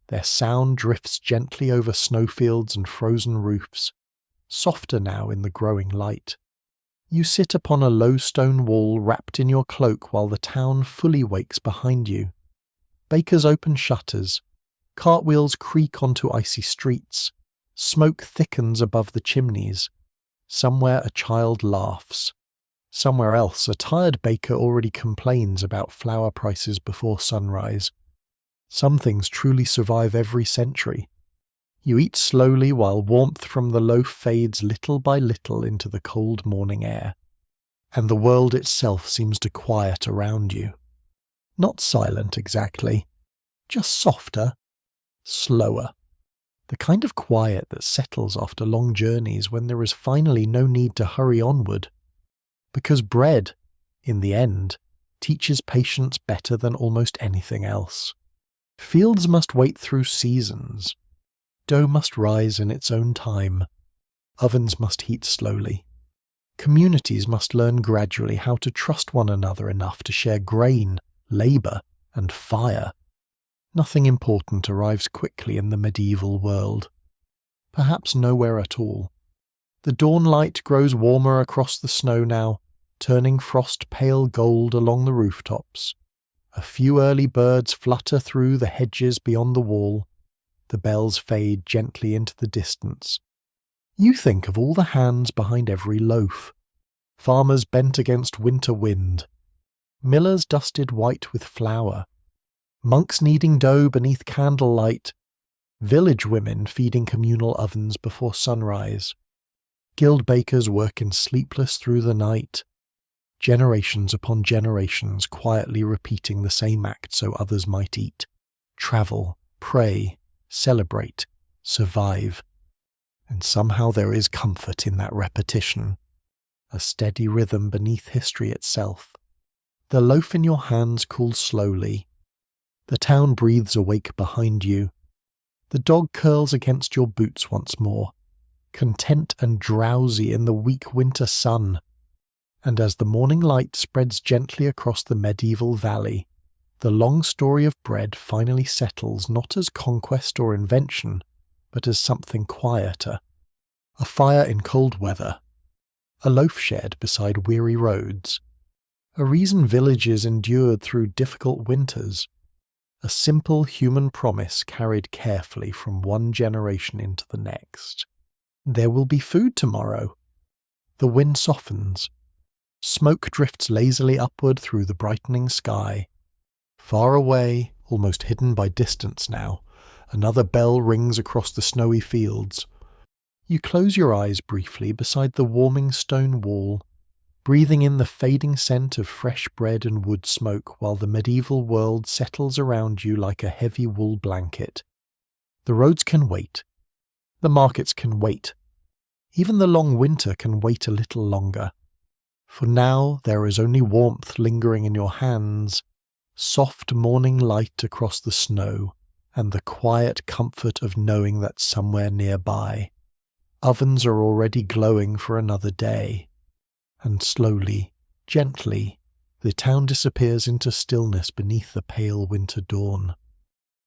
Their sound drifts gently over snowfields and frozen roofs, softer now in the growing light. You sit upon a low stone wall wrapped in your cloak while the town fully wakes behind you. Bakers open shutters, cartwheels creak onto icy streets, smoke thickens above the chimneys. Somewhere a child laughs. Somewhere else a tired baker already complains about flour prices before sunrise. Some things truly survive every century. You eat slowly while warmth from the loaf fades little by little into the cold morning air, and the world itself seems to quiet around you. Not silent exactly, just softer, slower. The kind of quiet that settles after long journeys when there is finally no need to hurry onward. Because bread, in the end, teaches patience better than almost anything else. Fields must wait through seasons. Dough must rise in its own time. Ovens must heat slowly. Communities must learn gradually how to trust one another enough to share grain, labour, and fire. Nothing important arrives quickly in the medieval world. Perhaps nowhere at all. The dawn light grows warmer across the snow now, turning frost pale gold along the rooftops. A few early birds flutter through the hedges beyond the wall. The bells fade gently into the distance. You think of all the hands behind every loaf. Farmers bent against winter wind. Millers dusted white with flour. Monks kneading dough beneath candlelight. Village women feeding communal ovens before sunrise. Guild bakers working sleepless through the night. Generations upon generations quietly repeating the same act so others might eat. Travel, pray, celebrate, survive. And somehow there is comfort in that repetition. A steady rhythm beneath history itself. The loaf in your hands cools slowly. The town breathes awake behind you. The dog curls against your boots once more, content and drowsy in the weak winter sun. And as the morning light spreads gently across the medieval valley, the long story of bread finally settles not as conquest or invention, but as something quieter. A fire in cold weather. A loaf shed beside weary roads. A reason villages endured through difficult winters. A simple human promise carried carefully from one generation into the next. There will be food tomorrow. The wind softens. Smoke drifts lazily upward through the brightening sky. Far away, almost hidden by distance now, another bell rings across the snowy fields. You close your eyes briefly beside the warming stone wall, breathing in the fading scent of fresh bread and wood smoke while the medieval world settles around you like a heavy wool blanket. The roads can wait. The markets can wait. Even the long winter can wait a little longer. For now there is only warmth lingering in your hands, soft morning light across the snow, and the quiet comfort of knowing that somewhere nearby, ovens are already glowing for another day. And slowly, gently, the town disappears into stillness beneath the pale winter dawn.